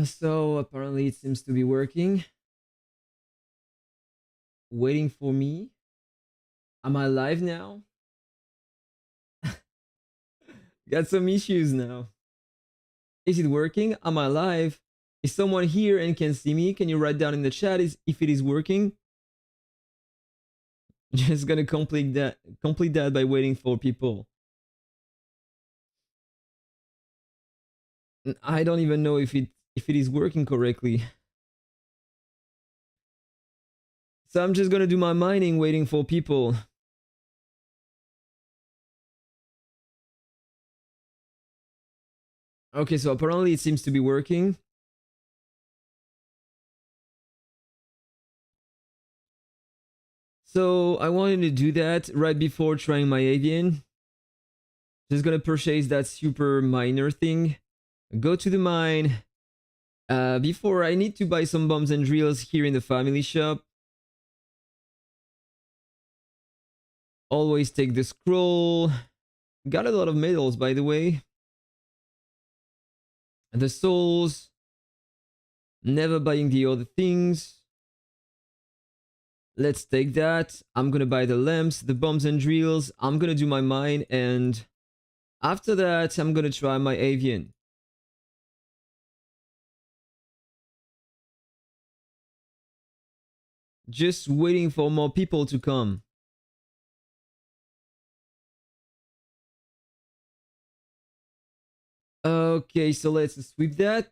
So apparently it seems to be working. Waiting for me. Am I live now? Got some issues now. Is it working? Am I live? Is someone here and can see me? Can you write down in the chat if it is working? Just gonna complete that by waiting for people. I don't even know if it is working correctly. So I'm just gonna do my mining waiting for people. Okay, so apparently it seems to be working. So I wanted to do that right before trying my avian. Just gonna purchase that super miner thing. Go to the mine. Before I need to buy some bombs and drills here in the family shop. Always take the scroll. Got a lot of medals, by the way. The souls. Never buying the other things. Let's take that. I'm gonna buy the lamps, the bombs and drills. I'm gonna do my mine, and after that, I'm gonna try my avian. Just waiting for more people to come. Okay, so let's sweep that.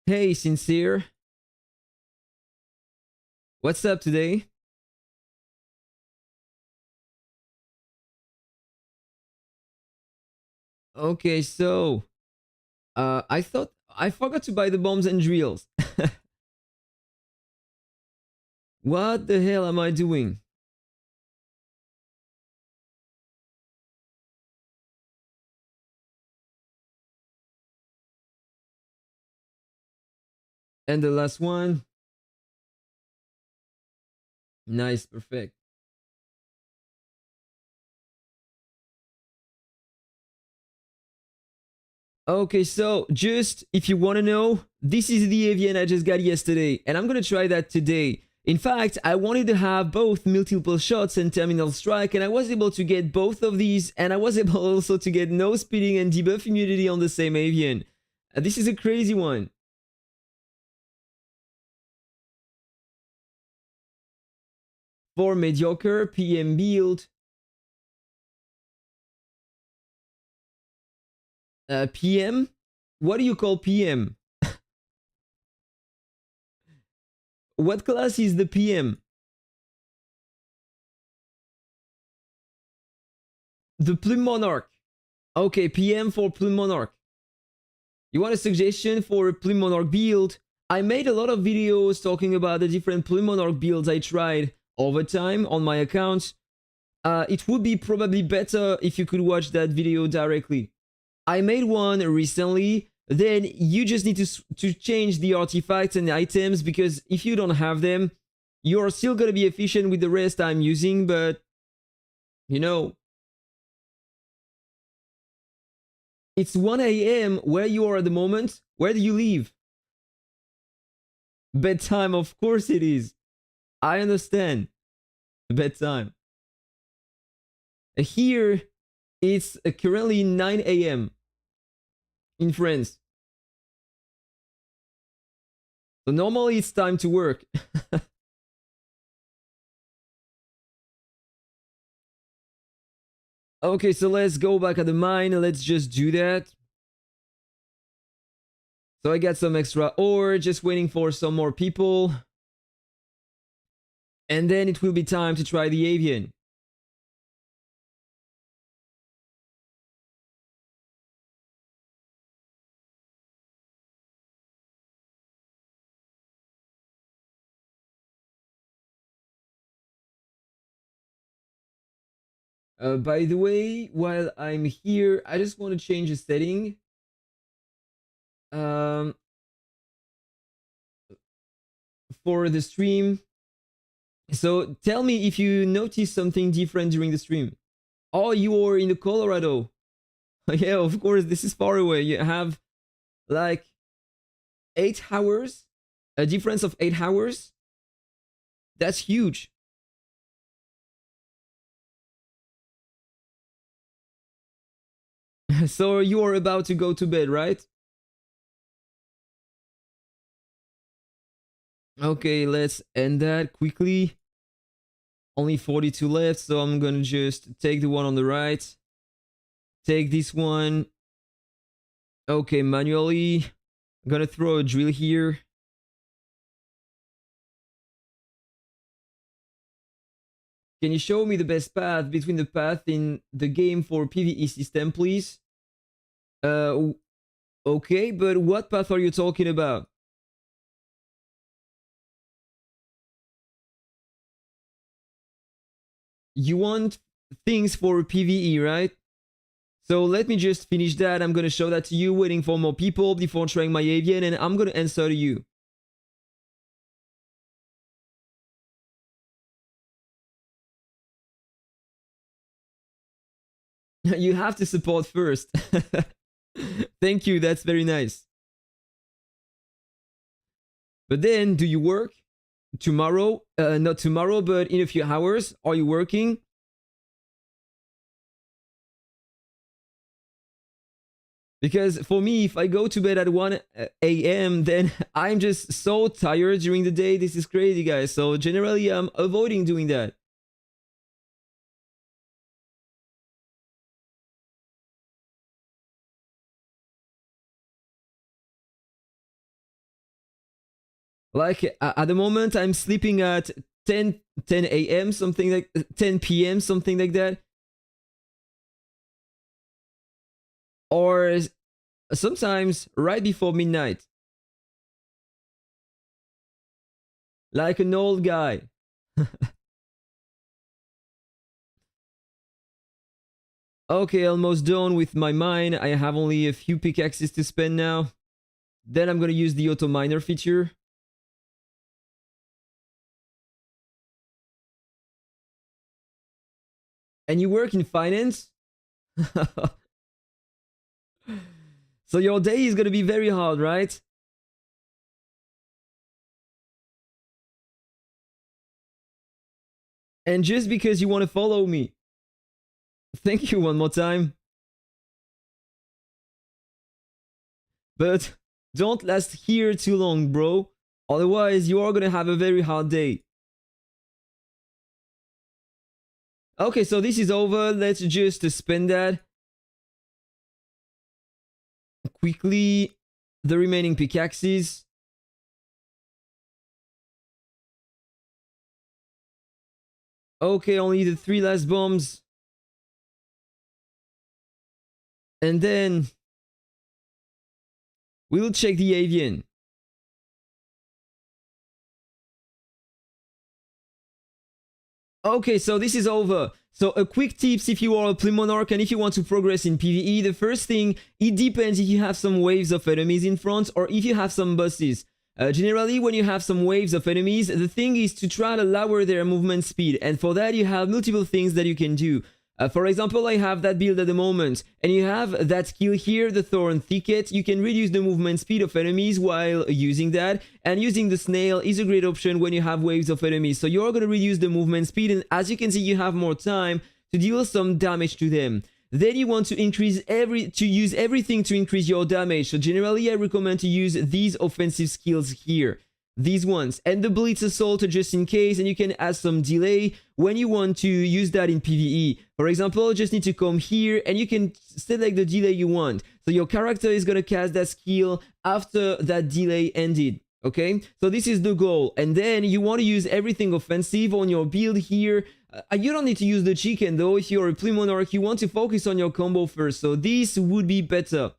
Hey, Sincere. What's up today? Okay, so I thought I forgot to buy the bombs and drills. What the hell am I doing? And the last one. Nice, perfect. Okay, so just if you want to know, this is the avian I just got yesterday, and I'm gonna try that today. In fact, I wanted to have both multiple shots and terminal strike, and I was able to get both of these, and I was able also to get no speeding and debuff immunity on the same avian. This is a crazy one. For mediocre PM build. PM? What do you call PM? What class is the PM? The Plume Monarch. Okay, PM for Plume Monarch. You want a suggestion for a Plume Monarch build? I made a lot of videos talking about the different Plume Monarch builds I tried over time on my account. It would be probably better if you could watch that video directly. I made one recently. Then you just need to change the artifacts and the items, because if you don't have them, you're still gonna be efficient with the rest I'm using, but you know, it's 1 a.m. where you are at the moment. Where do you live? Bedtime, of course it is. I understand. Bedtime. Here, it's currently 9 a.m. in France. So normally it's time to work. Okay, so let's go back at the mine. Let's just do that. So I got some extra ore, just waiting for some more people. And then it will be time to try the avian. By the way, while I'm here, I just want to change a setting. For the stream. So tell me if you notice something different during the stream. Oh, you are in Colorado. Yeah, of course, this is far away. You have like 8 hours, a difference of 8 hours. That's huge. So you are about to go to bed, right? Okay, let's end that quickly. Only 42 left, so I'm gonna just take the one on the right. Take this one. Okay, manually. I'm gonna throw a drill here. Can you show me the best path between the path in the game for PvE system, please? Okay, but what path are you talking about? You want things for PvE, right? So let me just finish that. I'm gonna show that to you, waiting for more people before trying my AVIAN, and I'm gonna answer to you. You have to support first. Thank you, that's very nice. But then, do you work? Tomorrow? Not tomorrow, but in a few hours. Are you working? Because for me, if I go to bed at 1 a.m., then I'm just so tired during the day. This is crazy, guys. So generally, I'm avoiding doing that. Like at the moment, I'm sleeping at 10 a.m., something like 10 p.m., something like that. Or sometimes right before midnight. Like an old guy. Okay, almost done with my mine. I have only a few pickaxes to spend now. Then I'm gonna use the auto miner feature. And you work in finance? So your day is gonna be very hard, right? And just because you want to follow me. Thank you one more time. But don't last here too long, bro. Otherwise, you are gonna have a very hard day. Okay, so this is over. Let's just spend that. Quickly, the remaining pickaxes. Okay, only the 3 last bombs. And then we'll check the AVIAN. Okay, so this is over. So a quick tips if you are a Plume Monarch and if you want to progress in PvE. The first thing, it depends if you have some waves of enemies in front or if you have some bosses. Generally, when you have some waves of enemies, the thing is to try to lower their movement speed. And for that, you have multiple things that you can do. For example, I have that build at the moment, and you have that skill here, the Thorn Thicket. You can reduce the movement speed of enemies while using that, and using the snail is a great option when you have waves of enemies. So you're going to reduce the movement speed, and as you can see, you have more time to deal some damage to them. Then you want to use everything to increase your damage. So generally, I recommend to use these offensive skills here. These ones, and the Blitz Assault just in case, and you can add some delay when you want to use that in PvE. For example, just need to come here and you can select the delay you want. So your character is gonna cast that skill after that delay ended. Okay, so this is the goal, and then you want to use everything offensive on your build here. You don't need to use the chicken though. If you're a Plume Monarch, you want to focus on your combo first, so this would be better.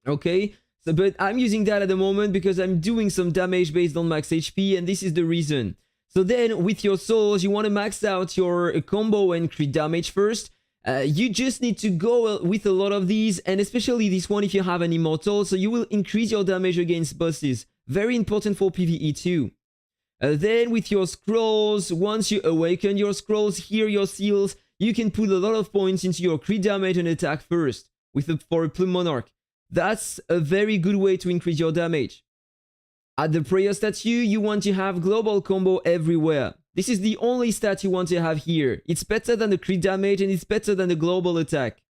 Okay. So, but I'm using that at the moment because I'm doing some damage based on max HP, and this is the reason. So then, with your souls, you want to max out your combo and crit damage first. You just need to go with a lot of these, and especially this one if you have an immortal, so you will increase your damage against bosses. Very important for PvE too. Then with your scrolls, once you awaken your scrolls, here your seals, you can put a lot of points into your crit damage and attack first for a Plume Monarch. That's a very good way to increase your damage. At the prayer statue, you want to have global combo everywhere. This is the only stat you want to have here. It's better than the crit damage and it's better than the global attack.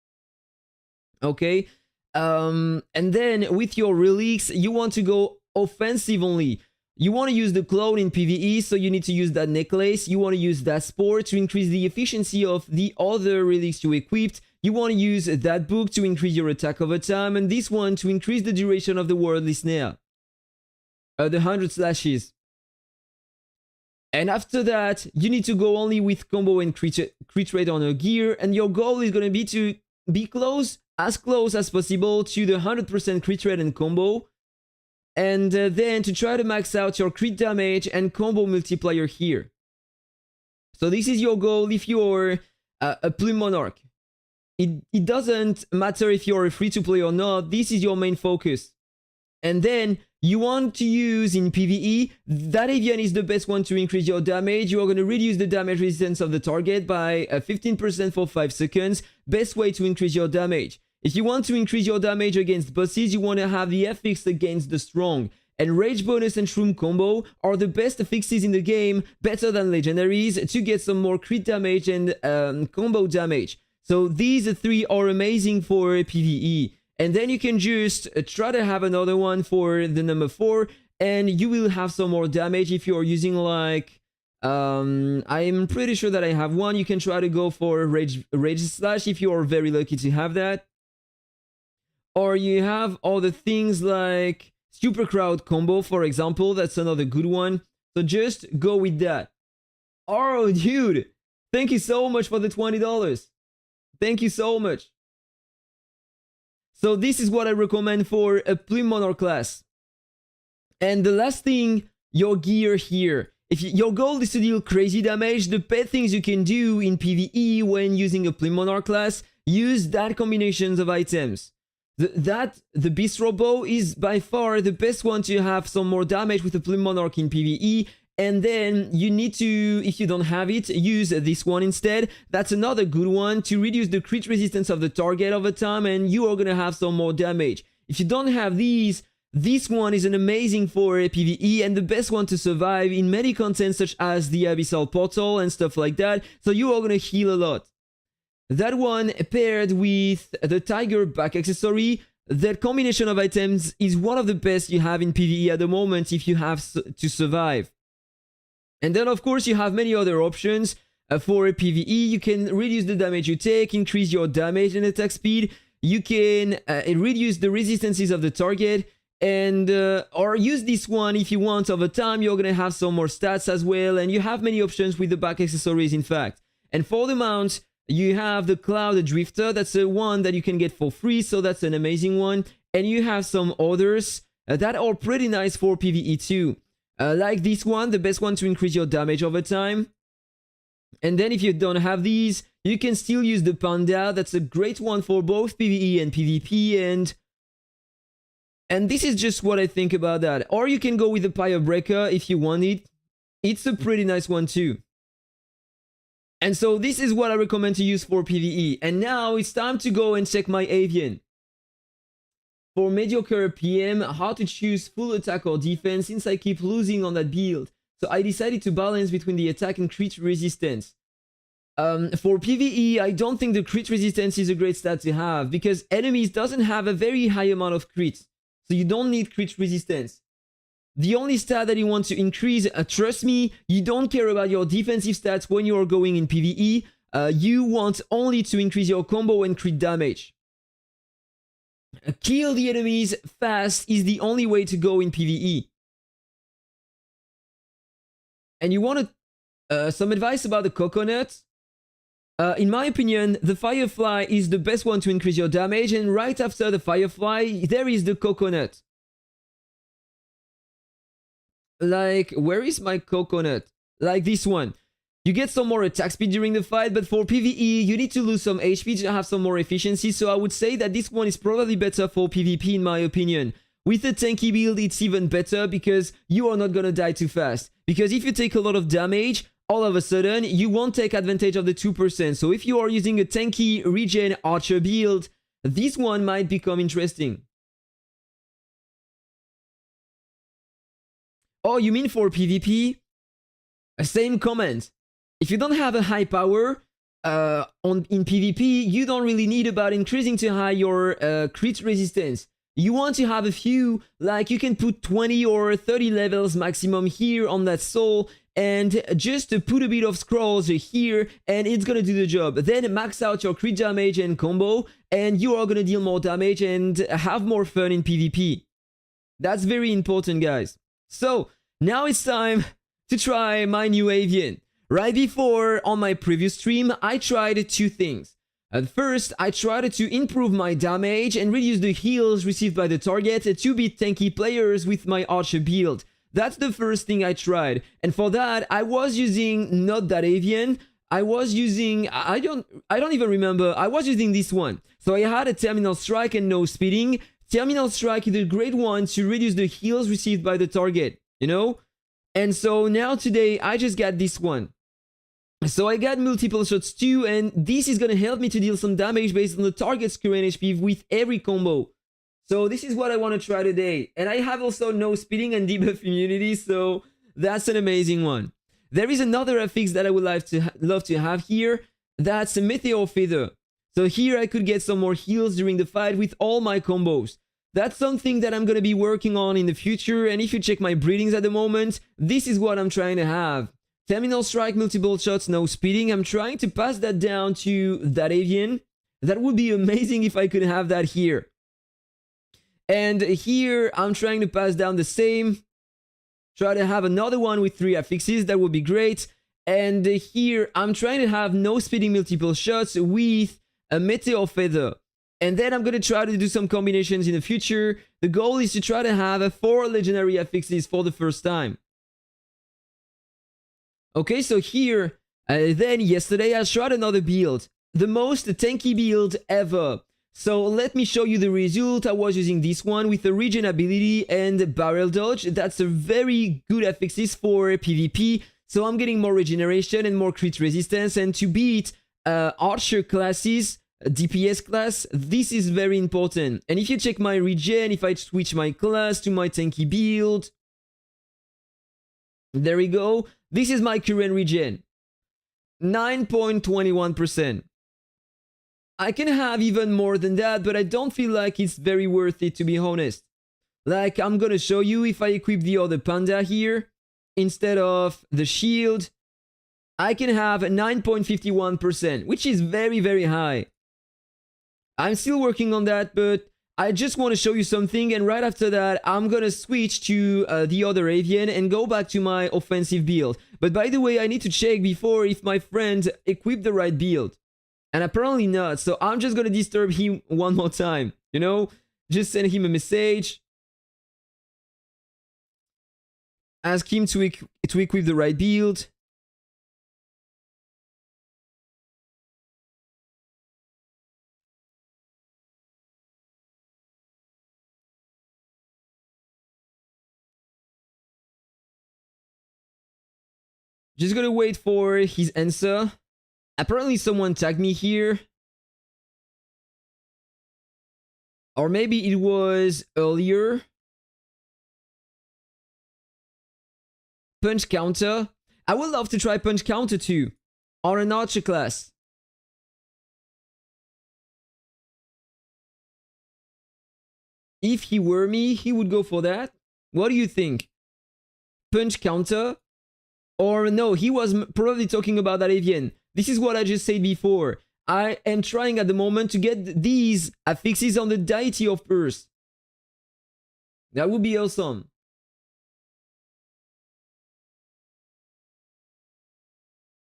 Okay? And then with your relics, you want to go offensive only. You want to use the clone in PvE, so you need to use that necklace. You want to use that spore to increase the efficiency of the other relics you equipped. You want to use that book to increase your attack over time, and this one to increase the duration of the worldly snare. The 100 slashes. And after that, you need to go only with combo and crit rate on your gear, and your goal is going to be to be close as possible to the 100% crit rate and combo. And then to try to max out your crit damage and combo multiplier here. So this is your goal if you're a Plume Monarch. It doesn't matter if you're a free-to-play or not, this is your main focus. And then you want to use in PvE, that Avian is the best one to increase your damage. You are going to reduce the damage resistance of the target by 15% for 5 seconds. Best way to increase your damage. If you want to increase your damage against bosses, you want to have the FX against the strong. And Rage Bonus and Shroom Combo are the best fixes in the game, better than legendaries, to get some more crit damage and combo damage. So these three are amazing for PvE. And then you can just try to have another one for the number 4, and you will have some more damage if you're using like... I'm pretty sure that I have one. You can try to go for Rage Slash if you are very lucky to have that. Or you have other things like Super Crowd Combo, for example. That's another good one. So just go with that. Oh, dude. Thank you so much for the $20. Thank you so much. So this is what I recommend for a Plume Monarch class. And the last thing, your gear here. If your goal is to deal crazy damage, the best things you can do in PvE when using a Plume Monarch class, use that combinations of items. The Bistro Bow is by far the best one to have some more damage with the Plume Monarch in PvE, and then you need to, if you don't have it, use this one instead. That's another good one to reduce the crit resistance of the target over time, and you are gonna have some more damage. If you don't have these, this one is an amazing for PvE and the best one to survive in many contents such as the Abyssal Portal and stuff like that, so you are gonna heal a lot. That one paired with the Tiger back accessory, that combination of items is one of the best you have in PvE at the moment if you have to survive. And then of course you have many other options for PvE. You can reduce the damage you take, increase your damage and attack speed. You can reduce the resistances of the target, and or use this one if you want. Over time you're gonna have some more stats as well, and you have many options with the back accessories in fact. And for the mount, you have the Cloud Drifter. That's the one that you can get for free, so that's an amazing one. And you have some others that are pretty nice for PvE too. Like this one, the best one to increase your damage over time. And then if you don't have these, you can still use the Panda. That's a great one for both PvE and PvP. And this is just what I think about that. Or you can go with the Pyre Breaker if you want it. It's a pretty nice one too. And so this is what I recommend to use for PvE. And now it's time to go and check my Avian. For mediocre PM, how to choose full attack or defense since I keep losing on that build. So I decided to balance between the attack and crit resistance. For PvE, I don't think the crit resistance is a great stat to have because enemies doesn't have a very high amount of crit. So you don't need crit resistance. The only stat that you want to increase, trust me, you don't care about your defensive stats when you are going in PvE. You want only to increase your combo and crit damage. Kill the enemies fast is the only way to go in PvE. And you want some advice about the coconut? In my opinion, the Firefly is the best one to increase your damage, and right after the Firefly, there is the coconut. Like, where is my coconut? Like this one. You get some more attack speed during the fight, but for PvE, you need to lose some HP to have some more efficiency, so I would say that this one is probably better for PvP in my opinion. With the tanky build, it's even better because you are not gonna die too fast. Because if you take a lot of damage, all of a sudden you won't take advantage of the 2%. So if you are using a tanky regen archer build, this one might become interesting. Oh, you mean for PvP? Same comment. If you don't have a high power in PvP, you don't really need about increasing to high your crit resistance. You want to have a few, like you can put 20 or 30 levels maximum here on that soul, and just put a bit of scrolls here, and it's gonna do the job. Then max out your crit damage and combo, and you are gonna deal more damage and have more fun in PvP. That's very important, guys. So now it's time to try my new Avian. Right before, on my previous stream, I tried two things. At first, I tried to improve my damage and reduce the heals received by the target to beat tanky players with my archer build. That's the first thing I tried. And for that, I was using not that Avian. I was using, I don't even remember. I was using this one. So I had a Terminal Strike and no speeding. Terminal Strike is a great one to reduce the heals received by the target, you know? And so now today, I just got this one. So I got multiple shots too, and this is gonna help me to deal some damage based on the target's current HP with every combo. So this is what I want to try today. And I have also no speeding and debuff immunity, so that's an amazing one. There is another affix that I would love to have here. That's a Meteor Feather. So here I could get some more heals during the fight with all my combos. That's something that I'm gonna be working on in the future, and if you check my breedings at the moment, this is what I'm trying to have. Terminal Strike, multiple shots, no speeding. I'm trying to pass that down to that Avian. That would be amazing if I could have that here. And here, I'm trying to pass down the same. Try to have another one with 3 affixes. That would be great. And here, I'm trying to have no speeding multiple shots with a Meteor Feather. And then I'm going to try to do some combinations in the future. The goal is to try to have 4 legendary affixes for the first time. Okay, so here, then yesterday I tried another build. The most tanky build ever. So let me show you the result. I was using this one with the regen ability and barrel dodge. That's a very good affixes for PvP. So I'm getting more regeneration and more crit resistance. And to beat archer classes, DPS class, this is very important. And if you check my regen, if I switch my class to my tanky build, there we go. This is my current regen. 9.21%. I can have even more than that, but I don't feel like it's very worth it, to be honest. Like, I'm gonna show you if I equip the other panda here, instead of the shield, I can have 9.51%, which is very, very high. I'm still working on that, but I just want to show you something, and right after that, I'm gonna switch to the other Avian and go back to my offensive build. But by the way, I need to check before if my friend equipped the right build. And apparently not, so I'm just gonna disturb him one more time, you know? Just send him a message. Ask him to equip the right build. Just gonna wait for his answer. Apparently someone tagged me here. Or maybe it was earlier. Punch counter. I would love to try punch counter too. On an archer class. If he were me, he would go for that. What do you think? Punch counter? Or no, he was probably talking about that Avian. This is what I just said before. I am trying at the moment to get these affixes on the deity of Earth. That would be awesome.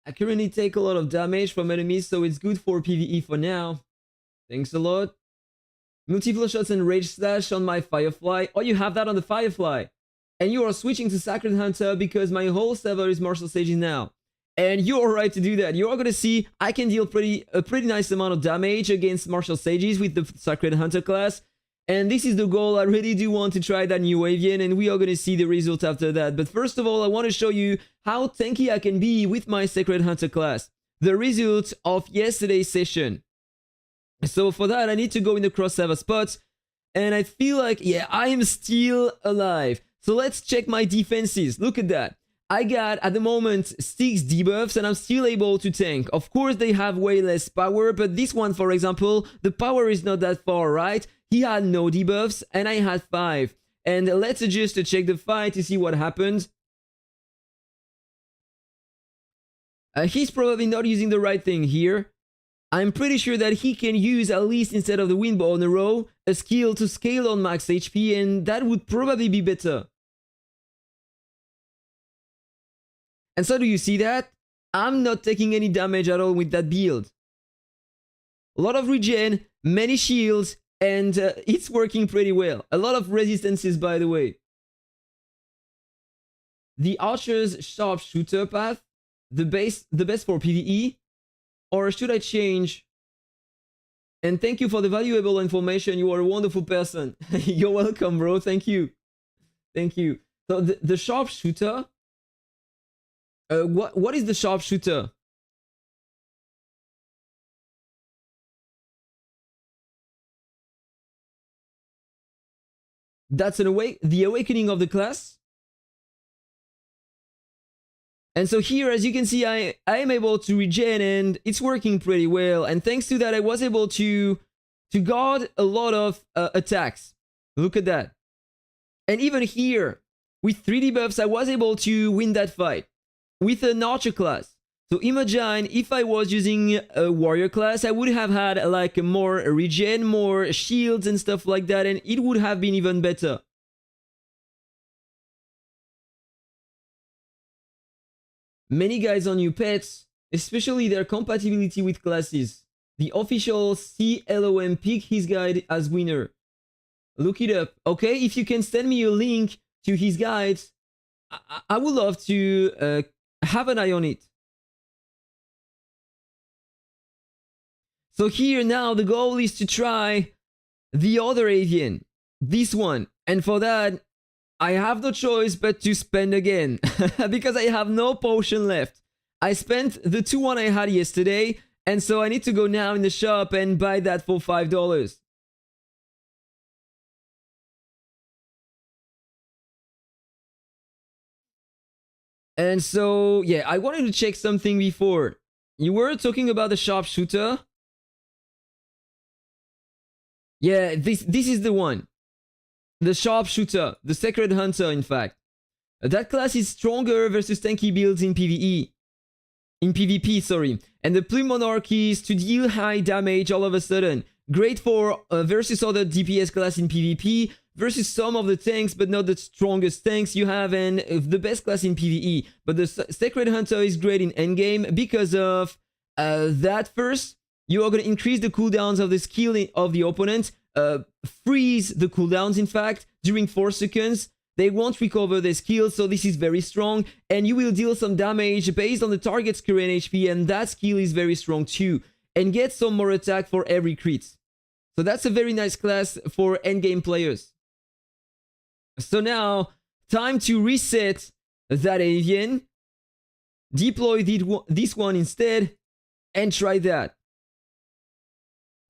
I currently take a lot of damage from enemies, so it's good for PvE for now. Thanks a lot. Multiple shots and rage slash on my Firefly. Oh, you have that on the Firefly. And you are switching to Sacred Hunter because my whole server is Martial Sages now. And you are right to do that. You are going to see I can deal a pretty nice amount of damage against Martial Sages with the Sacred Hunter class. And this is the goal. I really do want to try that new Avian, and we are going to see the result after that. But first of all, I want to show you how tanky I can be with my Sacred Hunter class. The result of yesterday's session. So for that, I need to go in the cross-server spots, and I feel like, yeah, I am still alive. So let's check my defenses. Look at that. I got, at the moment, 6 debuffs, and I'm still able to tank. Of course, they have way less power, but this one, for example, the power is not that far, right? He had no debuffs, and I had 5. And let's just check the fight to see what happened. He's probably not using the right thing here. I'm pretty sure that he can use, at least instead of the Windbow on a row, a skill to scale on max HP, and that would probably be better. And so do you see that? I'm not taking any damage at all with that build. A lot of regen, many shields, and it's working pretty well. A lot of resistances, by the way. The Archer's Sharpshooter path, the best for PvE, or should I change? And thank you for the valuable information. You are a wonderful person. You're welcome, bro. Thank you. Thank you. So the Sharpshooter. What is the Sharpshooter? That's the awakening of the class. And so here, as you can see, I am able to regen, and it's working pretty well. And thanks to that, I was able to guard a lot of attacks. Look at that. And even here, with 3 debuffs, I was able to win that fight with an Archer class. So imagine if I was using a Warrior class, I would have had like more regen, more shields and stuff like that, and it would have been even better. Many guys on new pets, especially their compatibility with classes. The official CLOM pick his guide as winner. Look it up. Okay, if you can send me a link to his guides, I would love to have an eye on it. So here now the goal is to try the other Avian, this one. And for that, I have no choice but to spend again because I have no potion left. I spent the 2 I had yesterday, and so I need to go now in the shop and buy that for $5. And so, yeah, I wanted to check something before. You were talking about the Sharpshooter. Yeah, this is the one. The Sharpshooter, the Sacred Hunter, in fact. That class is stronger versus tanky builds in PvE. In PvP, sorry. And the Plume Monarch is to deal high damage all of a sudden. Great for versus other DPS class in PvP, versus some of the tanks, but not the strongest tanks you have, and the best class in PvE. But the Sacred Hunter is great in endgame because of that. First, you are going to increase the cooldowns of the skill of the opponent, freeze the cooldowns, in fact, during 4 seconds. They won't recover their skill, so this is very strong, and you will deal some damage based on the target's current HP, and that skill is very strong too, and get some more attack for every crit. So that's a very nice class for endgame players. So now, time to reset that Avian, deploy this one instead, and try that.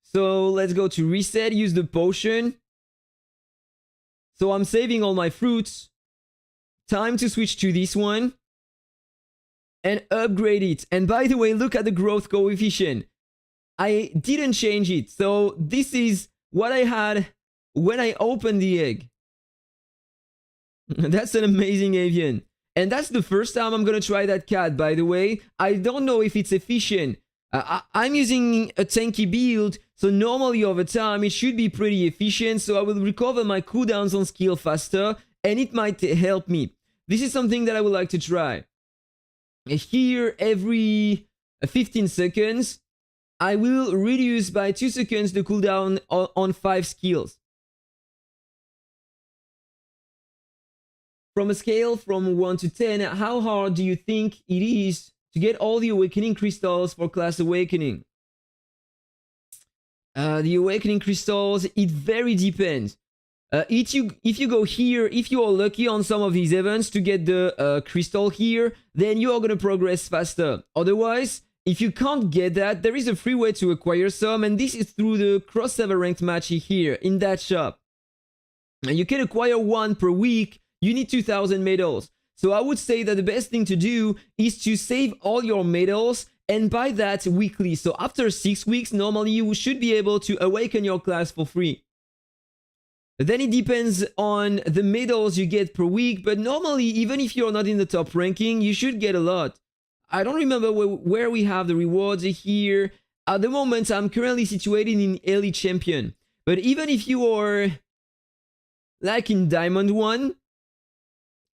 So let's go to reset, use the potion. So I'm saving all my fruits. Time to switch to this one and upgrade it. And by the way, look at the growth coefficient. I didn't change it. So this is what I had when I opened the egg. That's an amazing Avian. And that's the first time I'm going to try that cat, by the way. I don't know if it's efficient. I'm using a tanky build, so normally over time it should be pretty efficient, so I will recover my cooldowns on skill faster, and it might help me. This is something that I would like to try. Here, every 15 seconds, I will reduce by 2 seconds the cooldown on 5 skills. From a scale from 1 to 10, how hard do you think it is to get all the awakening crystals for class awakening? The awakening crystals, it very depends. If you go here, if you are lucky on some of these events to get the crystal here, then you are going to progress faster. Otherwise, if you can't get that, there is a free way to acquire some, and this is through the cross-server ranked match here in that shop. And you can acquire one per week. You need 2,000 medals. So I would say that the best thing to do is to save all your medals and buy that weekly. So after 6 weeks, normally you should be able to awaken your class for free. Then it depends on the medals you get per week, but normally, even if you're not in the top ranking, you should get a lot. I don't remember where we have the rewards here. At the moment, I'm currently situated in Elite Champion. But even if you are like in Diamond 1,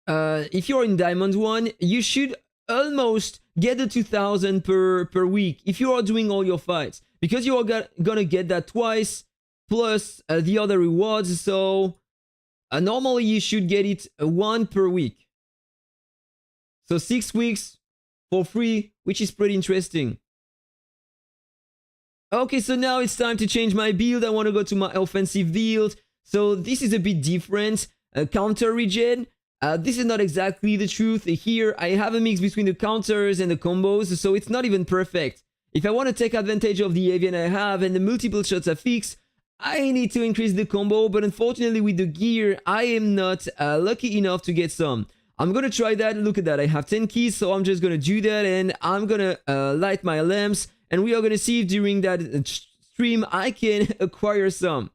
if you're in Diamond 1, you should almost get the 2,000 per week if you are doing all your fights. Because you are gonna get that twice, plus the other rewards. So normally you should get it one per week. So 6 weeks for free, which is pretty interesting. Okay, so now it's time to change my build. I want to go to my offensive build. So this is a bit different. Counter regen. This is not exactly the truth. Here I have a mix between the counters and the combos, so it's not even perfect. If I want to take advantage of the AVIAN I have and the multiple shots I fix, I need to increase the combo, but unfortunately with the gear, I am not lucky enough to get some. I'm gonna try that. Look at that, I have 10 keys, so I'm just gonna do that, and I'm gonna light my lamps, and we are gonna see if during that stream I can acquire some.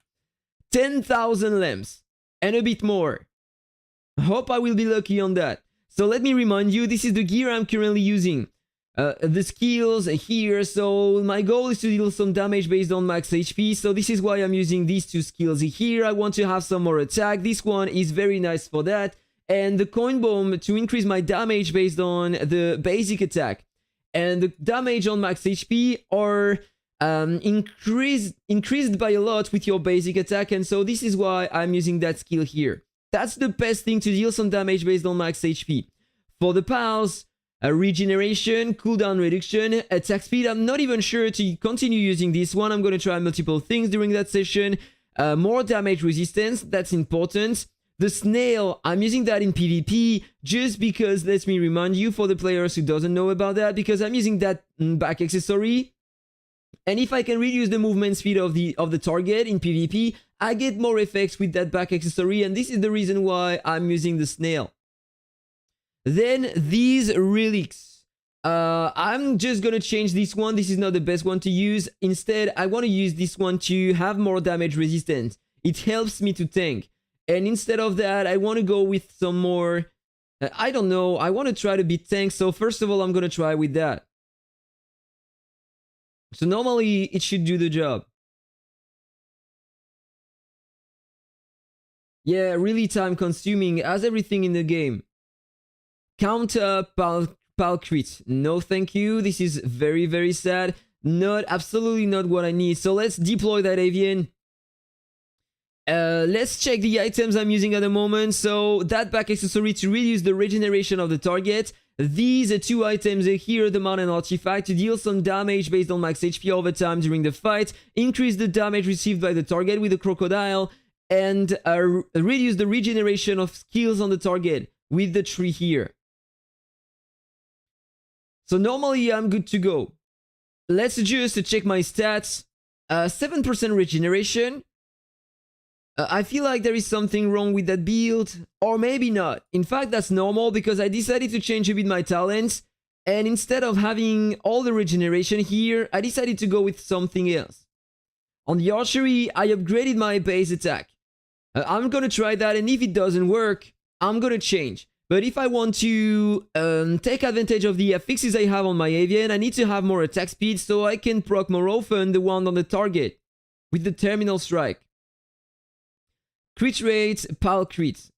10,000 lamps, and a bit more. I hope I will be lucky on that. So let me remind you, this is the gear I'm currently using. The skills here, so my goal is to deal some damage based on max HP, so this is why I'm using these two skills here. I want to have some more attack. This one is very nice for that. And the coin bomb to increase my damage based on the basic attack. And the damage on max HP are increased by a lot with your basic attack, and so this is why I'm using that skill here. That's the best thing to deal some damage based on max HP. For the pals, regeneration, cooldown reduction, attack speed, I'm not even sure to continue using this one. I'm going to try multiple things during that session. More damage resistance, that's important. The snail, I'm using that in PvP just because, let me remind you for the players who doesn't know about that, because I'm using that back accessory. And if I can reduce the movement speed of the target in PvP, I get more effects with that back accessory, and this is the reason why I'm using the snail. Then these relics. I'm just gonna change this one. This is not the best one to use. Instead, I want to use this one to have more damage resistance. It helps me to tank. And instead of that, I want to go with some more... I don't know. I want to try to beat tanks. So first of all, I'm going to try with that. So normally, it should do the job. Yeah, really time consuming, as everything in the game. Counter pal crit. No, thank you. This is very, very sad. Absolutely not what I need. So let's deploy that AVIAN. Let's check the items I'm using at the moment. So that back accessory to reduce the regeneration of the target. These are two items here, the Mountain Artifact, to deal some damage based on max HP over time during the fight, increase the damage received by the target with the crocodile, and reduce the regeneration of skills on the target with the tree here. So normally I'm good to go. Let's just check my stats. 7% regeneration. I feel like there is something wrong with that build, or maybe not. In fact, that's normal because I decided to change a bit my talents, and instead of having all the regeneration here, I decided to go with something else. On the archery, I upgraded my base attack. I'm gonna try that, and if it doesn't work, I'm gonna change. But if I want to take advantage of the affixes I have on my AVIAN, I need to have more attack speed so I can proc more often the one on the target with the terminal strike. Crit rate, pal crit.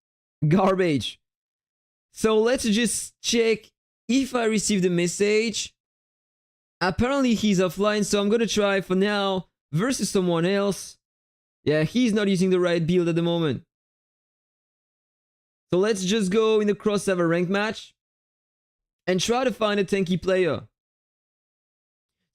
Garbage. So let's just check if I received a message. Apparently he's offline, so I'm gonna try for now versus someone else. Yeah, he's not using the right build at the moment. So let's just go in the cross-server ranked match and try to find a tanky player.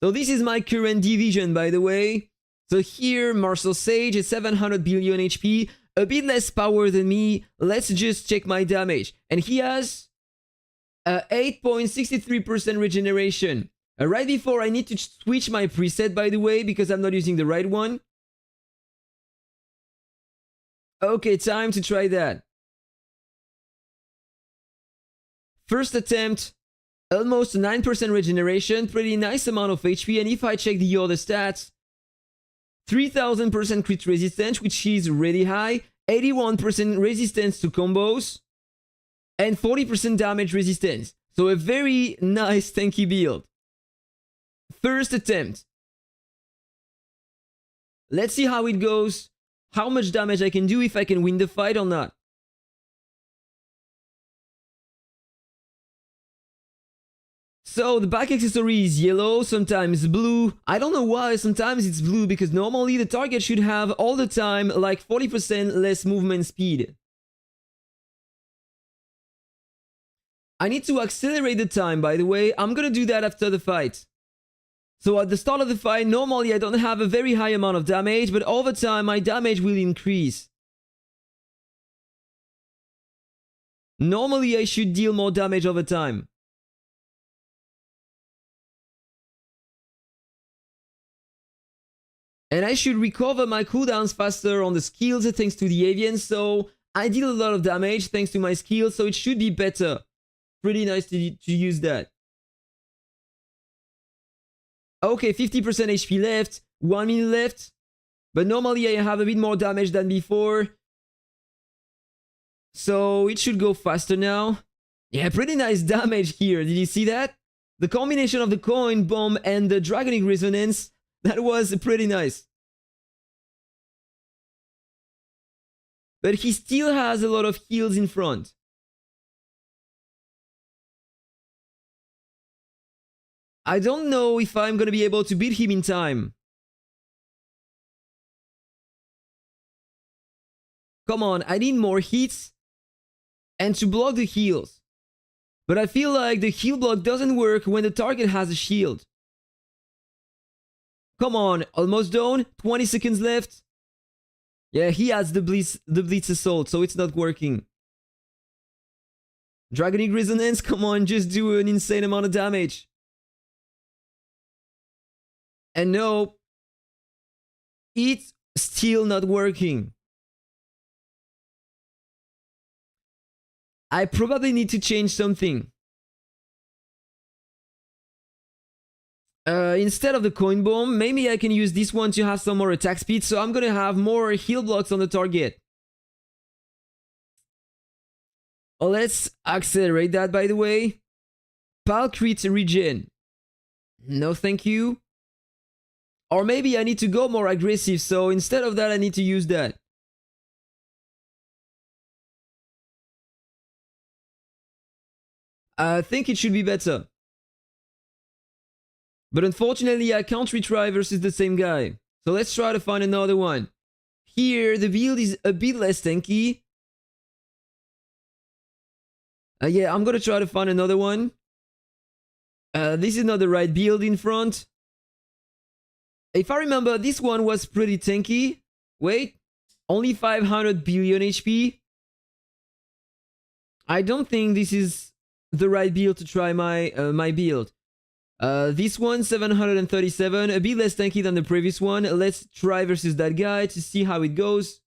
So this is my current division, by the way. So here, Martial Sage is 700 billion HP, a bit less power than me. Let's just check my damage. And he has 8.63% regeneration. Right before, I need to switch my preset, by the way, because I'm not using the right one. Okay, time to try that. First attempt, almost 9% regeneration, pretty nice amount of HP. And if I check the other stats, 3000% crit resistance, which is really high, 81% resistance to combos, and 40% damage resistance. So a very nice tanky build. First attempt. Let's see how it goes, how much damage I can do, if I can win the fight or not. So the back accessory is yellow, sometimes blue. I don't know why, sometimes it's blue, because normally the target should have all the time like 40% less movement speed. I need to accelerate the time, by the way. I'm gonna do that after the fight. So at the start of the fight, normally I don't have a very high amount of damage, but over time my damage will increase. Normally I should deal more damage over time. And I should recover my cooldowns faster on the skills thanks to the AVIAN, so I deal a lot of damage thanks to my skills, so it should be better. Pretty nice to use that. Okay, 50% HP left, 1 minute left. But normally I have a bit more damage than before. So it should go faster now. Yeah, pretty nice damage here. Did you see that? The combination of the coin bomb and the dragonic resonance, that was pretty nice. But he still has a lot of heals in front. I don't know if I'm gonna be able to beat him in time. Come on, I need more hits and to block the heals. But I feel like the heal block doesn't work when the target has a shield. Come on, almost done. 20 seconds left. Yeah, he has the Blitz Assault, so it's not working. Dragonic Resonance, come on, just do an insane amount of damage. And no, it's still not working. I probably need to change something. Instead of the coin bomb, maybe I can use this one to have some more attack speed, so I'm gonna have more heal blocks on the target. Oh, let's accelerate that, by the way. Pal crit regen. No, thank you. Or maybe I need to go more aggressive, so instead of that, I need to use that. I think it should be better. But unfortunately, I can't retry versus the same guy. So let's try to find another one. Here, the build is a bit less tanky. Yeah, I'm gonna try to find another one. This is not the right build in front. If I remember, this one was pretty tanky. Wait, only 500 billion HP. I don't think this is the right build to try my build. This one, 737, a bit less tanky than the previous one. Let's try versus that guy to see how it goes.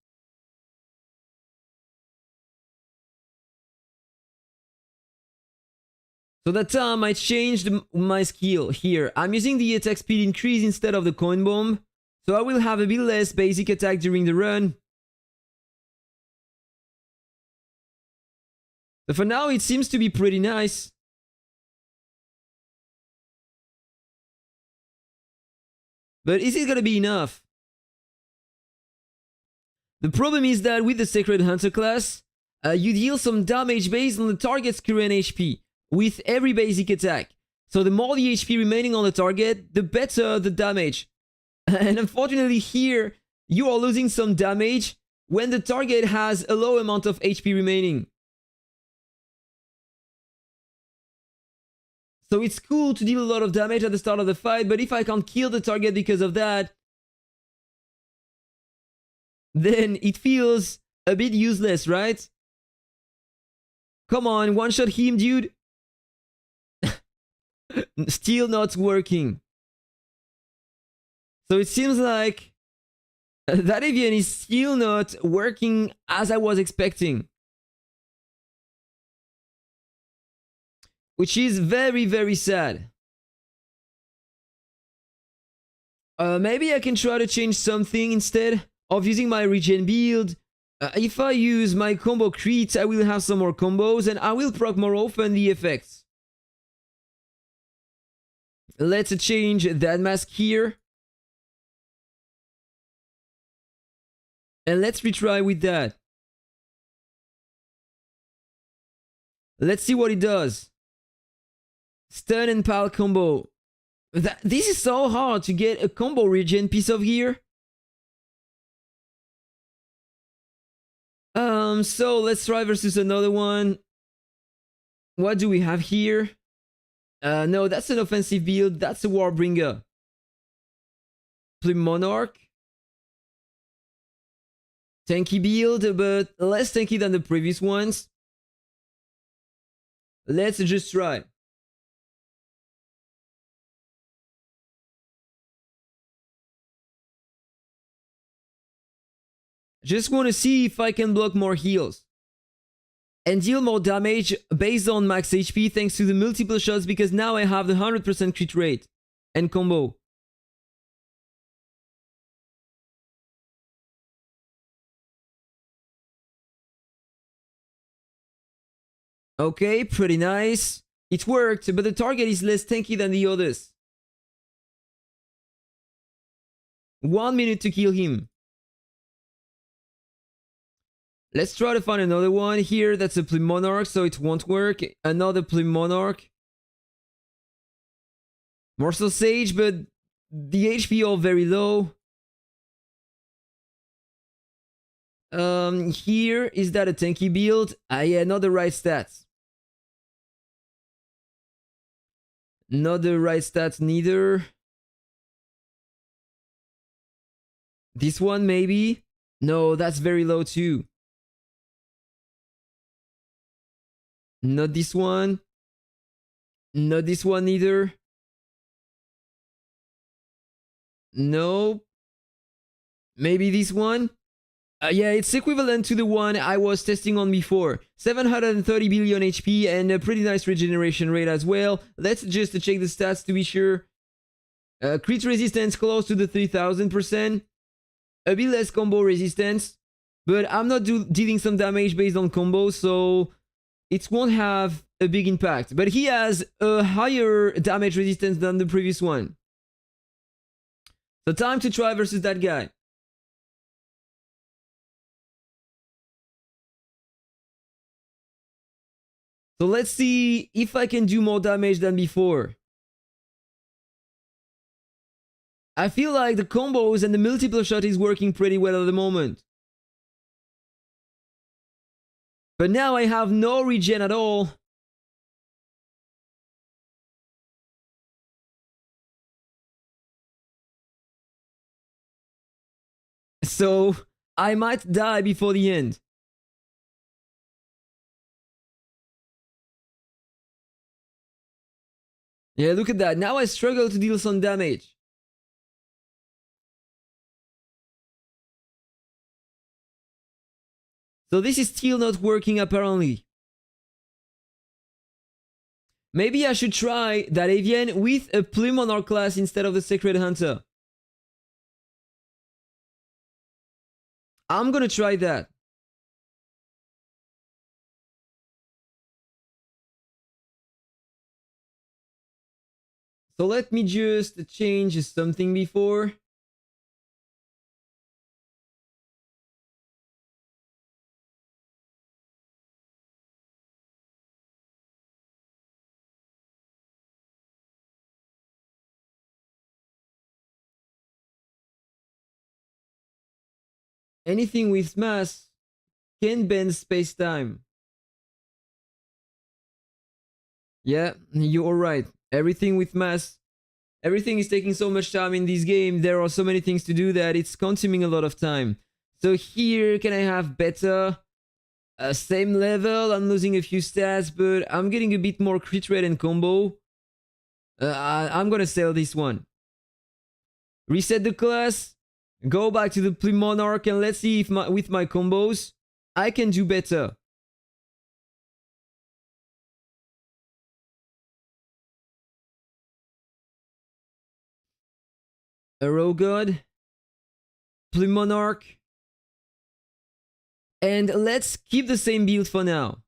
So that time I changed my skill here. I'm using the attack speed increase instead of the coin bomb. So I will have a bit less basic attack during the run. But for now it seems to be pretty nice. But is it gonna be enough? The problem is that with the Sacred Hunter class, you deal some damage based on the target's current HP with every basic attack. So the more the HP remaining on the target, the better the damage. And unfortunately here, you are losing some damage when the target has a low amount of HP remaining. So it's cool to deal a lot of damage at the start of the fight, but if I can't kill the target because of that, then it feels a bit useless, right? Come on, one-shot him, dude. Still not working. So it seems like that AVIAN is still not working as I was expecting. Which is very, very sad. Maybe I can try to change something instead of using my regen build. If I use my combo crits, I will have some more combos and I will proc more often the effects. Let's change that mask here. And let's retry with that. Let's see what it does. Stun and pal combo. This is so hard to get a combo regen piece of gear. So let's try versus another one. What do we have here? No, that's an offensive build. That's a Warbringer. Plume Monarch. Tanky build, but less tanky than the previous ones. Let's just try. Just want to see if I can block more heals. And deal more damage based on max HP thanks to the multiple shots, because now I have the 100% crit rate and combo. Okay, pretty nice. It worked, but the target is less tanky than the others. 1 minute to kill him. Let's try to find another one here. That's a Plume Monarch, so it won't work. Another Plume Monarch. Morsel Sage, but the HP are very low. Here, is that a tanky build? Yeah, not the right stats. Not the right stats neither. This one maybe? No, that's very low too. Not this one. Not this one either. No. Maybe this one? Yeah, it's equivalent to the one I was testing on before. 730 billion HP and a pretty nice regeneration rate as well. Let's just check the stats to be sure. Crit resistance close to the 3000%. A bit less combo resistance. But I'm not dealing some damage based on combo, so it won't have a big impact. But he has a higher damage resistance than the previous one. So time to try versus that guy. So let's see if I can do more damage than before. I feel like the combos and the multiple shot is working pretty well at the moment. But now I have no regen at all. So I might die before the end. Yeah, look at that. Now I struggle to deal some damage. So this is still not working apparently. Maybe I should try that AVIAN with a Plume Monarch class instead of the Sacred Hunter. I'm gonna try that. So let me just change something before. Anything with mass can bend space-time. Yeah, you're right. Everything with mass. Everything is taking so much time in this game. There are so many things to do that it's consuming a lot of time. So here, can I have better? Same level, I'm losing a few stats, but I'm getting a bit more crit rate and combo. I'm gonna sell this one. Reset the class, go back to the Plume Monarch, and let's see if with my combos, I can do better. Arrow God, Plume Monarch, and let's keep the same build for now.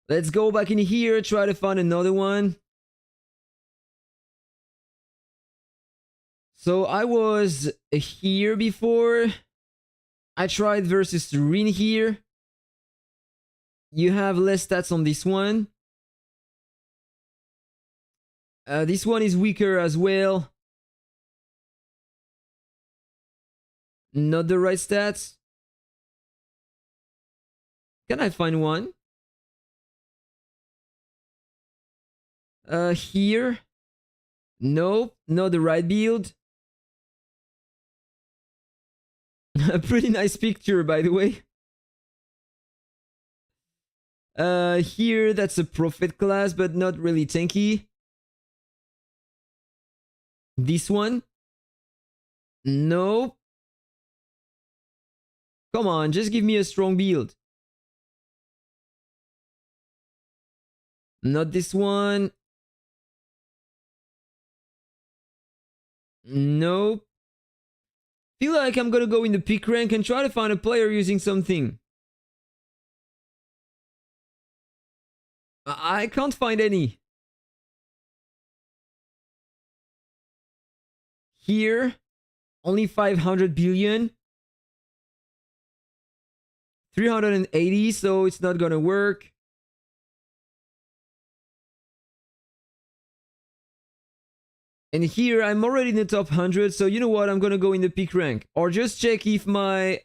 Let's go back in here, try to find another one. So I was here before. I tried versus Rin here. You have less stats on this one. This one is weaker as well. Not the right stats. Can I find one? Here. Nope, not the right build. A pretty nice picture, by the way. Here, that's a Prophet class, but not really tanky. This one? Nope. Come on, just give me a strong build. Not this one. Nope. Feel like I'm gonna go in the peak rank and try to find a player using something. I can't find any. Here, only 500 billion. 380, so it's not gonna work. And here, I'm already in the top 100, so you know what? I'm gonna go in the peak rank. Or just check if my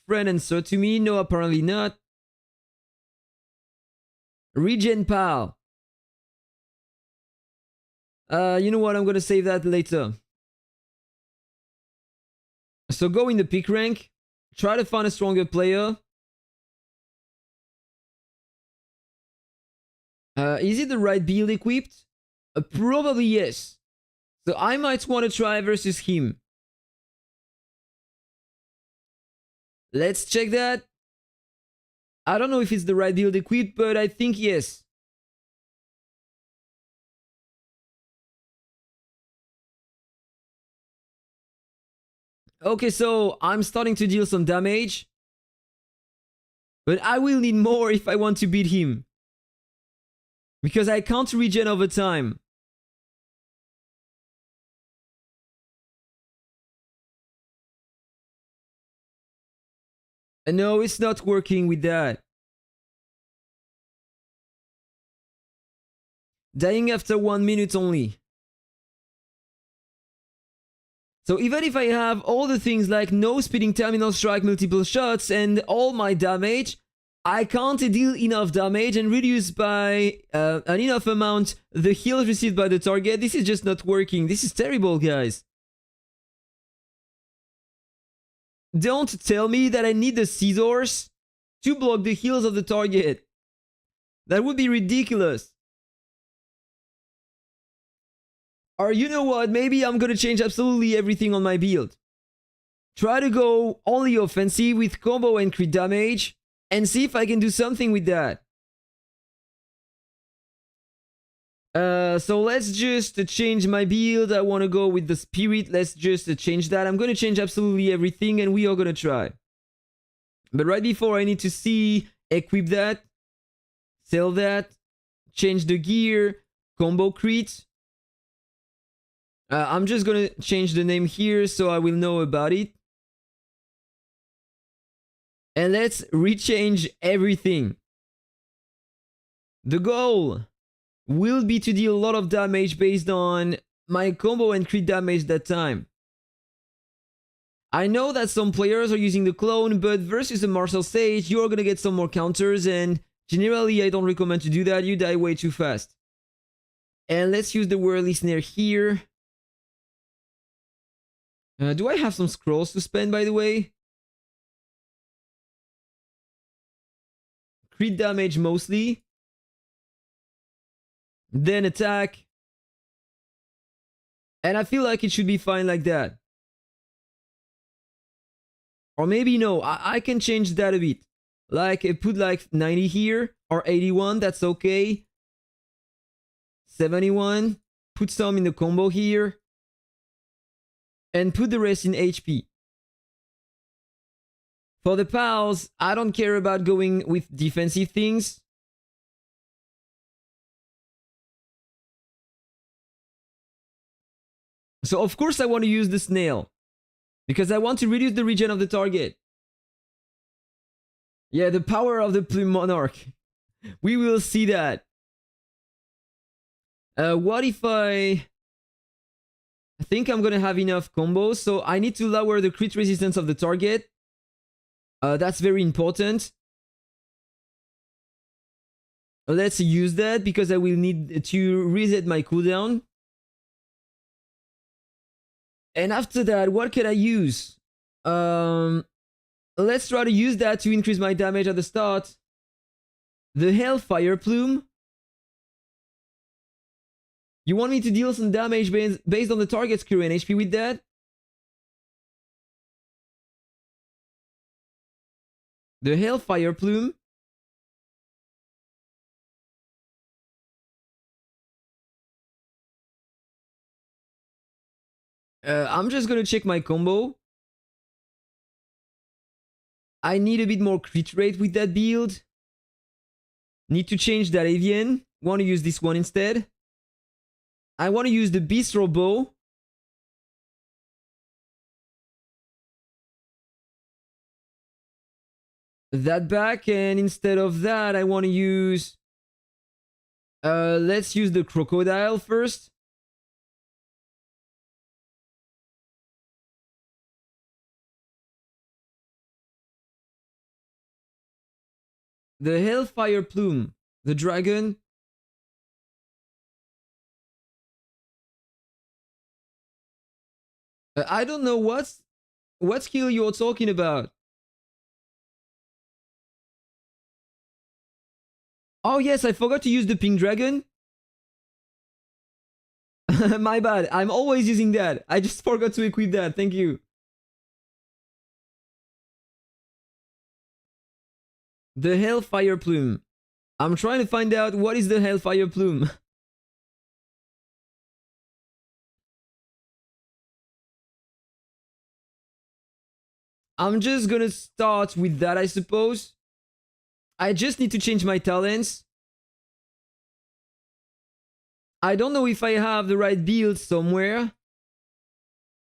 friend answered to me. No, apparently not. Regen pal. You know what? I'm gonna save that later. So go in the peak rank. Try to find a stronger player. Is it the right build equipped? Probably yes. So I might want to try versus him. Let's check that. I don't know if it's the right build equipped, but I think yes. Okay, so I'm starting to deal some damage. But I will need more if I want to beat him. Because I can't regen over time. No, it's not working with that. Dying after 1 minute only. So even if I have all the things like no speeding terminal strike, multiple shots, and all my damage, I can't deal enough damage and reduce by an enough amount the heals received by the target. This is just not working. This is terrible, guys. Don't tell me that I need the scissors to block the heals of the target. That would be ridiculous. Or you know what, maybe I'm gonna change absolutely everything on my build. Try to go only offensive with combo and crit damage and see if I can do something with that. So let's just change my build. I want to go with the spirit. Let's just change that. I'm going to change absolutely everything and we are going to try. But right before I need to see, equip that, sell that, change the gear, combo crit. I'm just going to change the name here so I will know about it. And let's rechange everything. The goal will be to deal a lot of damage based on my combo and crit damage that time. I know that some players are using the clone, but versus a martial stage, you're gonna get some more counters, and generally I don't recommend to do that, you die way too fast. And let's use the whirly snare here. Do I have some scrolls to spend, by the way? Crit damage mostly. Then attack. And I feel like it should be fine like that. Or maybe no, I can change that a bit. Like, put like 90 here, or 81, that's okay. 71, put some in the combo here. And put the rest in HP. For the pals, I don't care about going with defensive things. So of course I want to use the snail. Because I want to reduce the regen of the target. Yeah, the power of the Plume Monarch. We will see that. What if I think I'm gonna have enough combos, so I need to lower the crit resistance of the target. That's very important. Let's use that because I will need to reset my cooldown. And after that, what can I use? Let's try to use that to increase my damage at the start. The Hellfire Plume. You want me to deal some damage based on the target's current HP with that? The Hellfire Plume. I'm just gonna check my combo. I need a bit more crit rate with that build. Need to change that AVIAN. Want to use this one instead. I want to use the Bistro Bow. That back, and instead of that, I want to use... let's use the Crocodile first. The Hellfire Plume. The Dragon. I don't know what skill you're talking about. Oh yes, I forgot to use the Pink Dragon. My bad. I'm always using that. I just forgot to equip that. Thank you. The Hellfire Plume. I'm trying to find out what is the Hellfire Plume. I'm just gonna start with that, I suppose. I just need to change my talents. I don't know if I have the right build somewhere.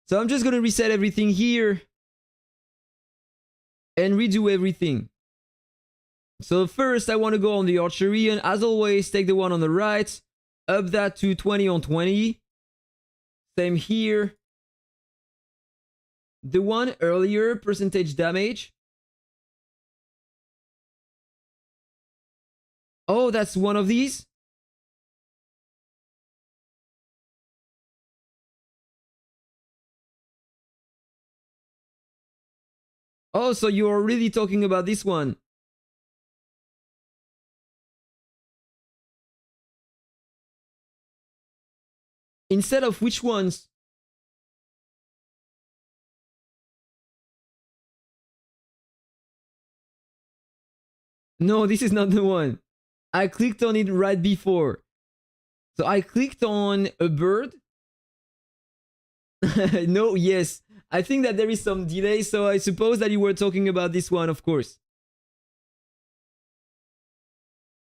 So I'm just gonna reset everything here. And redo everything. So first I want to go on the archery, and as always take the one on the right. Up that to 20 on 20. Same here. The one earlier, percentage damage. Oh, that's one of these? Oh, so you're really talking about this one. Instead of which ones? No, this is not the one. I clicked on it right before. So I clicked on a bird. No, yes. I think that there is some delay, so I suppose that you were talking about this one, of course.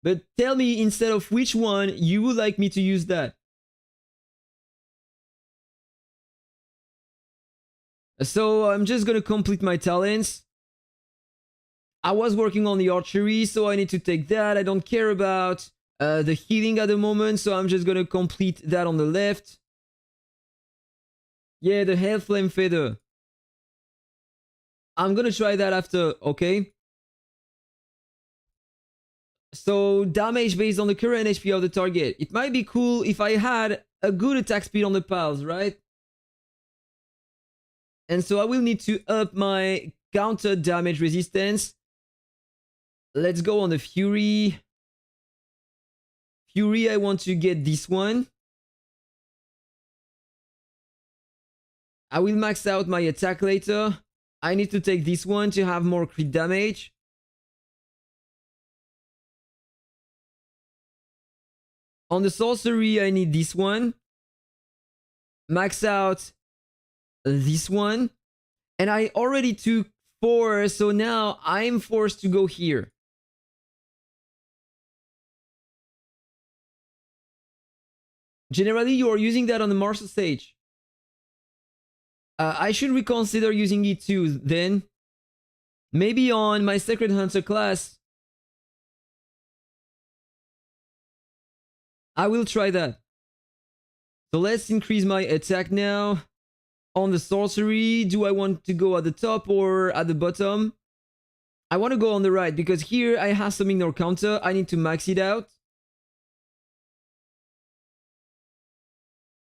But tell me instead of which one you would like me to use that. So I'm just gonna complete my talents. I was working on the archery, so I need to take that. I don't care about the healing at the moment, so I'm just gonna complete that on the left. Yeah, the Hell Flame Feather. I'm gonna try that after, okay? So damage based on the current HP of the target. It might be cool if I had a good attack speed on the pals, right? And so I will need to up my counter damage resistance. Let's go on the Fury. Fury, I want to get this one. I will max out my attack later. I need to take this one to have more crit damage. On the sorcery, I need this one. Max out this one. And I already took 4, so now I'm forced to go here. Generally, you are using that on the martial stage. I should reconsider using it too, then. Maybe on my Sacred Hunter class. I will try that. So let's increase my attack now. On the sorcery, do I want to go at the top or at the bottom? I want to go on the right because here I have some ignore counter. I need to max it out.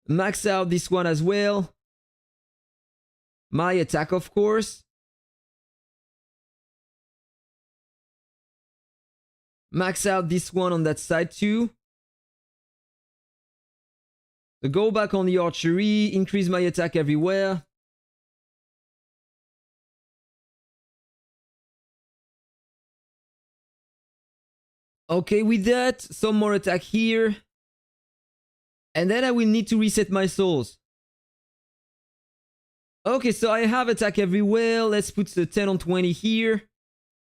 Max out this one as well. My attack, of course. Max out this one on that side too. So go back on the archery, increase my attack everywhere. Okay, with that, some more attack here. And then I will need to reset my souls. Okay, so I have attack everywhere. Let's put the 10 on 20 here.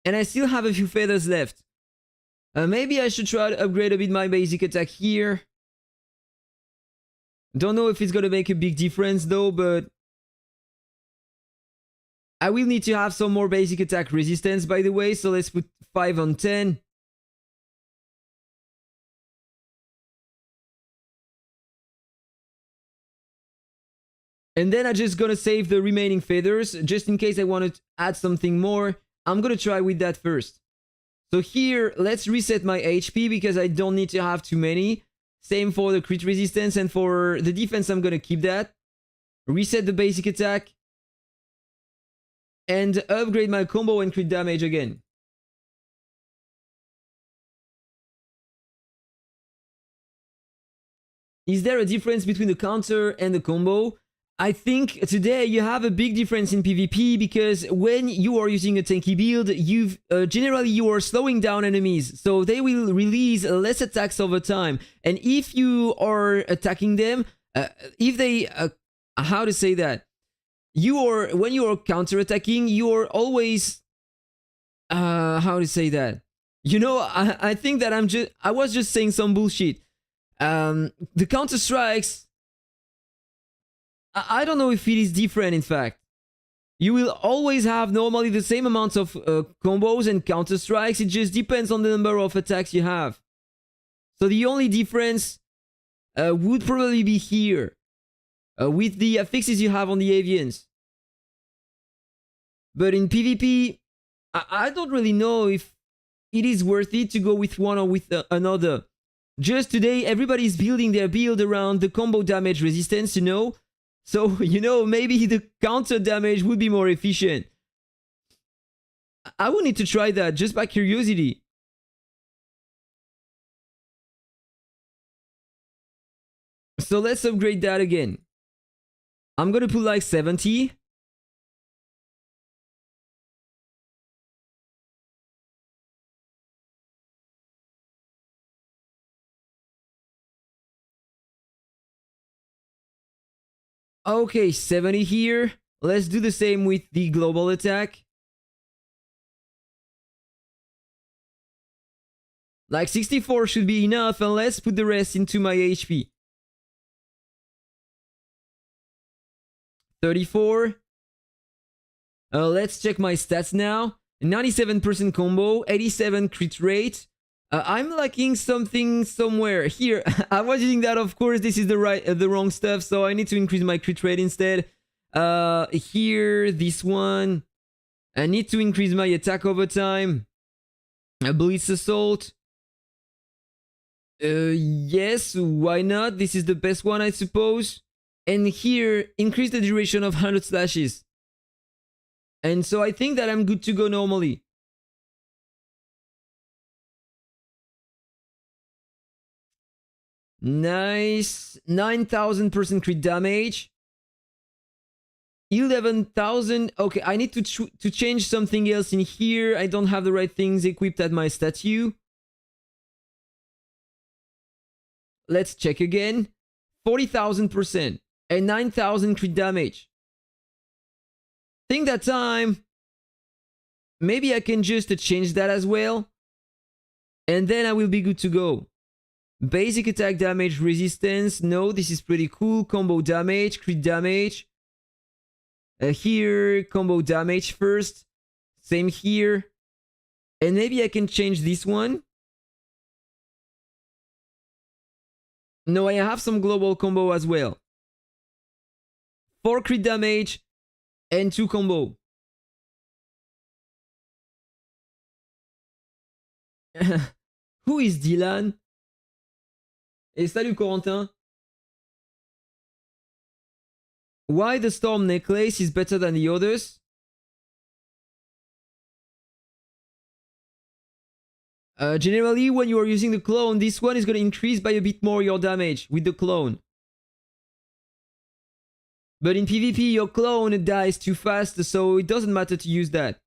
And I still have a few feathers left. Maybe I should try to upgrade a bit my basic attack here. Don't know if it's gonna make a big difference though, but I will need to have some more basic attack resistance, by the way. So let's put 5 on 10. And then I'm just gonna save the remaining feathers, just in case I want to add something more. I'm gonna try with that first. So here, let's reset my HP because I don't need to have too many. Same for the crit resistance, and for the defense, I'm gonna keep that. Reset the basic attack. And upgrade my combo and crit damage again. Is there a difference between the counter and the combo? I think today you have a big difference in PvP because when you are using a tanky build, generally you are slowing down enemies, so they will release less attacks over time. And if you are attacking them, if they, how to say that? When you are counter-attacking, you are always, how to say that? You know, I think that I was just saying some bullshit. The counter strikes, I don't know if it is different, in fact. You will always have normally the same amounts of combos and counter strikes. It just depends on the number of attacks you have. So the only difference would probably be here with the affixes you have on the avians. But in PvP, I don't really know if it is worth it to go with one or with another. Just today, everybody's building their build around the combo damage resistance, you know? So, you know, maybe the counter damage would be more efficient. I will need to try that just by curiosity. So let's upgrade that again. I'm gonna put like 70. Okay, 70 here. Let's do the same with the global attack. Like 64 should be enough, and let's put the rest into my HP. 34. Let's check my stats now. 97% combo, 87 crit rate. I'm lacking something somewhere. Here, I was using that, of course. This is the wrong stuff, so I need to increase my crit rate instead. Here, this one. I need to increase my attack over time. Blitz Assault. Yes, why not? This is the best one, I suppose. And here, increase the duration of 100 slashes. And so I think that I'm good to go normally. Nice. 9,000% crit damage. 11,000. Okay, I need to change something else in here. I don't have the right things equipped at my statue. Let's check again. 40,000% and 9,000 crit damage. Think that time. Maybe I can just change that as well. And then I will be good to go. Basic attack damage resistance. No, this is pretty cool. Combo damage, crit damage. Here, combo damage first. Same here. And maybe I can change this one. No, I have some global combo as well. 4 crit damage and 2 combo. Who is Dylan? Et salut Corentin. Why the Storm Necklace is better than the others? Generally, when you are using the clone, this one is going to increase by a bit more your damage with the clone. But in PvP, your clone dies too fast, so it doesn't matter to use that.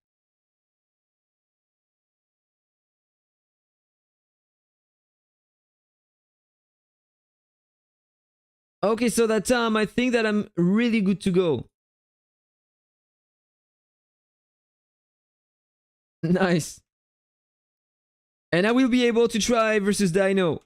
Okay, so that time, I think that I'm really good to go. Nice. And I will be able to try versus Dino.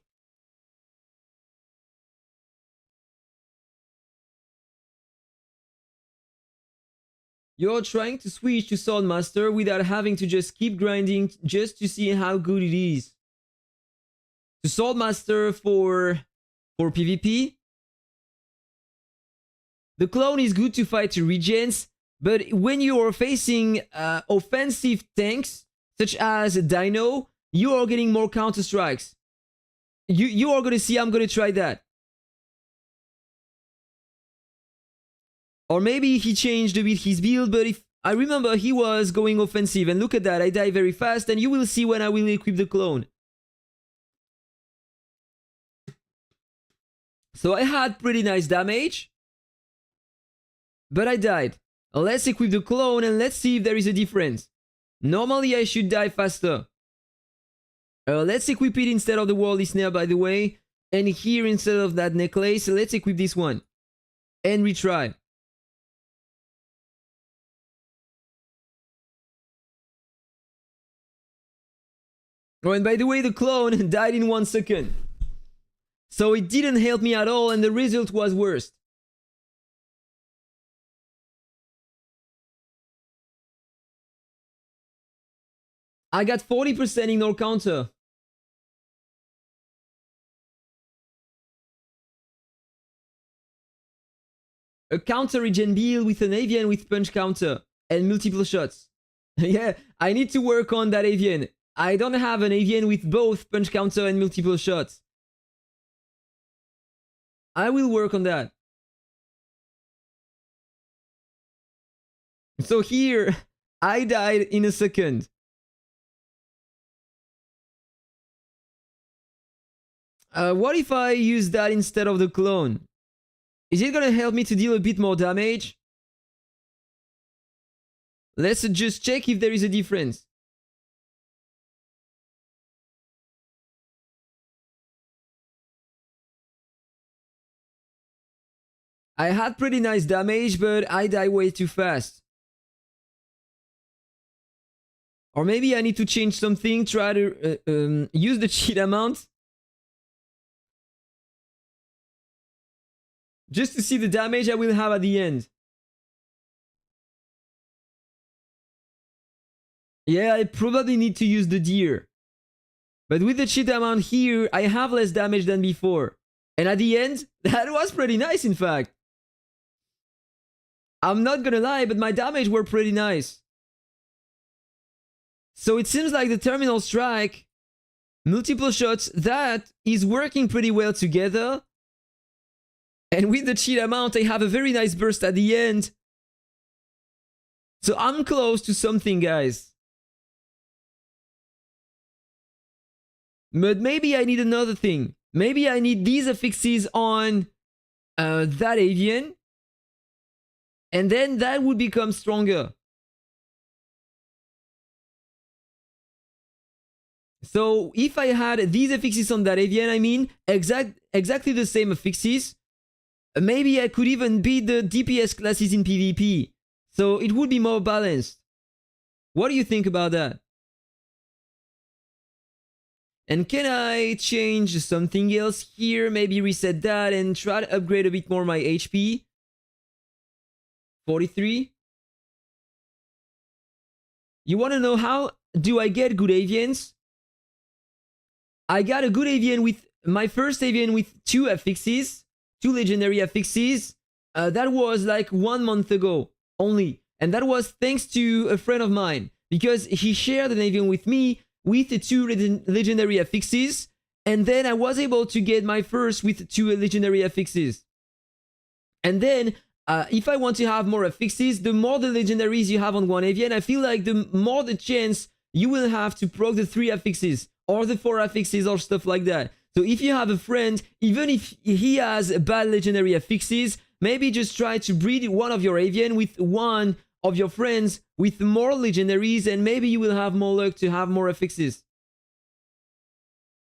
You're trying to switch to Swordmaster without having to just keep grinding just to see how good it is. To Swordmaster for PvP. The clone is good to fight regens, but when you are facing offensive tanks, such as Dino, you are getting more counter strikes. You are going to see I'm going to try that. Or maybe he changed a bit his build, but if I remember he was going offensive, and look at that, I die very fast, and you will see when I will equip the clone. So I had pretty nice damage. But I died. Let's equip the clone and let's see if there is a difference. Normally I should die faster. Let's equip it instead of the Worldly Snare, by the way. And here instead of that necklace, let's equip this one. And retry. Oh, and by the way, the clone died in 1 second. So it didn't help me at all and the result was worse. I got 40% ignore counter. A counter regen build with an avian with punch counter and multiple shots. Yeah, I need to work on that avian. I don't have an avian with both punch counter and multiple shots. I will work on that. So here, I died in a second. What if I use that instead of the clone? Is it gonna help me to deal a bit more damage? Let's just check if there is a difference. I had pretty nice damage, but I die way too fast. Or maybe I need to change something, try to use the cheat amount. Just to see the damage I will have at the end. Yeah, I probably need to use the deer. But with the cheat amount here, I have less damage than before. And at the end, that was pretty nice in fact. I'm not gonna lie, but my damage were pretty nice. So it seems like the terminal strike, multiple shots, that is working pretty well together. And with the cheat amount, I have a very nice burst at the end. So I'm close to something, guys. But maybe I need another thing. Maybe I need these affixes on that avian. And then that would become stronger. So if I had these affixes on that avian, I mean exactly the same affixes, maybe I could even beat the DPS classes in PvP. So it would be more balanced. What do you think about that? And can I change something else here? Maybe reset that and try to upgrade a bit more my HP. 43. You want to know how do I get good avians? I got a good avian with my first avian with 2 affixes, 2 legendary affixes. That was like 1 month ago only. And that was thanks to a friend of mine, because he shared an avian with me with the 2 legendary affixes. And then I was able to get my first with 2 legendary affixes. And then if I want to have more affixes, the more the legendaries you have on one avian, I feel like the more the chance you will have to proc the 3 affixes or the 4 affixes or stuff like that. So if you have a friend, even if he has bad legendary affixes, maybe just try to breed one of your avian with one of your friends with more legendaries, and maybe you will have more luck to have more affixes.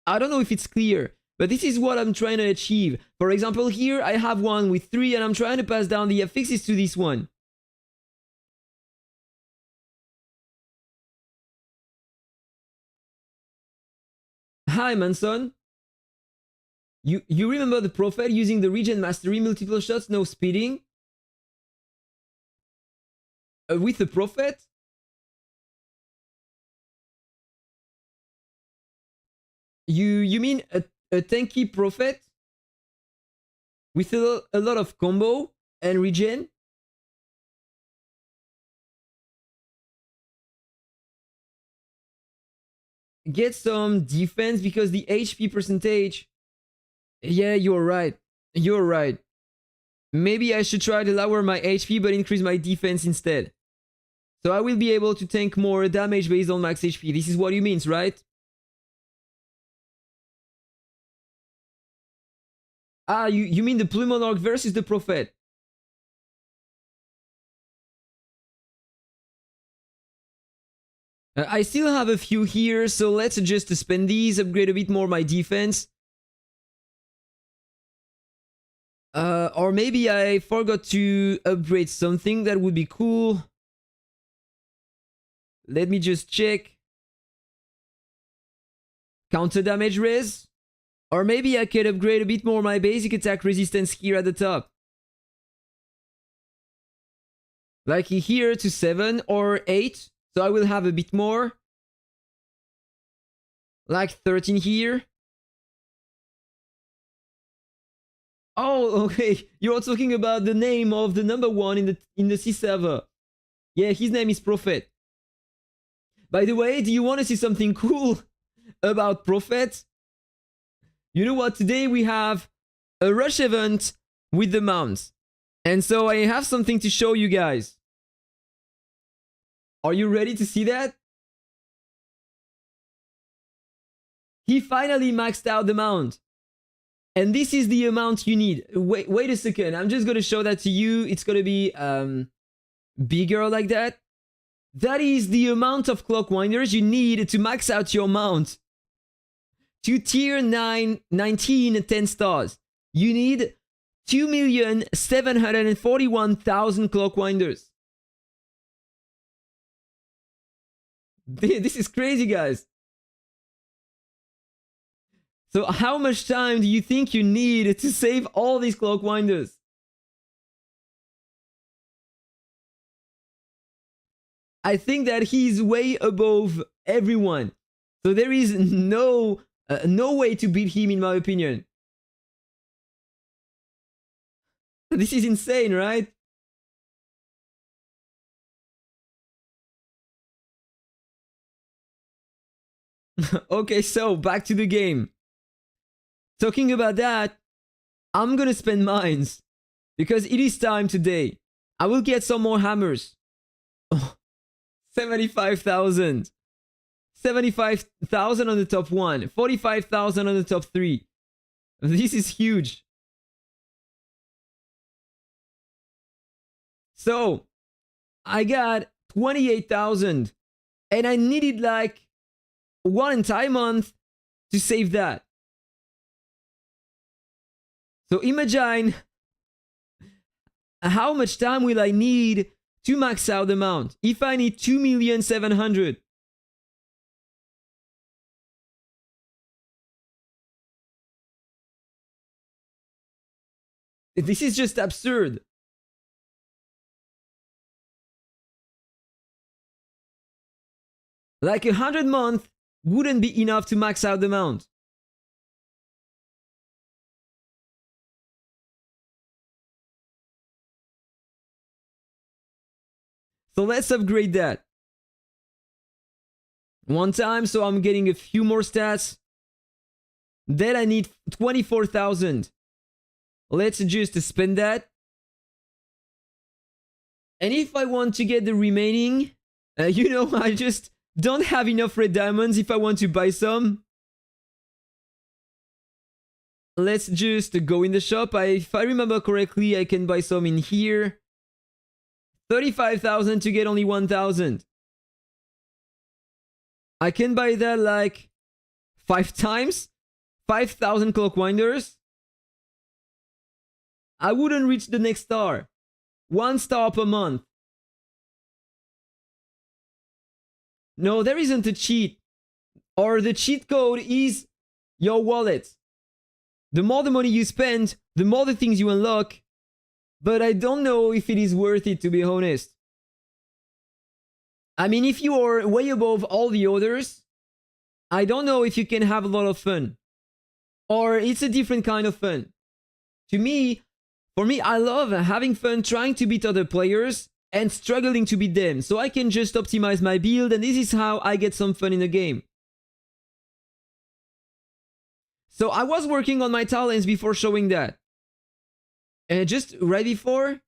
I don't know if it's clear, but this is what I'm trying to achieve. For example, here I have one with 3 and I'm trying to pass down the affixes to this one. Hi, Manson. You remember the Prophet using the regen mastery, multiple shots, no speeding? With the Prophet? You mean a tanky Prophet? With a lot of combo and regen? Get some defense because the HP percentage. Yeah, you're right. You're right. Maybe I should try to lower my HP but increase my defense instead. So I will be able to tank more damage based on max HP. This is what you mean, right? Ah, you mean the Plume Monarch versus the Prophet? I still have a few here, so let's just spend these, upgrade a bit more my defense. Or maybe I forgot to upgrade something, that would be cool. Let me just check. Counter damage res? Or maybe I could upgrade a bit more my basic attack resistance here at the top. Like here to 7 or 8. So I will have a bit more. Like 13 here. Oh, okay. You're talking about the name of the number 1 in the C server. Yeah, his name is Prophet. By the way, do you want to see something cool about Prophet? You know what? Today we have a rush event with the mounts. And so I have something to show you guys. Are you ready to see that? He finally maxed out the mount. And this is the amount you need. Wait a second. I'm just going to show that to you. It's going to be bigger like that. That is the amount of clockwinders you need to max out your mount. To tier 19 10 stars, you need 2,741,000 clockwinders. This is crazy, guys. So how much time do you think you need to save all these clockwinders? I think that he's way above everyone. So there is no way to beat him, in my opinion. This is insane, right? Okay, so back to the game. Talking about that, I'm gonna spend mines because it is time today. I will get some more hammers. 75,000. 75,000 on the top 1. 45,000 on the top 3. This is huge. So, I got 28,000. And I needed like one entire month to save that. So imagine how much time will I need to max out the amount if I need 2,700,000. This is just absurd. Like 100 months wouldn't be enough to max out the amount. So let's upgrade that. One time, so I'm getting a few more stats. Then I need 24,000. Let's just spend that. And if I want to get the remaining, you know, I just don't have enough red diamonds if I want to buy some. Let's just go in the shop. If I remember correctly, I can buy some in here. 35,000 to get only 1,000. I can buy that like 5 times. 5,000 clock winders. I wouldn't reach the next star. 1 star per month. No, there isn't a cheat. Or the cheat code is your wallet. The more the money you spend, the more the things you unlock. But I don't know if it is worth it, to be honest. I mean, if you are way above all the others, I don't know if you can have a lot of fun. Or it's a different kind of fun. For me, I love having fun trying to beat other players and struggling to beat them, so I can just optimize my build, and this is how I get some fun in the game. So I was working on my talents before showing that. And just right before,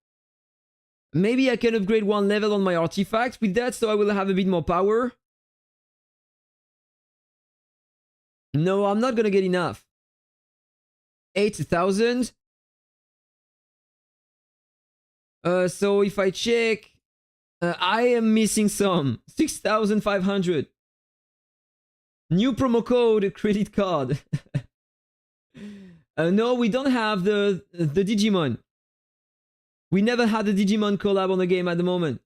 maybe I can upgrade 1 level on my artifact with that, so I will have a bit more power. No, I'm not gonna get enough. 8,000. So if I check, I am missing some. 6,500. New promo code, credit card. No, we don't have the Digimon. We never had the Digimon collab on the game at the moment.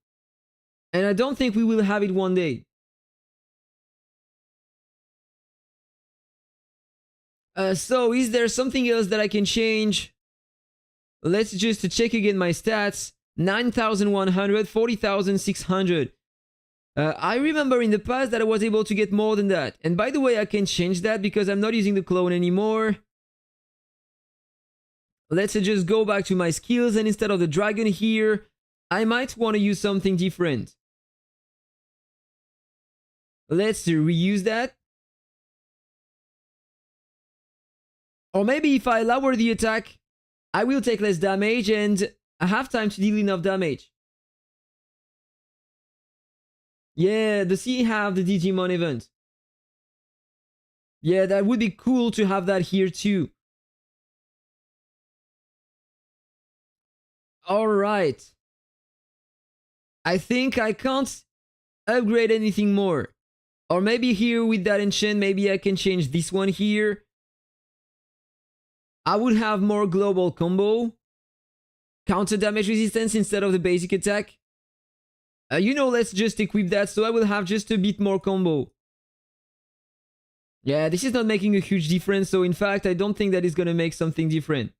And I don't think we will have it one day. So is there something else that I can change? Let's just check again my stats. 9,100, 40,600. I remember in the past that I was able to get more than that. And by the way, I can change that because I'm not using the clone anymore. Let's just go back to my skills, and instead of the dragon here, I might want to use something different. Let's reuse that. Or maybe if I lower the attack, I will take less damage and I have time to deal enough damage. Yeah, does he have the Digimon event? Yeah, that would be cool to have that here too. Alright. I think I can't upgrade anything more. Or maybe here with that enchant, maybe I can change this one here. I would have more global combo. Counter damage resistance instead of the basic attack. You know, let's just equip that so I will have just a bit more combo. Yeah, this is not making a huge difference, so in fact, I don't think that is gonna make something different.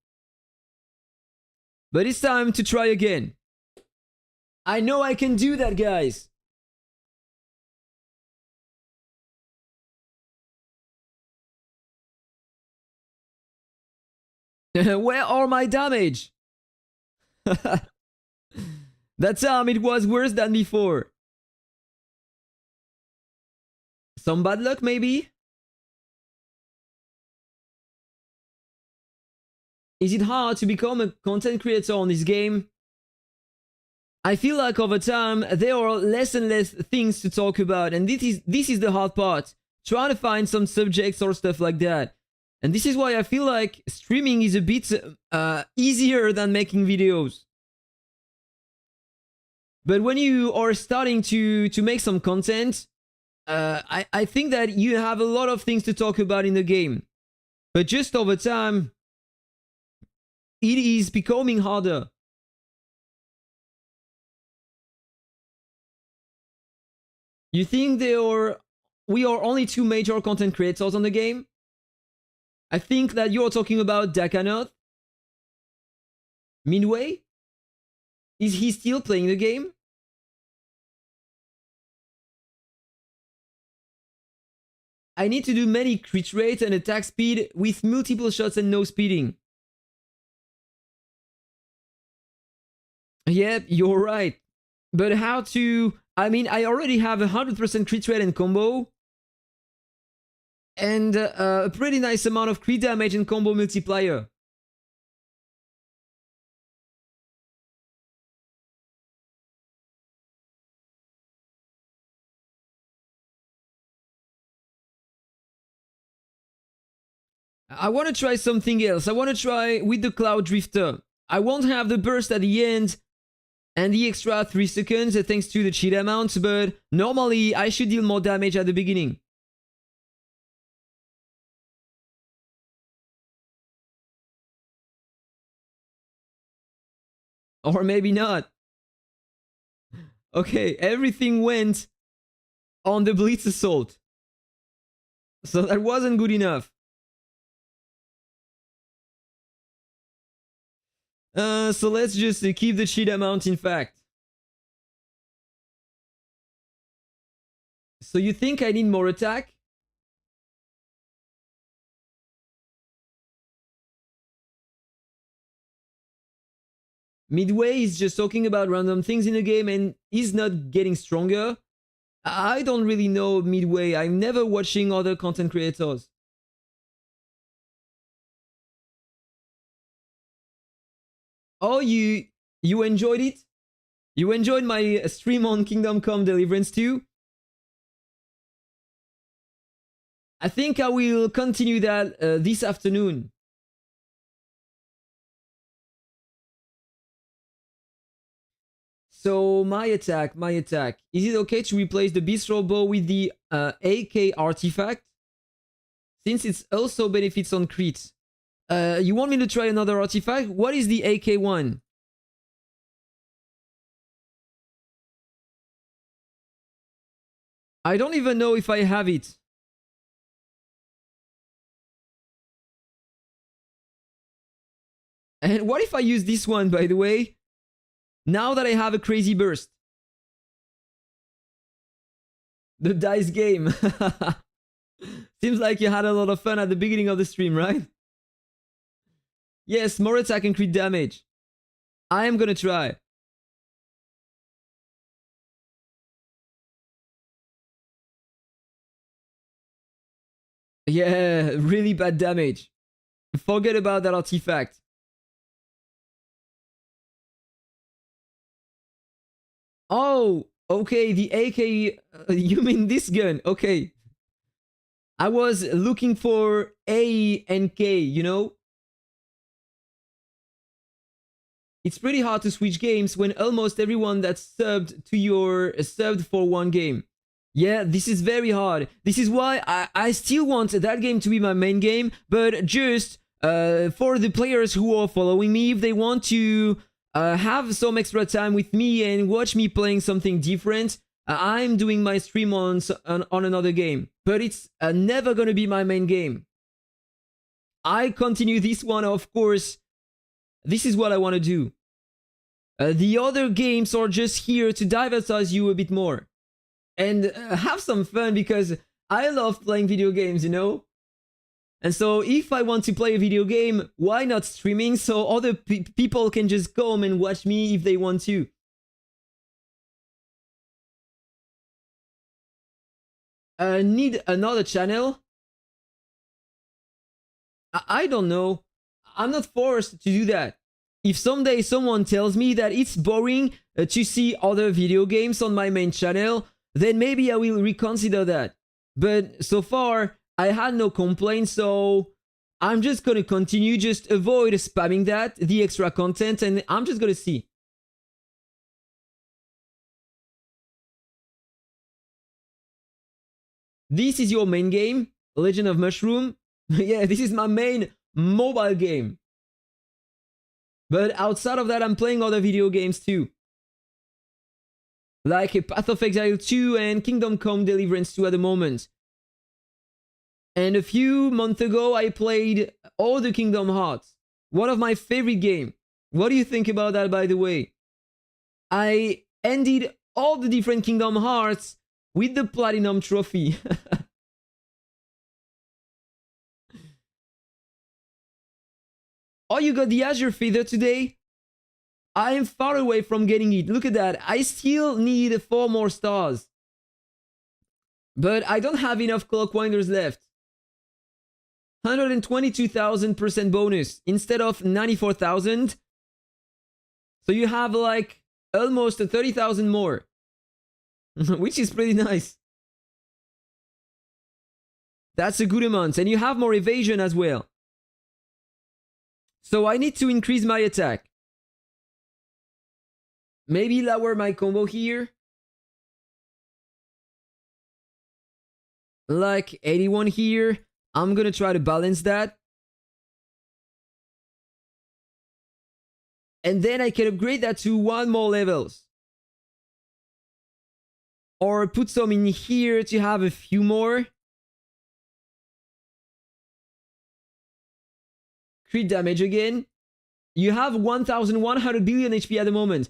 But it's time to try again. I know I can do that, guys. Where are my damage? That time it was worse than before. Some bad luck, maybe? Is it hard to become a content creator on this game? I feel like over time there are less and less things to talk about, and this is the hard part. Trying to find some subjects or stuff like that. And this is why I feel like streaming is a bit easier than making videos. But when you are starting to make some content, I think that you have a lot of things to talk about in the game. But just over time, it is becoming harder. You think we are only two major content creators on the game? I think that you're talking about Dakanoth. Midway? Is he still playing the game? I need to do many crit rate and attack speed with multiple shots and no speeding. Yep, you're right. But how to... I mean, I already have 100% crit rate and combo. And a pretty nice amount of crit damage and combo multiplier. I want to try something else. I want to try with the Cloud Drifter. I won't have the burst at the end and the extra 3 seconds thanks to the cheat amount, but normally I should deal more damage at the beginning. Or maybe not. Okay, everything went on the Blitz Assault. So that wasn't good enough. So let's just keep the cheat amount in fact. So you think I need more attack? Midway is just talking about random things in the game and he's not getting stronger. I don't really know Midway. I'm never watching other content creators. Oh, you enjoyed it? You enjoyed my stream on Kingdom Come Deliverance 2? I think I will continue that this afternoon. So my attack. Is it okay to replace the Bistro Bow with the AK artifact? Since it also benefits on crit. You want me to try another artifact? What is the AK one? I don't even know if I have it. And what if I use this one, by the way? Now that I have a crazy burst. The dice game. Seems like you had a lot of fun at the beginning of the stream, right? Yes, more attack and crit damage. I am gonna try. Yeah, really bad damage. Forget about that artifact. Oh, okay, the AK... you mean this gun? Okay. I was looking for A and K, you know? It's pretty hard to switch games when almost everyone that's subbed to your subbed for one game. Yeah, this is very hard. This is why I still want that game to be my main game, but just for the players who are following me, if they want to have some extra time with me and watch me playing something different, I'm doing my stream on another game. But it's never gonna be my main game. I continue this one, of course. This is what I want to do. The other games are just here to diversify you a bit more. And have some fun because I love playing video games, you know? And so if I want to play a video game, why not streaming so other people can just come and watch me if they want to? Need another channel? I don't know. I'm not forced to do that. if someday someone tells me that it's boring to see other video games on my main channel, then maybe I will reconsider that. But so far, I had no complaints, so I'm just gonna continue, just avoid spamming that, the extra content, and I'm just gonna see. This is your main game, Legend of Mushroom. Yeah, this is my main mobile game. But outside of that, I'm playing other video games too. Like Path of Exile 2 and Kingdom Come Deliverance 2 at the moment. And a few months ago, I played all the Kingdom Hearts. One of my favorite games. What do you think about that, by the way? I ended all the different Kingdom Hearts with the Platinum Trophy. Oh, you got the Azure Feather today? I am far away from getting it. Look at that. I still need 4 more stars. But I don't have enough Clockwinders left. 122,000% bonus instead of 94,000. So you have like almost 30,000 more. Which is pretty nice. That's a good amount. And you have more evasion as well. So I need to increase my attack. Maybe lower my combo here. Like 81 here. I'm gonna try to balance that. And then I can upgrade that to 1 more levels. Or put some in here to have a few more. Crit damage again. You have 1,100 billion HP at the moment.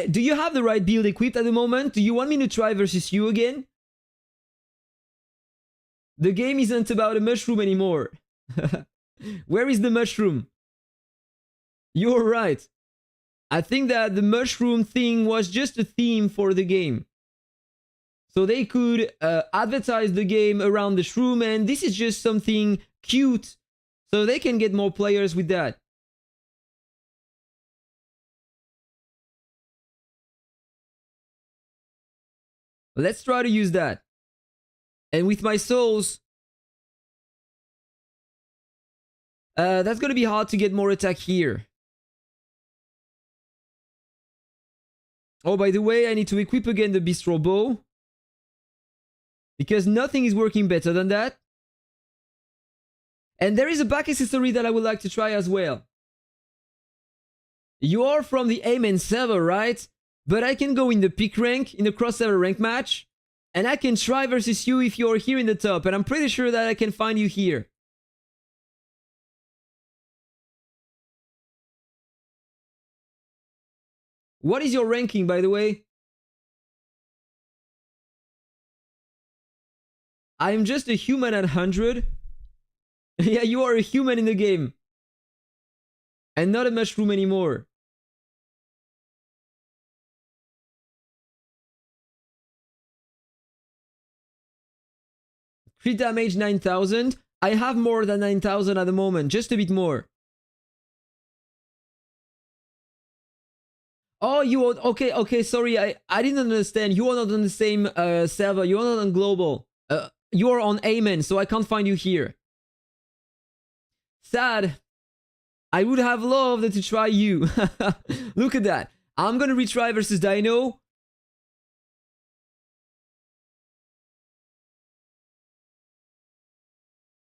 Do you have the right build equipped at the moment? Do you want me to try versus you again? The game isn't about a mushroom anymore. Where is the mushroom? You're right. I think that the mushroom thing was just a theme for the game. So they could advertise the game around the shroom, and this is just something cute. So they can get more players with that. Let's try to use that. And with my souls, that's gonna be hard to get more attack here. Oh, by the way, I need to equip again the Bistro Bow. Because nothing is working better than that. And there is a back accessory that I would like to try as well. You are from the AVIAN server, right? But I can go in the peak rank, in the cross-server rank match. And I can try versus you if you're here in the top. And I'm pretty sure that I can find you here. What is your ranking, by the way? I'm just a human at 100. Yeah, you are a human in the game. And not a mushroom anymore. Crit damage 9,000. I have more than 9,000 at the moment. Just a bit more. Oh, you are... Okay, sorry. I didn't understand. You are not on the same server. You are not on global. You are on AVIAN, so I can't find you here. Sad. I would have loved to try you. Look at that. I'm gonna retry versus Dino.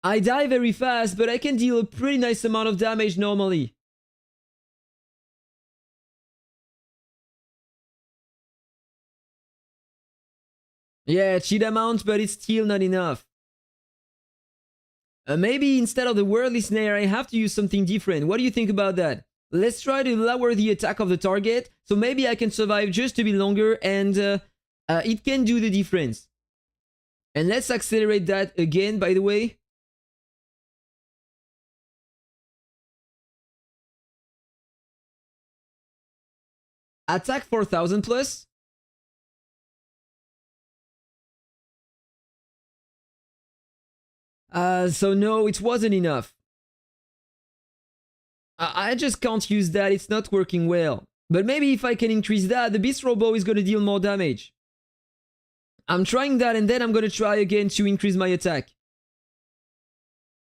I die very fast, but I can deal a pretty nice amount of damage normally. Yeah, cheat amount, but it's still not enough. Maybe instead of the Worldly Snare, I have to use something different. What do you think about that? Let's try to lower the attack of the target, so maybe I can survive just a bit longer, and it can do the difference. And let's accelerate that again, by the way. Attack 4,000 plus. So no, it wasn't enough. I just can't use that, it's not working well. But maybe if I can increase that, the Beast Robo is gonna deal more damage. I'm trying that and then I'm gonna try again to increase my attack.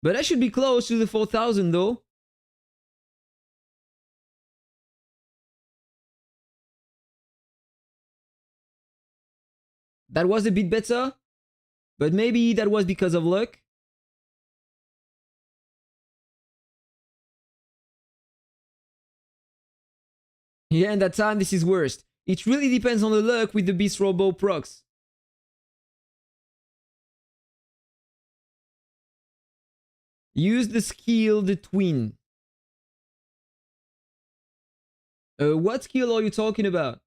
But I should be close to the 4000 though. That was a bit better, but maybe that was because of luck. Yeah, and that time this is worst. It really depends on the luck with the Beast Robo procs. Use the skill, the twin. What skill are you talking about?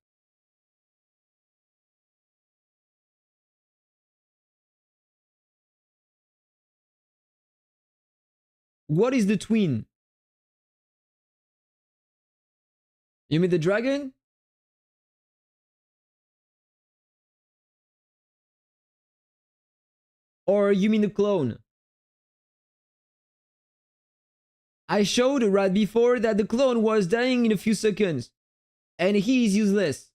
What is the twin? You mean the dragon? Or you mean the clone? I showed right before that the clone was dying in a few seconds. And he is useless.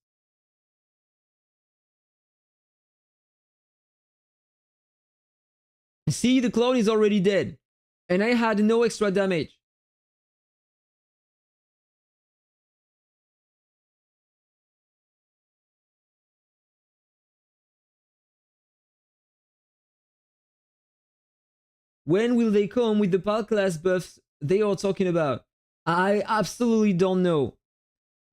See, the clone is already dead. And I had no extra damage. When will they come with the PAL class buffs they are talking about? I absolutely don't know.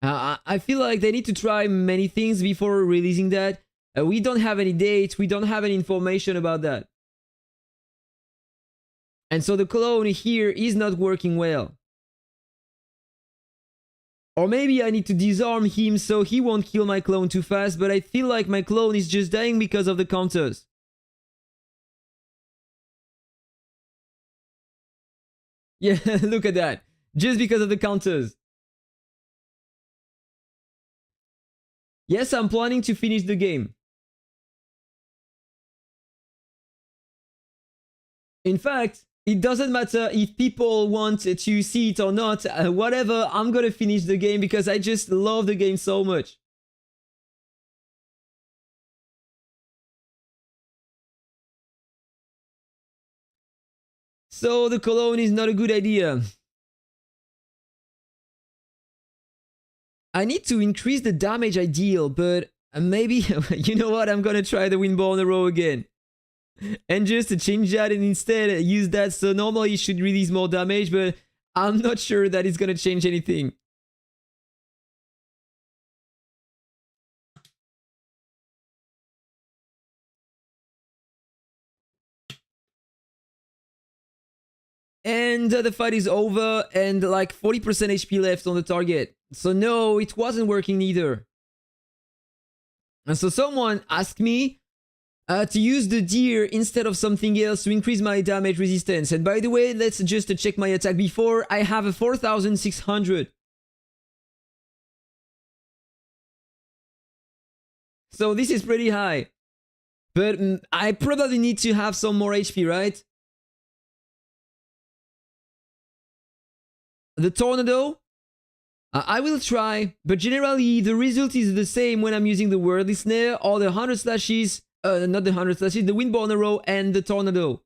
I feel like they need to try many things before releasing that. We don't have any dates, we don't have any information about that. And so the clone here is not working well. Or maybe I need to disarm him so he won't kill my clone too fast, but I feel like my clone is just dying because of the counters. Yeah, look at that. Just because of the counters. Yes, I'm planning to finish the game. In fact, it doesn't matter if people want to see it or not. Whatever, I'm gonna finish the game because I just love the game so much. So the cologne is not a good idea. I need to increase the damage I deal, but maybe, you know what, I'm gonna try the Windborne Arrow again. And just to change that and instead use that, so normally it should release more damage, but I'm not sure that it's gonna change anything. And the fight is over and like 40% HP left on the target. So no, it wasn't working either. And so someone asked me to use the deer instead of something else to increase my damage resistance. And by the way, let's just check my attack before. I have a 4600. So this is pretty high. But I probably need to have some more HP, right? The tornado? I will try, but generally the result is the same when I'm using the Worldly Snare or the 100 slashes, not the 100 slashes, the Windborne Arrow and the tornado.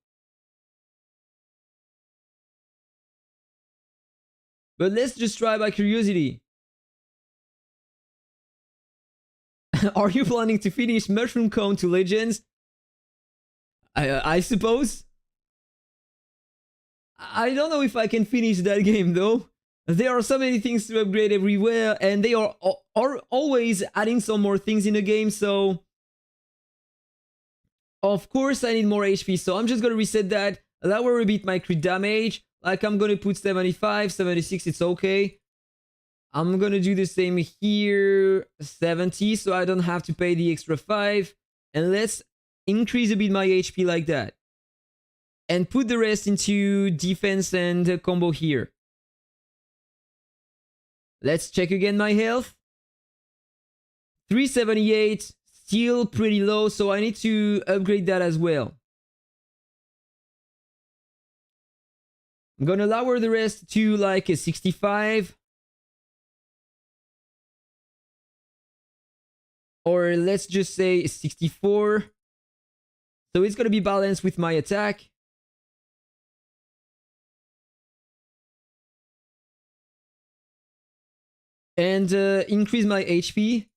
But let's just try by curiosity. Are you planning to finish Mushroom Cone to Legends? I suppose. I don't know if I can finish that game though. There are so many things to upgrade everywhere, and they are always adding some more things in the game, so... Of course I need more HP, so I'm just gonna reset that. Lower a bit my crit damage. Like I'm gonna put 75, 76, it's okay. I'm gonna do the same here, 70, so I don't have to pay the extra 5. And let's increase a bit my HP like that. And put the rest into defense and combo here. Let's check again my health. 378, still pretty low, so I need to upgrade that as well. I'm gonna lower the rest to like a 65. Or let's just say 64. So it's gonna be balanced with my attack. And increase my HP.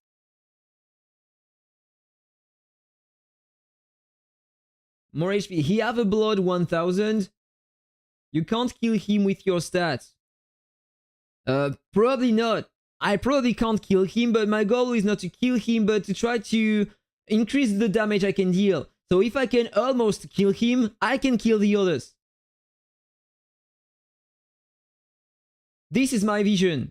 More HP. He have a blood 1000. You can't kill him with your stats. Probably not. I probably can't kill him, but my goal is not to kill him, but to try to increase the damage I can deal. So if I can almost kill him, I can kill the others. This is my vision.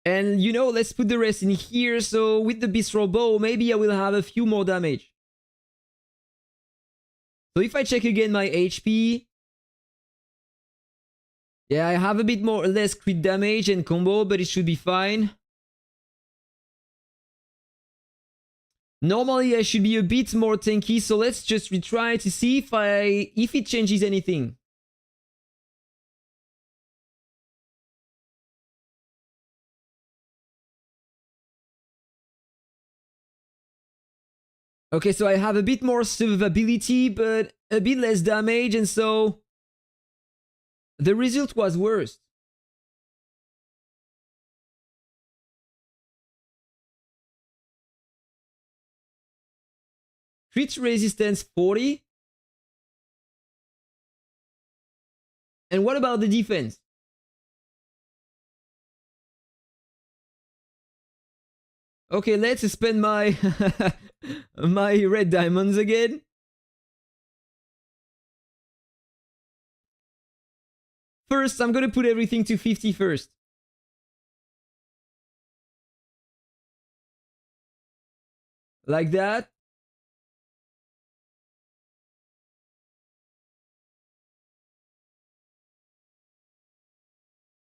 And you know, let's put the rest in here. So with the Bistro Bow, maybe I will have a few more damage. So if I check again my HP, yeah, I have a bit more less crit damage and combo, but it should be fine. Normally I should be a bit more tanky, so let's just retry to see if it changes anything. Okay, so I have a bit more survivability, but a bit less damage, and so the result was worse. Crit resistance 40. And what about the defense? Okay, let's spend my my red diamonds again. First, I'm gonna put everything to 50 first. Like that.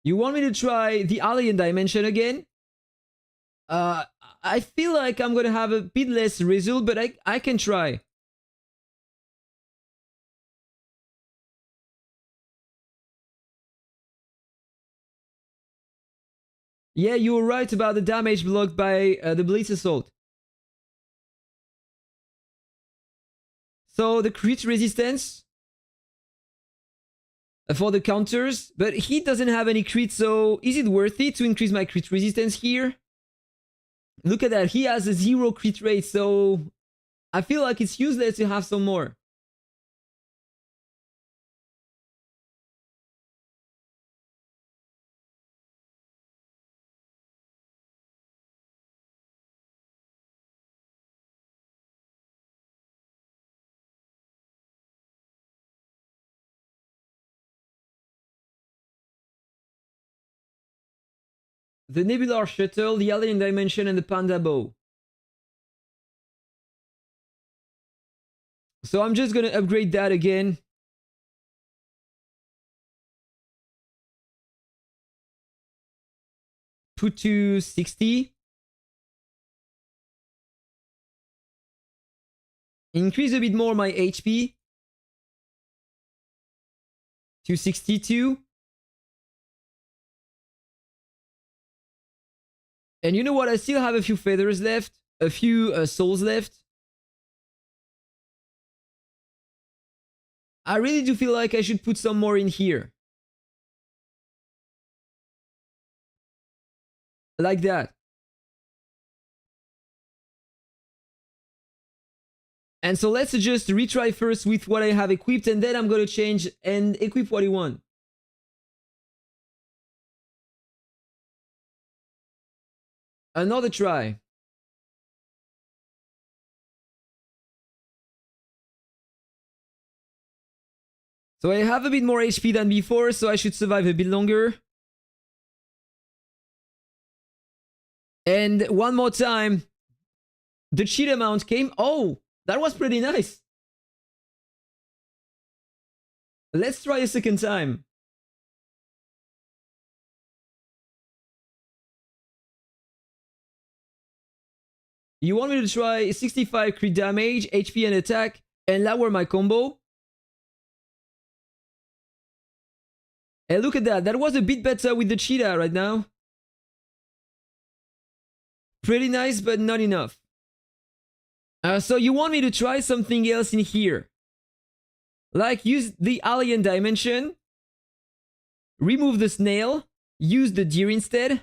You want me to try the alien dimension again? I feel like I'm gonna have a bit less result, but I can try. Yeah, you were right about the damage blocked by the Blitz Assault. So the crit resistance for the counters, but he doesn't have any crit, so is it worth it to increase my crit resistance here? Look at that, he has a 0 crit rate, so I feel like it's useless to have some more. The Nebular Shuttle, the Alien Dimension, and the Panda Bow. So I'm just gonna upgrade that again. Put to 60. Increase a bit more my HP. To 62. And you know what? I still have a few feathers left. A few souls left. I really do feel like I should put some more in here. Like that. And so let's just retry first with what I have equipped, and then I'm going to change and equip what you want. Another try. So I have a bit more HP than before, so I should survive a bit longer. And one more time. The cheat amount came. Oh, that was pretty nice. Let's try a second time. You want me to try 65 crit damage, HP and attack, and lower my combo? Hey, look at that. That was a bit better with the cheetah right now. Pretty nice, but not enough. So you want me to try something else in here? Like use the alien dimension, remove the snail, use the deer instead.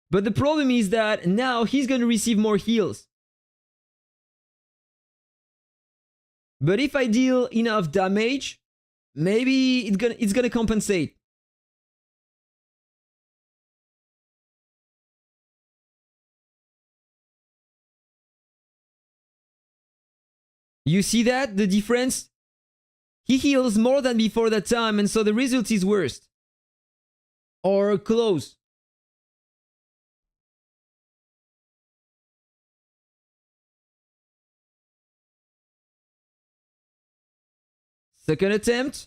But the problem is that now he's gonna receive more heals. But if I deal enough damage, maybe it's gonna compensate. You see that? The difference? He heals more than before that time, and so the result is worse. Or close. Second attempt.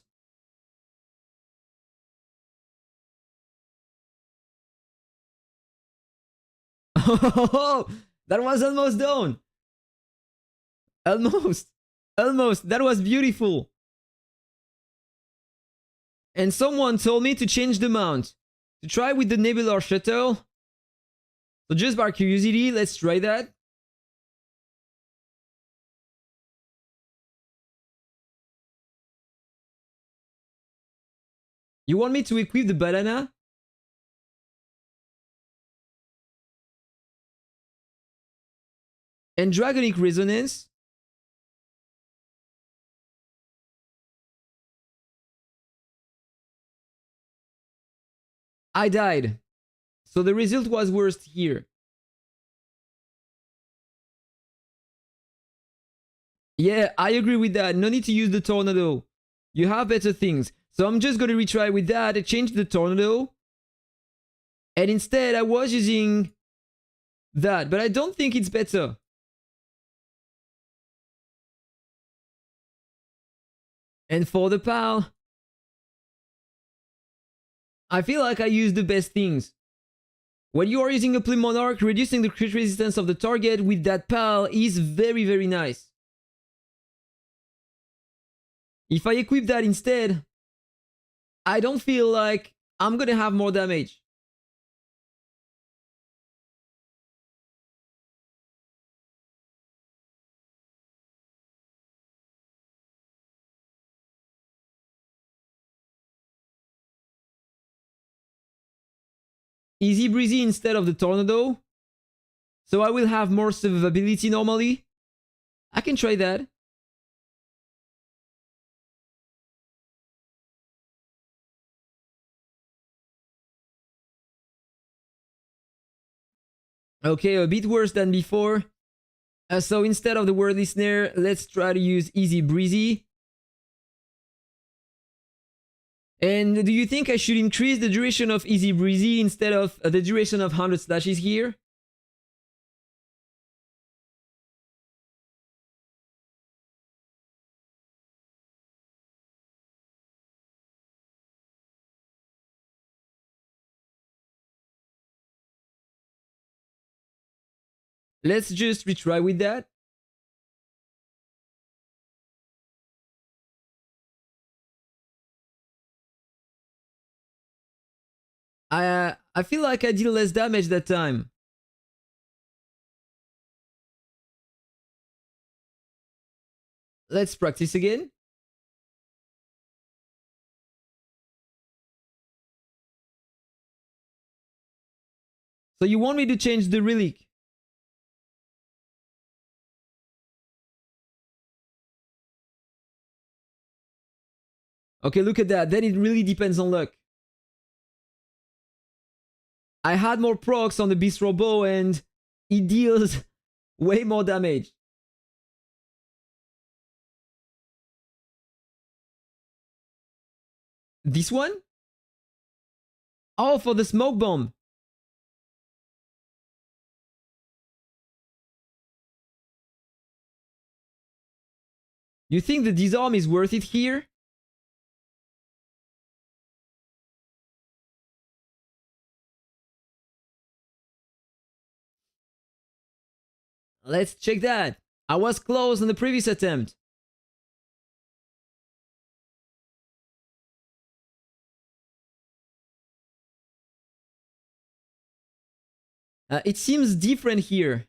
Oh, that was almost done. Almost. Almost. That was beautiful. And someone told me to change the mount. To try with the Nebular Shuttle. So just by curiosity, let's try that. You want me to equip the banana? And Dragonic Resonance? I died. So the result was worst here. Yeah, I agree with that. No need to use the tornado. You have better things. So I'm just going to retry with that. I changed the tornado. And instead I was using that. But I don't think it's better. And for the PAL, I feel like I use the best things. When you are using a Plume Monarch, reducing the crit resistance of the target with that PAL is very, very nice. If I equip that instead, I don't feel like I'm gonna have more damage. Easy breezy instead of the tornado. So I will have more survivability normally. I can try that. Okay, a bit worse than before. So instead of the Worldly Snare, let's try to use Easy Breezy. And do you think I should increase the duration of Easy Breezy instead of the duration of 100 slashes here? Let's just retry with that. I feel like I deal less damage that time. Let's practice again. So you want me to change the relic? Okay, look at that. Then it really depends on luck. I had more procs on the Bistro Bow and it deals way more damage. This one? Oh, for the smoke bomb. You think the disarm is worth it here? Let's check that. I was close on the previous attempt. It seems different here.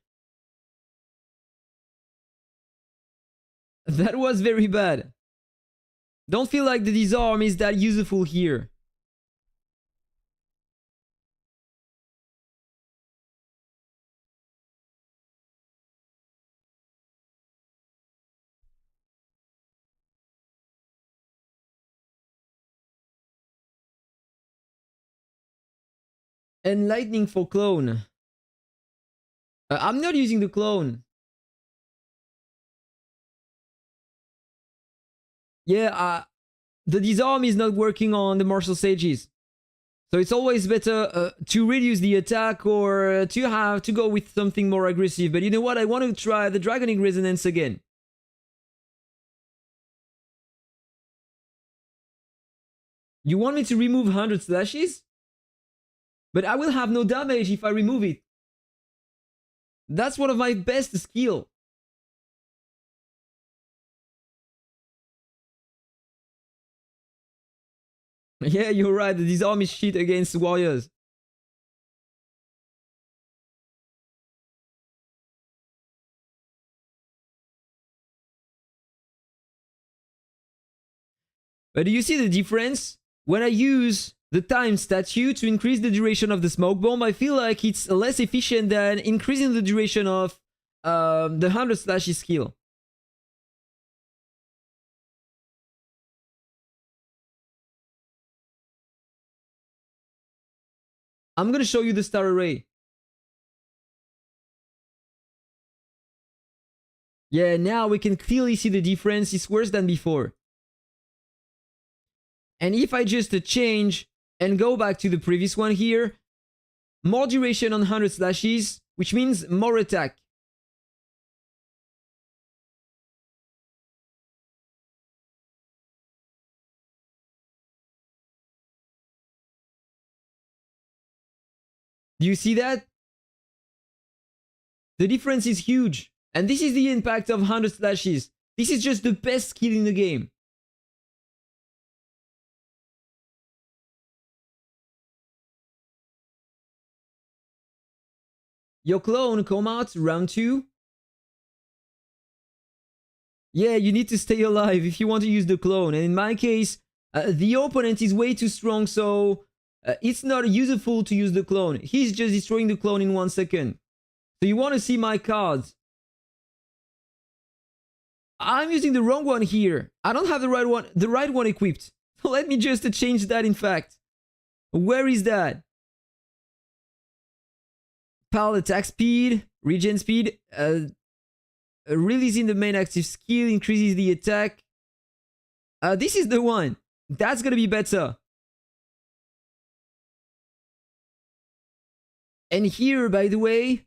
That was very bad. Don't feel like the disarm is that useful here. And lightning for clone. I'm not using the clone. Yeah, the disarm is not working on the martial sages. So it's always better to reduce the attack or to have to go with something more aggressive. But you know what? I want to try the Dragonic Resonance again. You want me to remove 100 slashes? But I will have no damage if I remove it. That's one of my best skills. Yeah, you're right. The disarm is shit against warriors. But do you see the difference? When I use the time statue to increase the duration of the smoke bomb, I feel like it's less efficient than increasing the duration of the 100 slashes skill. I'm gonna show you the star array. Yeah, now we can clearly see the difference. It's worse than before. And if I just change and go back to the previous one here, more duration on 100 slashes, which means more attack. Do you see that? The difference is huge. And this is the impact of 100 slashes. This is just the best skill in the game. Your clone come out round 2. Yeah, you need to stay alive if you want to use the clone. And in my case, the opponent is way too strong, so it's not useful to use the clone. He's just destroying the clone in 1 second. So you want to see my cards. I'm using the wrong one here. I don't have the right one equipped. Let me just change that, in fact. Where is that? Pal attack speed, regen speed, releasing the main active skill, increases the attack. This is the one. That's gonna be better. And here, by the way,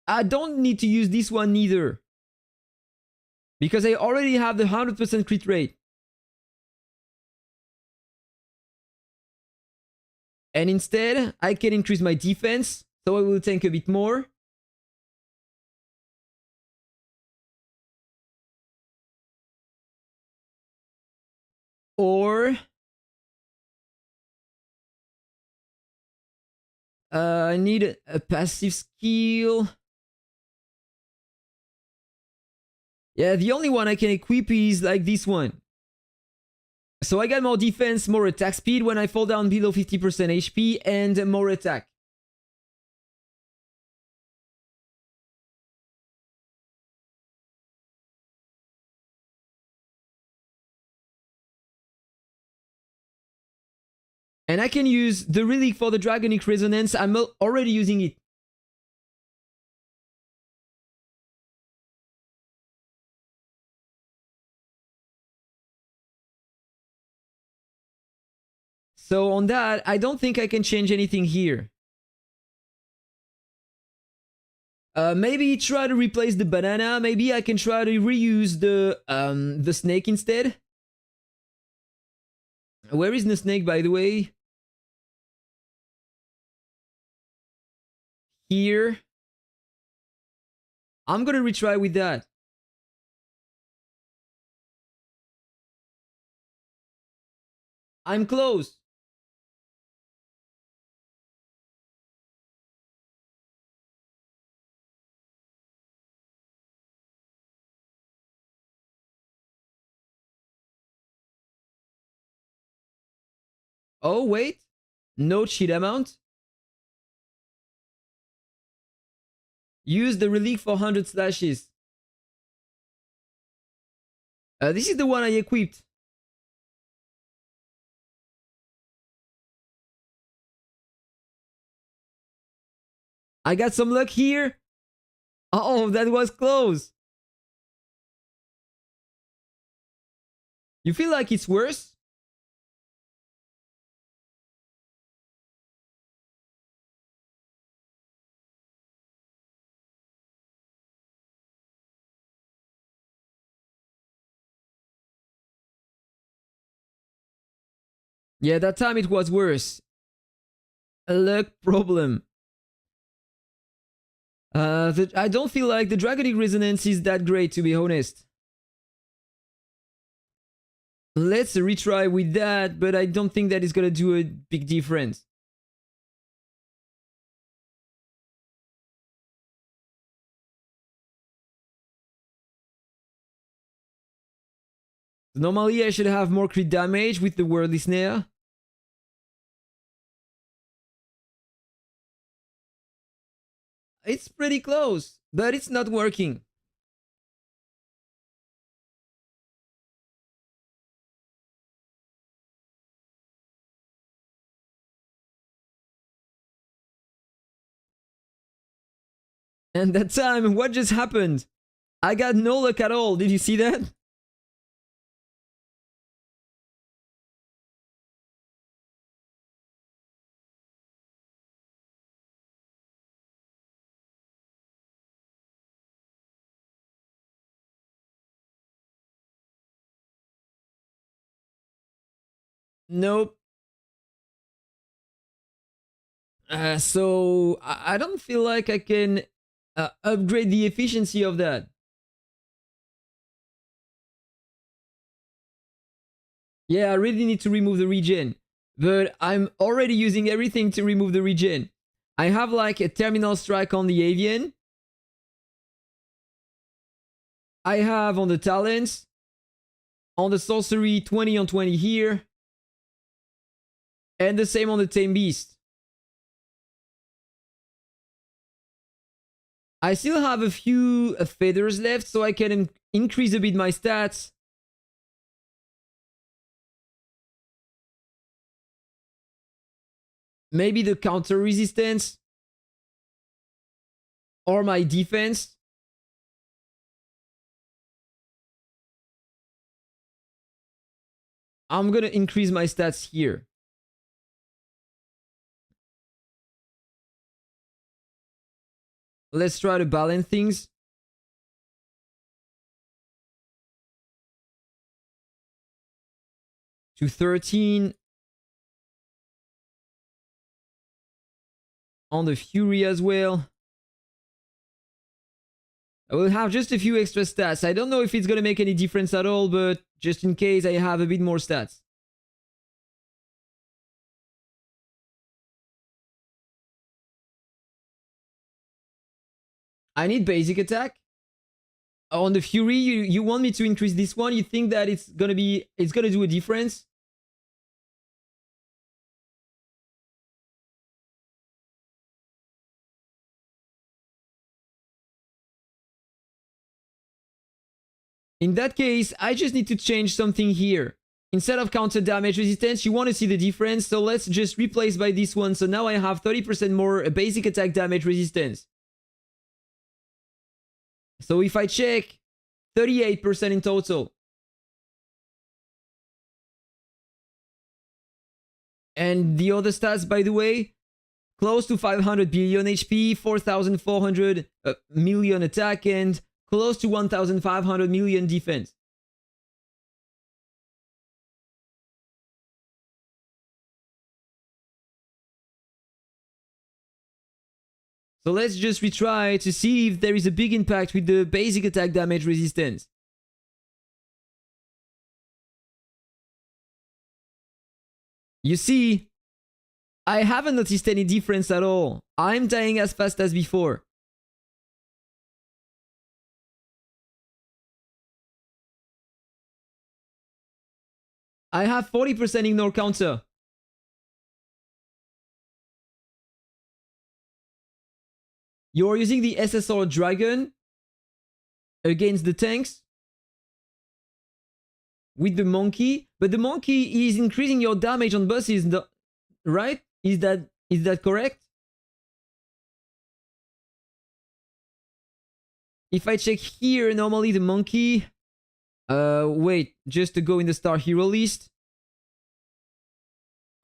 I don't need to use this one neither, because I already have the 100% crit rate. And instead, I can increase my defense, so I will tank a bit more. Or I need a passive skill. Yeah, the only one I can equip is like this one. So I got more defense, more attack speed when I fall down below 50% HP, and more attack. And I can use the relic for the Dragonic Resonance. I'm already using it. So on that, I don't think I can change anything here. Maybe try to replace the banana. Maybe I can try to reuse the snake instead. Where is the snake, by the way? Here. I'm gonna retry with that. I'm close. Oh, wait. No cheat amount. Use the relic for 100 slashes. This is the one I equipped. I got some luck here. Oh, that was close. You feel like it's worse? Yeah, that time it was worse. A luck problem. I don't feel like the Dragonic Resonance is that great, to be honest. Let's retry with that, but I don't think that is gonna do a big difference. Normally I should have more crit damage with the Worldly Snare. It's pretty close, but it's not working. And that time, what just happened? I got no luck at all. Did you see that? Nope. So I don't feel like I can upgrade the efficiency of that. Yeah, I really need to remove the regen. But I'm already using everything to remove the regen. I have like a terminal strike on the Avian. I have on the talents. On the sorcery, 20 on 20 here. And the same on the Tame Beast. I still have a few feathers left, so I can increase a bit my stats. Maybe the counter resistance. Or my defense. I'm gonna increase my stats here. Let's try to balance things. To 13. On the Fury as well. I will have just a few extra stats. I don't know if it's gonna make any difference at all, but just in case I have a bit more stats. I need basic attack. On the Fury, you want me to increase this one? You think that it's gonna do a difference? In that case, I just need to change something here. Instead of counter damage resistance, you want to see the difference, so let's just replace by this one. So now I have 30% more basic attack damage resistance. So if I check, 38% in total. And the other stats, by the way, close to 500 billion HP, 4,400 million attack, and close to 1,500 million defense. So let's just retry to see if there is a big impact with the basic attack damage resistance. You see, I haven't noticed any difference at all. I'm dying as fast as before. I have 40% ignore counter. You're using the SSR Dragon against the tanks with the monkey, but the monkey is increasing your damage on bosses, right? Is that correct? If I check here, normally the monkey... wait, just to go in the star hero list.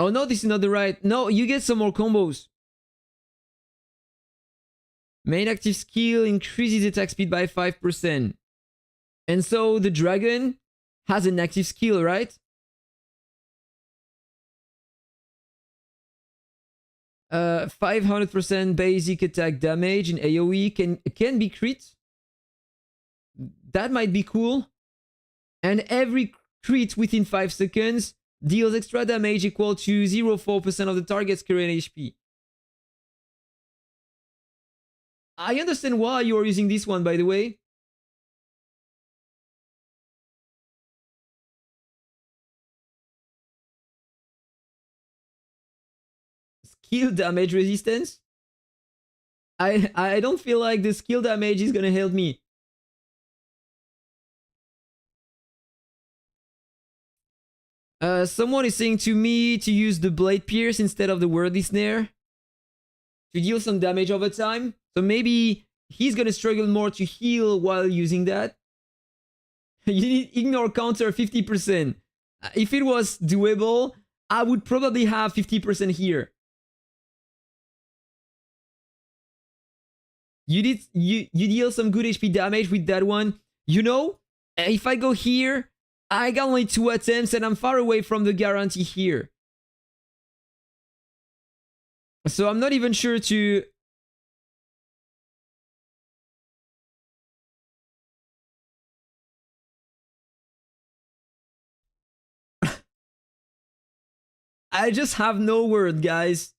Oh no, this is not the right... No, you get some more combos. Main active skill increases attack speed by 5%. And so the dragon has an active skill, right? 500% basic attack damage in AoE can be crit. That might be cool. And every crit within 5 seconds deals extra damage equal to 0.4% of the target's current HP. I understand why you are using this one, by the way. Skill damage resistance? I don't feel like the skill damage is gonna help me. Someone is saying to me to use the Blade Pierce instead of the Worthy Snare to deal some damage over time. So maybe he's gonna struggle more to heal while using that. You need ignore counter 50%. If it was doable, I would probably have 50% here. You deal some good HP damage with that one. You know, if I go here, I got only 2 attempts and I'm far away from the guarantee here. So I'm not even sure to... I just have no word, guys.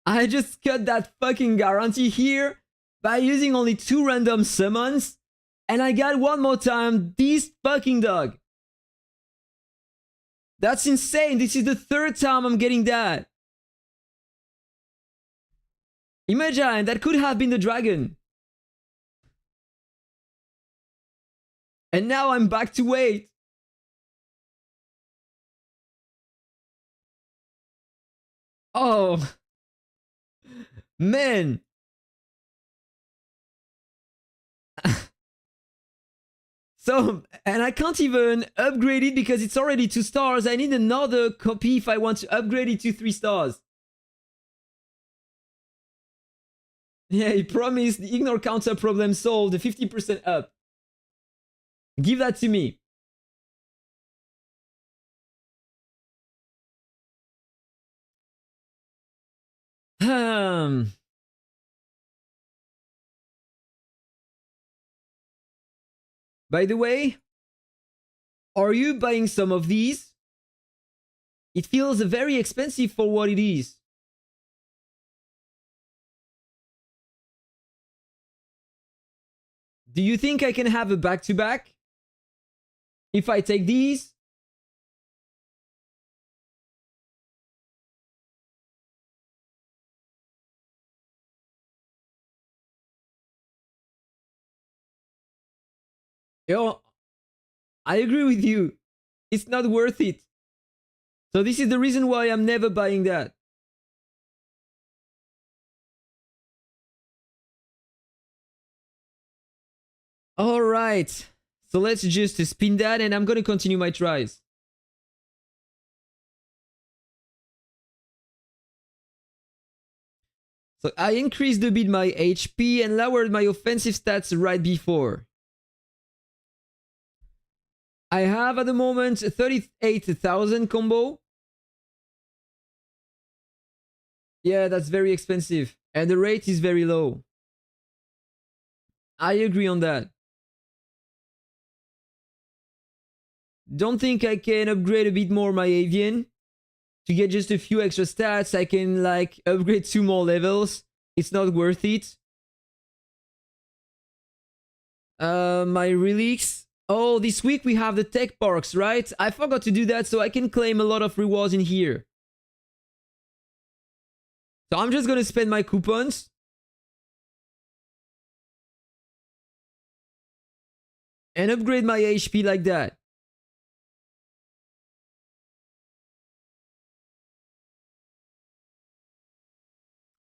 I just cut that fucking guarantee here by using only 2 random summons. And I got one more time this fucking dog. That's insane. This is the 3rd time I'm getting that. Imagine, that could have been the dragon. And now I'm back to wait. Oh. Man. So, and I can't even upgrade it because it's already 2 stars. I need another copy if I want to upgrade it to 3 stars. Yeah, he promised the ignore counter problem solved, 50% up. Give that to me. By the way, are you buying some of these? It feels very expensive for what it is. Do you think I can have a back-to-back? If I take these? Yo, I agree with you. It's not worth it. So this is the reason why I'm never buying that. All right. So let's just spin that and I'm going to continue my tries. So I increased a bit my HP and lowered my offensive stats right before. I have at the moment 38,000 combo. Yeah, that's very expensive. And the rate is very low. I agree on that. Don't think I can upgrade a bit more my Avian. To get just a few extra stats, I can like upgrade 2 more levels. It's not worth it. My relics. Oh, this week we have the tech parks, right? I forgot to do that so I can claim a lot of rewards in here. So I'm just gonna spend my coupons. and upgrade my HP like that.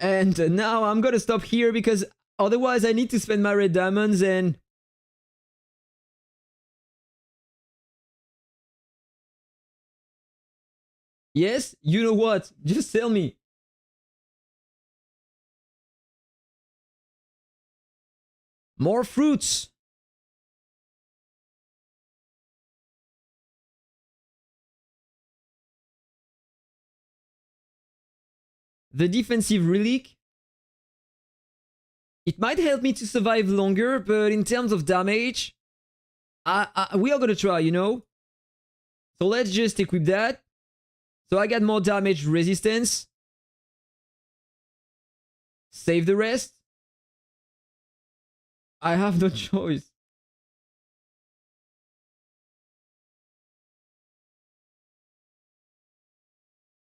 And now I'm gonna stop here because otherwise I need to spend my red diamonds and... Yes? You know what? Just tell me. More fruits. The defensive relic. It might help me to survive longer, but in terms of damage, we are gonna try, you know? So let's just equip that. So I got more damage resistance. Save the rest. I have no choice.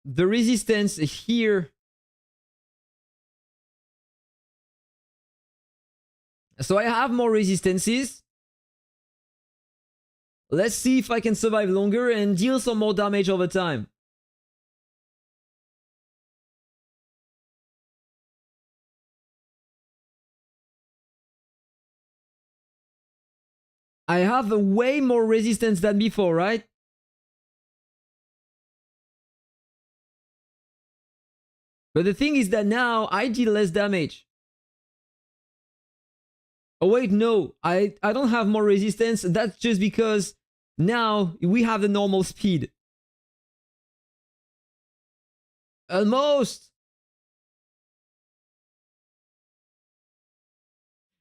The resistance here. So I have more resistances. Let's see if I can survive longer and deal some more damage over time. I have a way more resistance than before, right? But the thing is that now I deal less damage. Oh wait, no, I don't have more resistance. That's just because now we have the normal speed. Almost.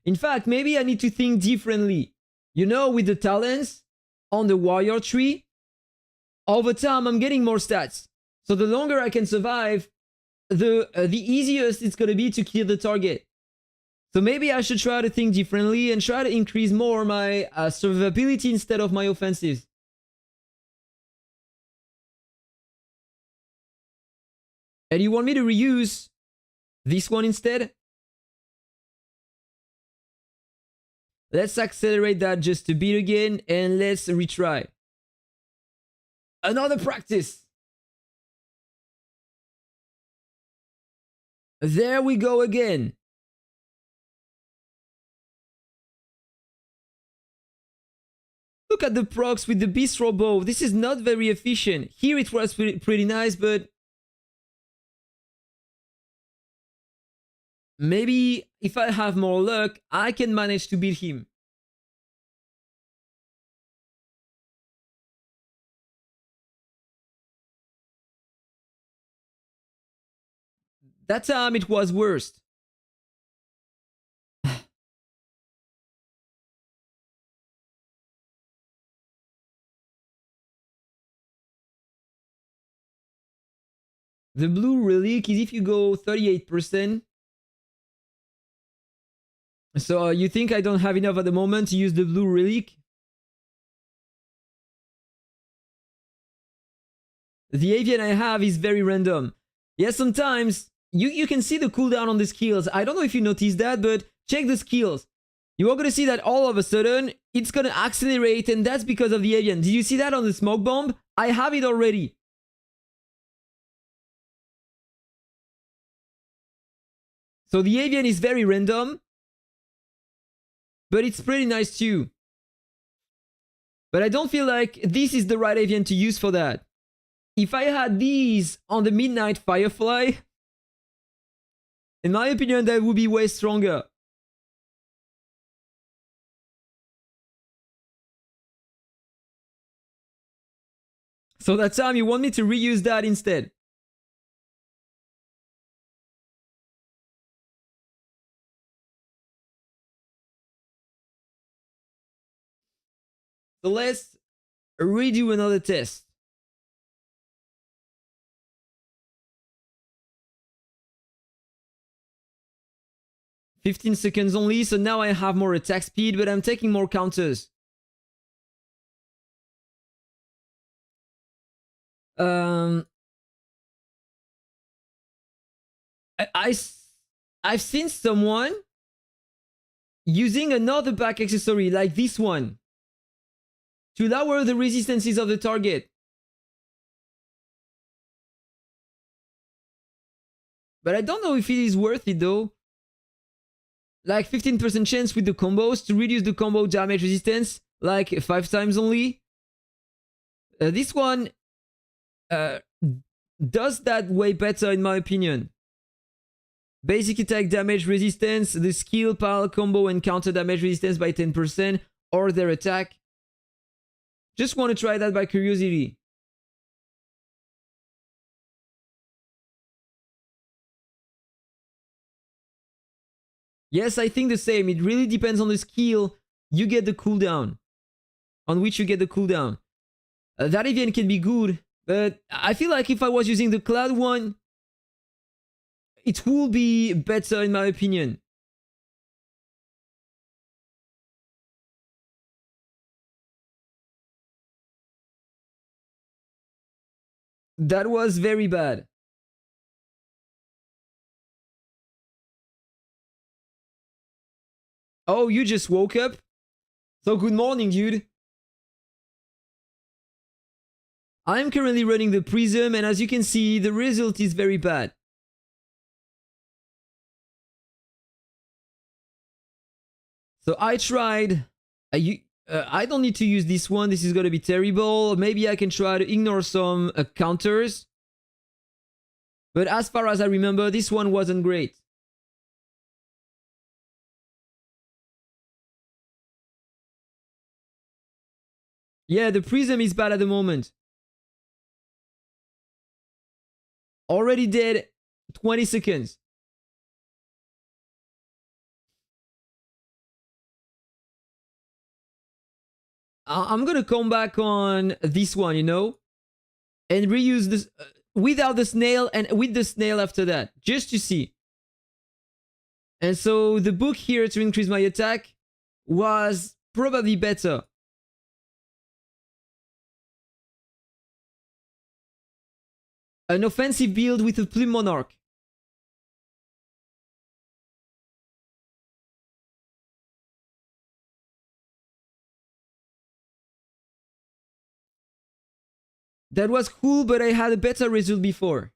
In fact, maybe I need to think differently. You know, with the talents on the warrior tree, over time I'm getting more stats. So the longer I can survive, the easiest it's gonna be to kill the target. So maybe I should try to think differently and try to increase more my survivability instead of my offensives. And you want me to reuse this one instead? Let's accelerate that just a bit again and let's retry. Another practice. There we go again. Look at the procs with the bistro bow. This is not very efficient. Here it was pretty nice, but maybe if I have more luck, I can manage to beat him. That time it was worst. The blue relic is if you go 38%. So you think I don't have enough at the moment to use the blue relic? The avian I have is very random. Yeah, sometimes you can see the cooldown on the skills. I don't know if you noticed that, but check the skills. You are going to see that all of a sudden, it's going to accelerate, and that's because of the avian. Did you see that on the smoke bomb? I have it already. So the avian is very random, but it's pretty nice too. But I don't feel like this is the right avian to use for that. If I had these on the Midnight Firefly, in my opinion, that would be way stronger. So that time you want me to reuse that instead. So let's redo another test. "15 seconds only, so now I have more attack speed, but I'm taking more counters. I've seen someone using another back accessory like this one. to lower the resistances of the target. But I don't know if it is worth it though. Like 15% chance with the combos to reduce the combo damage resistance, like 5 times only. This one does that way better in my opinion. Basic attack damage resistance, the skill, pile, combo, and counter damage resistance by 10%, or their attack. Just want to try that by curiosity. Yes, I think the same. It really depends on the skill you get the cooldown. On which you get the cooldown. That AVIAN can be good, but I feel like if I was using the cloud one, it will be better in my opinion. That was very bad. Oh, you just woke up? So good morning, dude. I'm currently running the Prism, and as you can see, the result is very bad. So I tried. I don't need to use this one. This is going to be terrible. Maybe I can try to ignore some counters. But as far as I remember, this one wasn't great. Yeah, the Prism is bad at the moment. Already dead 20 seconds. I'm gonna come back on this one, you know? And reuse this without the snail and with the snail after that. Just to see. And so the book here to increase my attack was probably better. An offensive build with a Plume Monarch. That was cool, but I had a better result before.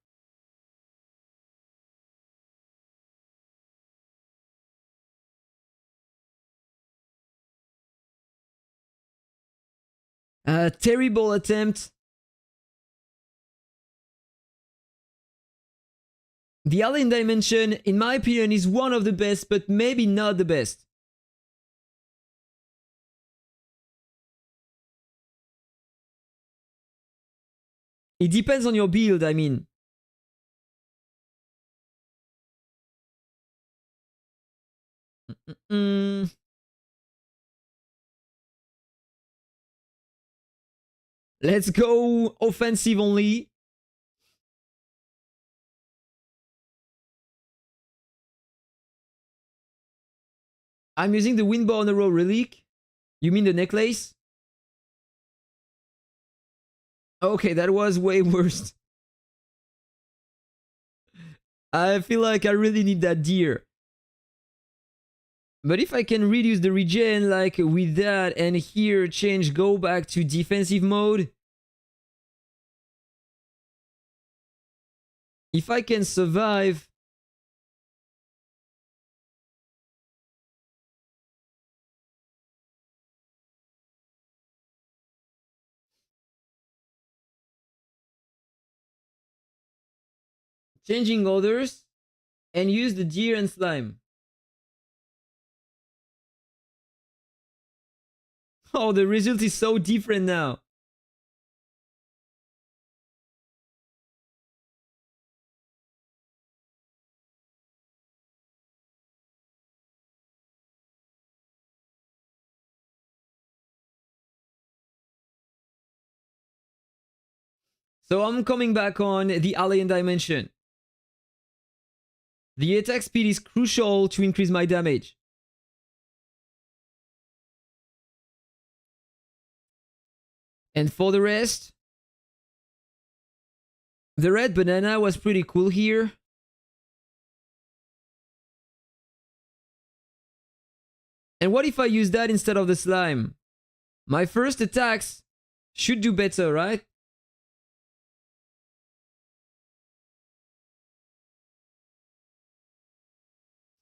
Terrible attempt. The Alien Dimension, in my opinion, is one of the best, but maybe not the best. It depends on your build, I mean. Let's go offensive only. I'm using the Windborne Arrow Relic. You mean the necklace? Okay, that was way worse. I feel like I really need that deer. But if I can reduce the regen like with that and here go back to defensive mode. If I can survive. Changing others and use the deer and slime. Oh, the result is so different now. So I'm coming back on the Alien Dimension. The attack speed is crucial to increase my damage. And for the rest, the red banana was pretty cool here. And what if I use that instead of the slime? My first attacks should do better, right?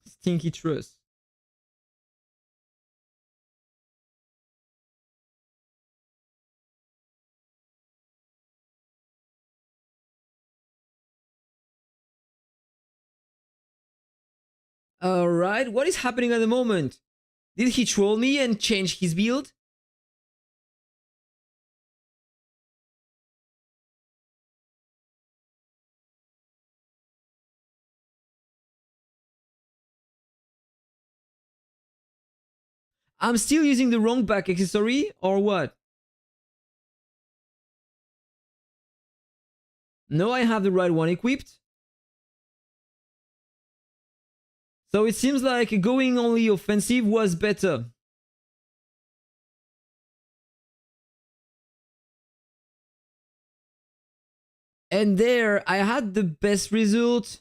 Stinky Trust. Alright, what is happening at the moment? Did he troll me and change his build? I'm still using the wrong back accessory, or what? No, I have the right one equipped. So it seems like going only offensive was better. And there, I had the best result.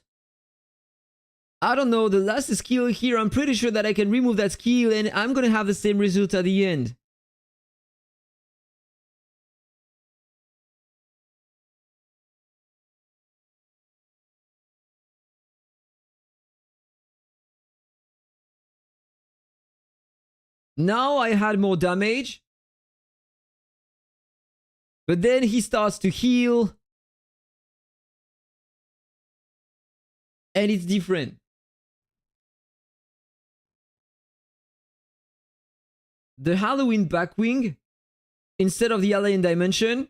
I don't know, the last skill here, I'm pretty sure that I can remove that skill and I'm gonna have the same result at the end. Now I had more damage. But then he starts to heal. And it's different. The Halloween backwing, instead of the Alien Dimension,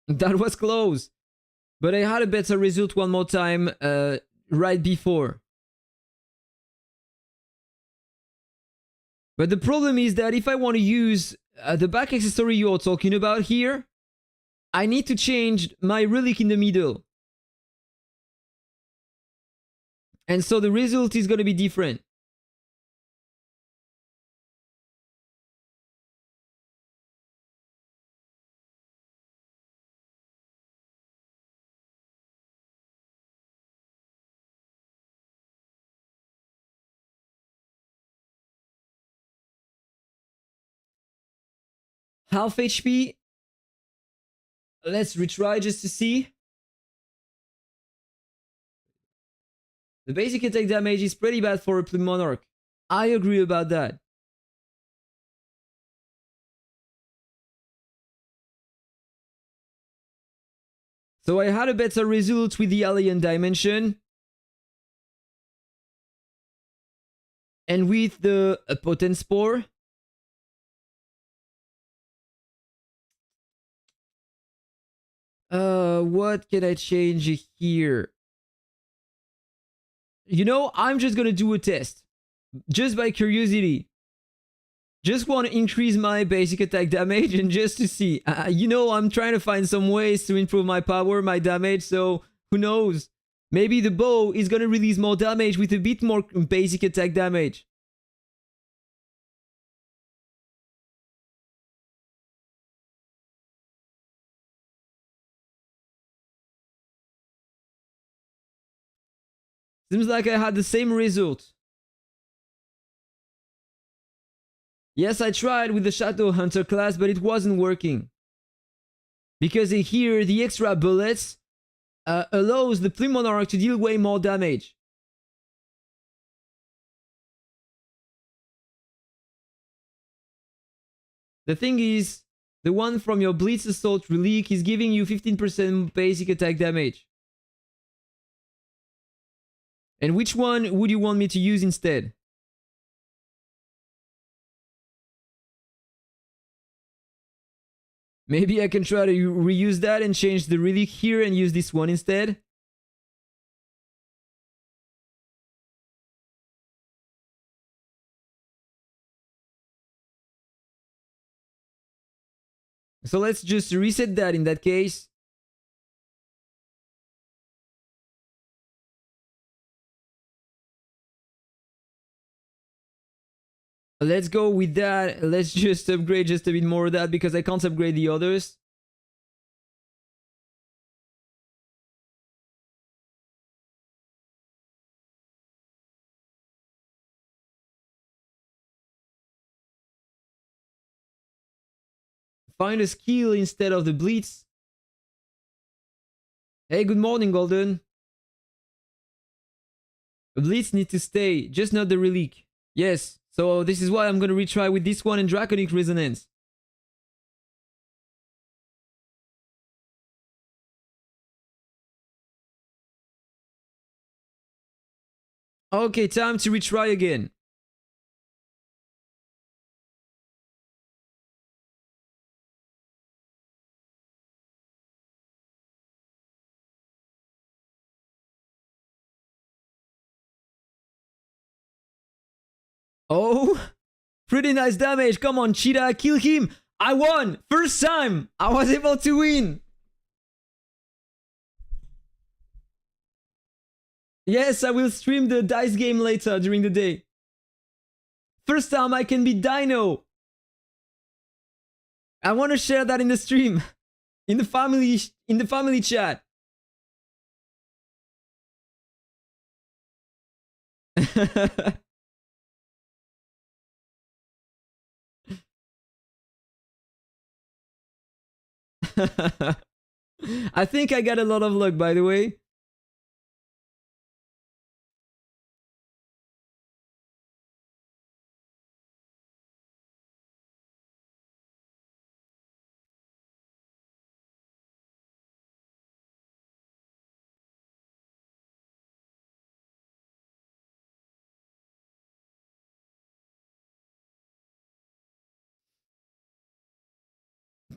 that was close. But I had a better result one more time right before. But the problem is that if I want to use the back accessory you're talking about here, I need to change my relic in the middle. And so the result is going to be different. Half HP. Let's retry just to see. The basic attack damage is pretty bad for a Plume Monarch. I agree about that. So I had a better result with the Alien Dimension. And with the Potent Spore. What can I change here? You know, I'm just gonna do a test. Just by curiosity. Just want to increase my basic attack damage and just to see. You know, I'm trying to find some ways to improve my power, my damage, so who knows? Maybe the bow is gonna release more damage with a bit more basic attack damage. Seems like I had the same result. Yes, I tried with the Shadow Hunter class, but it wasn't working. Because here, the extra bullets allows the Plume Monarch to deal way more damage. The thing is, the one from your Blitz Assault Relic is giving you 15% basic attack damage. And which one would you want me to use instead? Maybe I can try to reuse that and change the relic here and use this one instead. So let's just reset that in that case. Let's go with that. Let's just upgrade just a bit more of that because I can't upgrade the others. find a skill instead of the blitz. Hey, good morning, Golden. The blitz need to stay, just not the relic. Yes, so this is why I'm gonna retry with this one and Draconic Resonance. Okay, time to retry again. Oh, pretty nice damage. Come on, Cheetah, kill him. I won. First time I was able to win. Yes, I will stream the dice game later during the day. First time I can beat Dino. I want to share that in the stream, in the family chat. I think I got a lot of luck, by the way.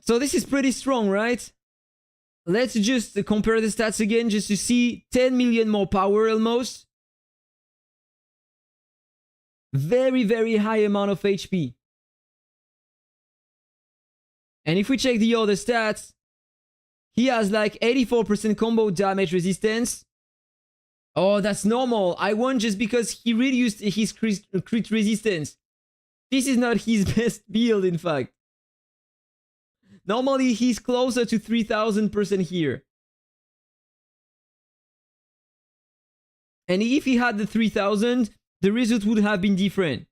So this is pretty strong, right? Let's just compare the stats again just to see 10 million more power almost. Very, very high amount of HP. And if we check the other stats, he has like 84% combo damage resistance. Oh, that's normal. I won just because he reduced his crit resistance. This is not his best build, in fact. Normally, he's closer to 3000% here. And if he had the 3000, the result would have been different.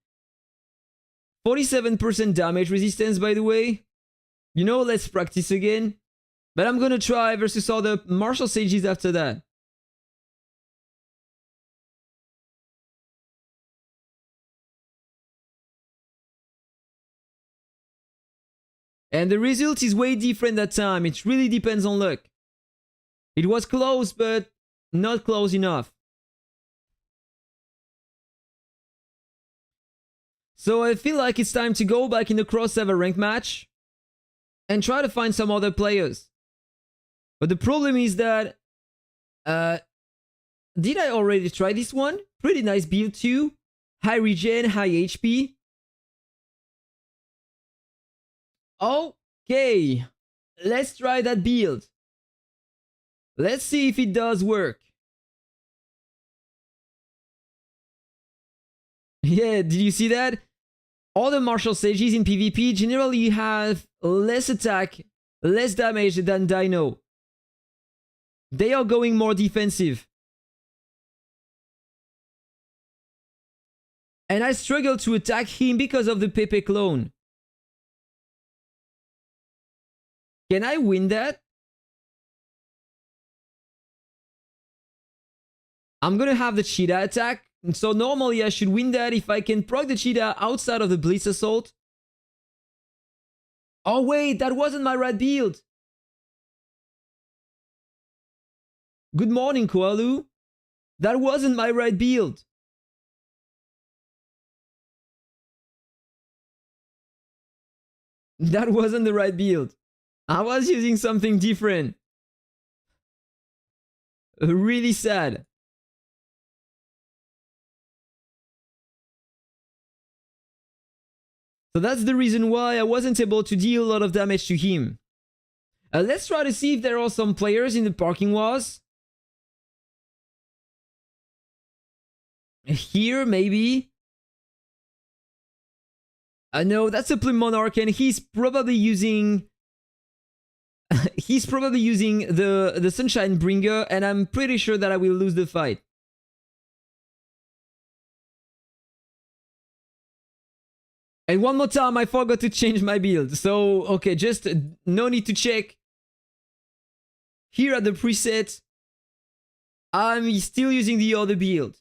47% damage resistance, by the way. You know, let's practice again. But I'm gonna try versus other martial sages after that. And the result is way different that time. It really depends on luck. It was close, but not close enough. So I feel like it's time to go back in the crossover rank match and try to find some other players. But the problem is that... did I already try this one? Pretty nice build too. High regen, high HP. Okay, let's try that build. Let's see if it does work. Yeah, did you see that? All the martial sages in PvP generally have less attack, less damage than Dino. They are going more defensive. And I struggle to attack him because of the Pepe clone. Can I win that? I'm gonna have the cheetah attack. So normally I should win that if I can proc the cheetah outside of the blitz assault. Oh wait, that wasn't my right build. Good morning, Koalu. That wasn't my right build. That wasn't the right build. I was using something different. Really sad. So that's the reason why I wasn't able to deal a lot of damage to him. Let's try to see if there are some players in the parking walls. Here, maybe. No, that's a Plume Monarch, and he's probably using... he's probably using the Sunshine Bringer, and I'm pretty sure that I will lose the fight. And one more time, I forgot to change my build. So, okay, just no need to check. Here at the preset, I'm still using the other build.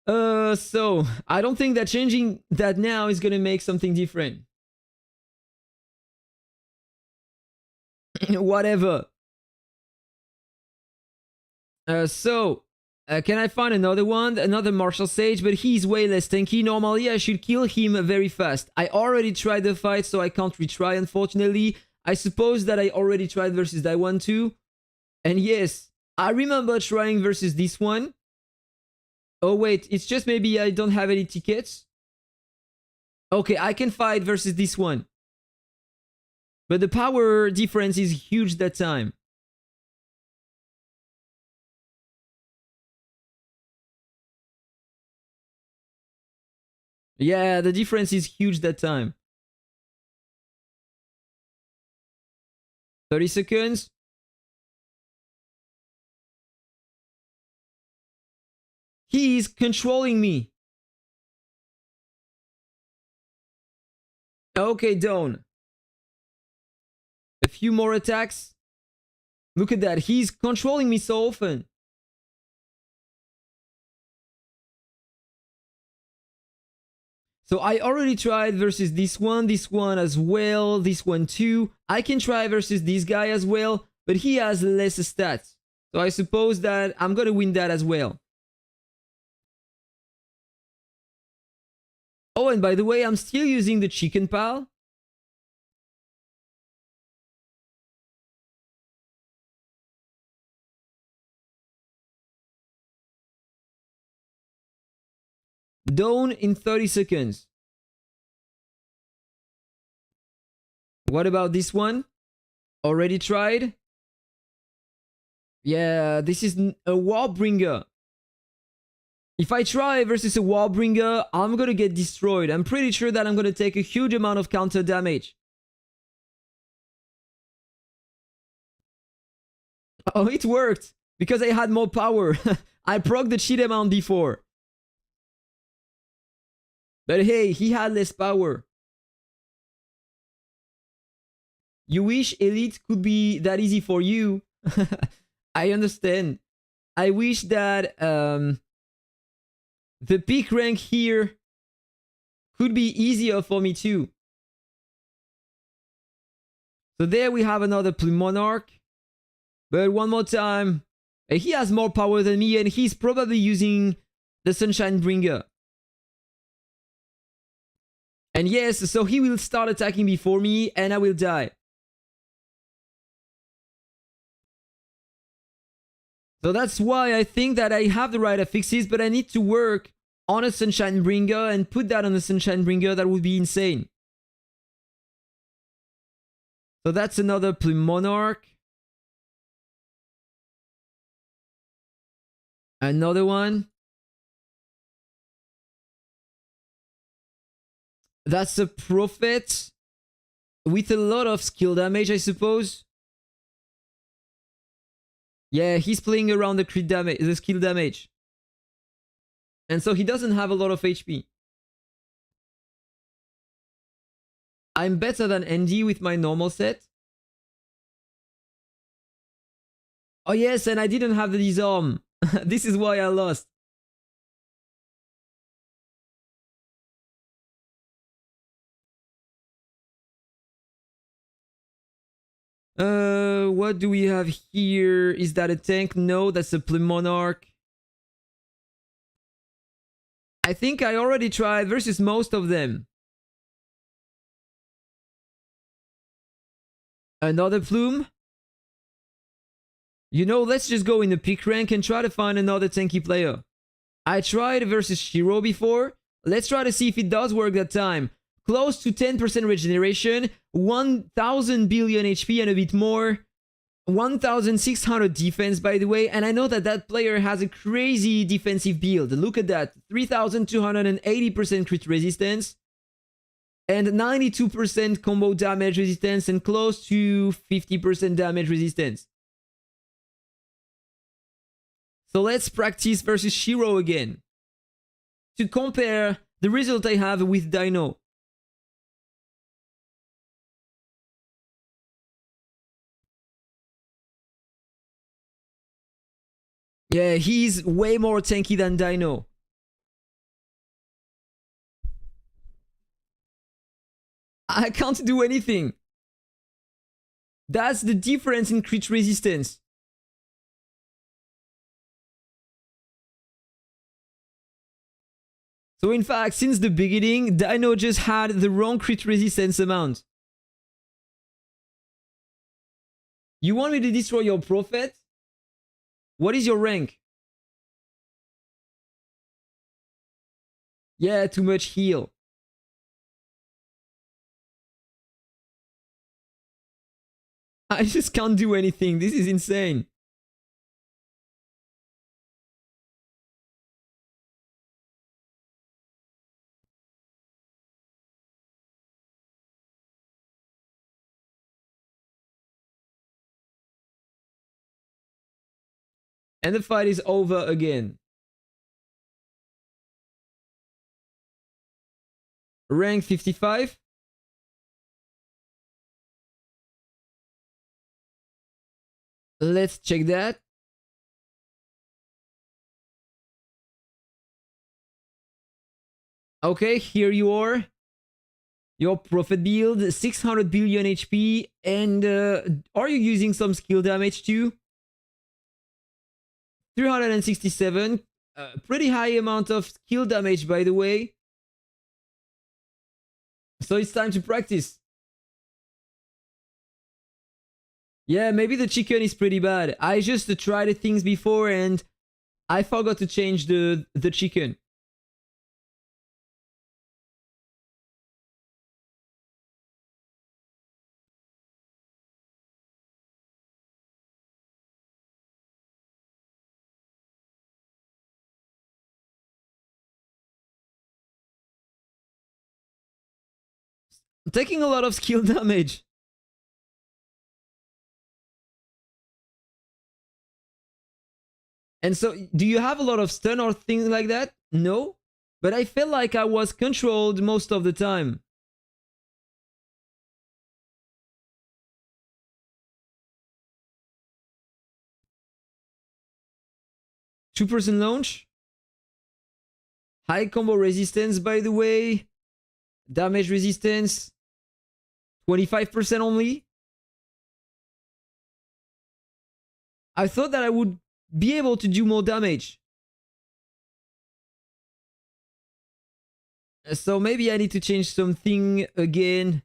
So I don't think that changing that now is gonna make something different. Whatever. Can I find another one? Another Martial Sage, but he's way less tanky. Normally, I should kill him very fast. I already tried the fight, so I can't retry, unfortunately. I suppose that I already tried versus that one too. And yes, I remember trying versus this one. Oh wait, it's just maybe I don't have any tickets. Okay, I can fight versus this one. But the power difference is huge that time. Yeah, the difference is huge that time. 30 seconds. He is controlling me. Okay, down. A few more attacks. Look at that. He's controlling me so often. So I already tried versus this one as well, this one too. I can try versus this guy as well, but he has less stats. So I suppose that I'm gonna win that as well. Oh, and by the way, I'm still using the chicken pal. Down in 30 seconds. What about this one? Already tried? Yeah, this is a Warbringer. If I try versus a Warbringer, I'm gonna get destroyed. I'm pretty sure that I'm gonna take a huge amount of counter damage. Oh, it worked! Because I had more power. I proc the cheat amount before. But hey, he had less power. You wish Elite could be that easy for you. I understand. I wish that the peak rank here could be easier for me too. So there we have another Plume Monarch. But one more time. He has more power than me and he's probably using the Sunshine Bringer. And yes, so he will start attacking before me and I will die. So that's why I think that I have the right affixes, but I need to work on a Sunshine Bringer and put that on a Sunshine Bringer. That would be insane. So that's another Plume Monarch. Another one. That's a Prophet with a lot of skill damage, I suppose. Yeah, he's playing around the crit damage, the skill damage. And so he doesn't have a lot of HP. I'm better than Andy with my normal set. Oh yes, and I didn't have the disarm. This is why I lost. What do we have here? Is that a tank? No, that's a Plume Monarch. I think I already tried versus most of them. Another Plume? You know, let's just go in the peak rank and try to find another tanky player. I tried versus Shiro before. Let's try to see if it does work that time. Close to 10% regeneration, 1000 billion HP and a bit more. 1600 defense, by the way, and I know that that player has a crazy defensive build. Look at that, 3280% crit resistance and 92% combo damage resistance and close to 50% damage resistance. So let's practice versus Shiro again. to compare the result I have with Dino. Yeah, he's way more tanky than Dino. I can't do anything. That's the difference in crit resistance. So in fact, since the beginning, Dino just had the wrong crit resistance amount. You want me to destroy your prophet? What is your rank? Yeah, too much heal. I just can't do anything. This is insane. And the fight is over again. Rank 55. Let's check that. Okay, here you are. Your prophet build, 600 billion HP. And are you using some skill damage too? 367. Pretty high amount of skill damage, by the way. So it's time to practice. Yeah, maybe the chicken is pretty bad. I just tried things before and I forgot to change the chicken. I'm taking a lot of skill damage. And so, do you have a lot of stun or things like that? No? But I felt like I was controlled most of the time. Two-person launch. High combo resistance, by the way. Damage resistance. 25% only. I thought that I would be able to do more damage. So maybe I need to change something again.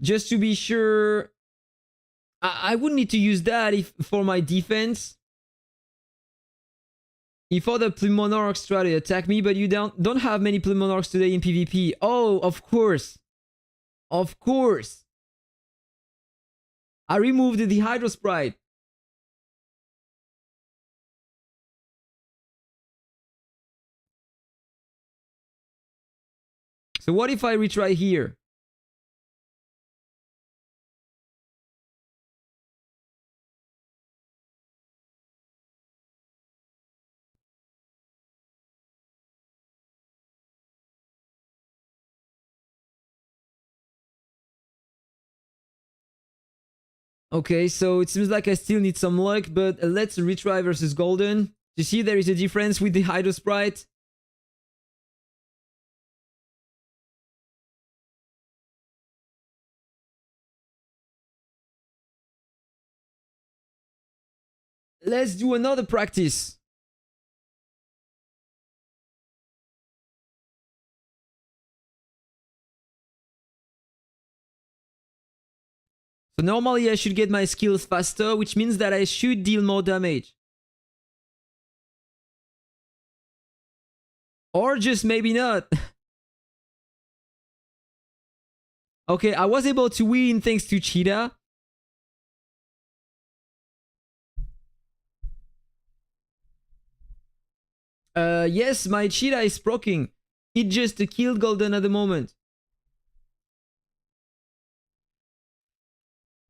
Just to be sure. I would need to use that for my defense. If other Plume Monarchs try to attack me, but you don't have many Plume Monarchs today in PvP. Oh, of course. Of course. I removed the Hydro Sprite. So what if I retry here? Okay, so it seems like I still need some luck, but let's retry versus Golden. You see there is a difference with the Hydro Sprite. Let's do another practice. So normally I should get my skills faster, which means that I should deal more damage. Or just maybe not. Okay, I was able to win thanks to Cheetah. Yes, my Cheetah is proccing. It just killed Golden at the moment.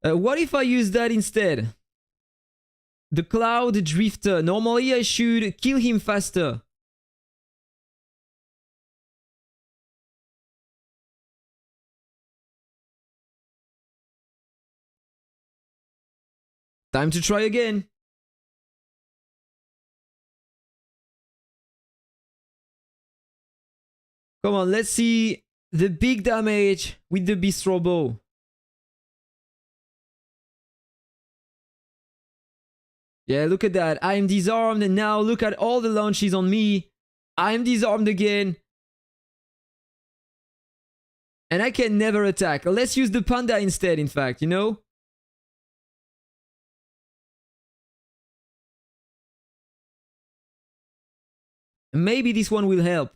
What if I use that instead? The Cloud Drifter. Normally I should kill him faster. Time to try again. Come on, let's see the big damage with the Bistro Bow. Yeah, look at that. I am disarmed, and now look at all the launches on me. I am disarmed again. And I can never attack. Let's use the Panda instead, in fact, you know? Maybe this one will help.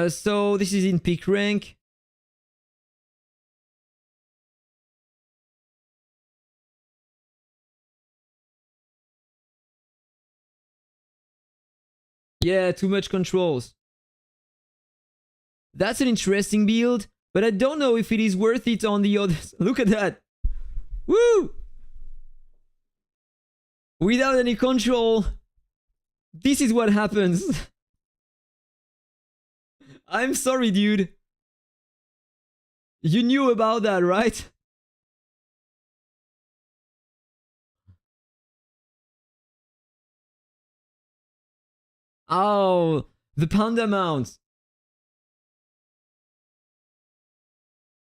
So this is in peak rank. Yeah, too much controls. That's an interesting build, but I don't know if it is worth it on the others. Look at that. Woo! Without any control, this is what happens. I'm sorry, dude. You knew about that, right? Oh, the Panda mount.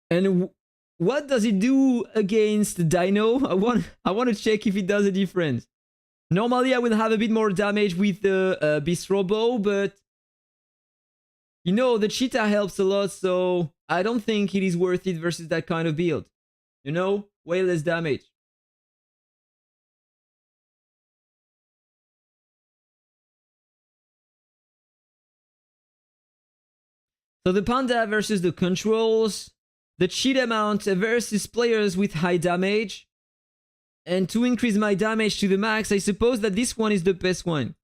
And what does it do against Dino? I want to check if it does a difference. Normally, I will have a bit more damage with the Bistro Bow, but you know, the Cheetah helps a lot, so I don't think it is worth it versus that kind of build. You know, way less damage. So the Panda versus the controls, the Cheetah mount versus players with high damage. And to increase my damage to the max, I suppose that this one is the best one.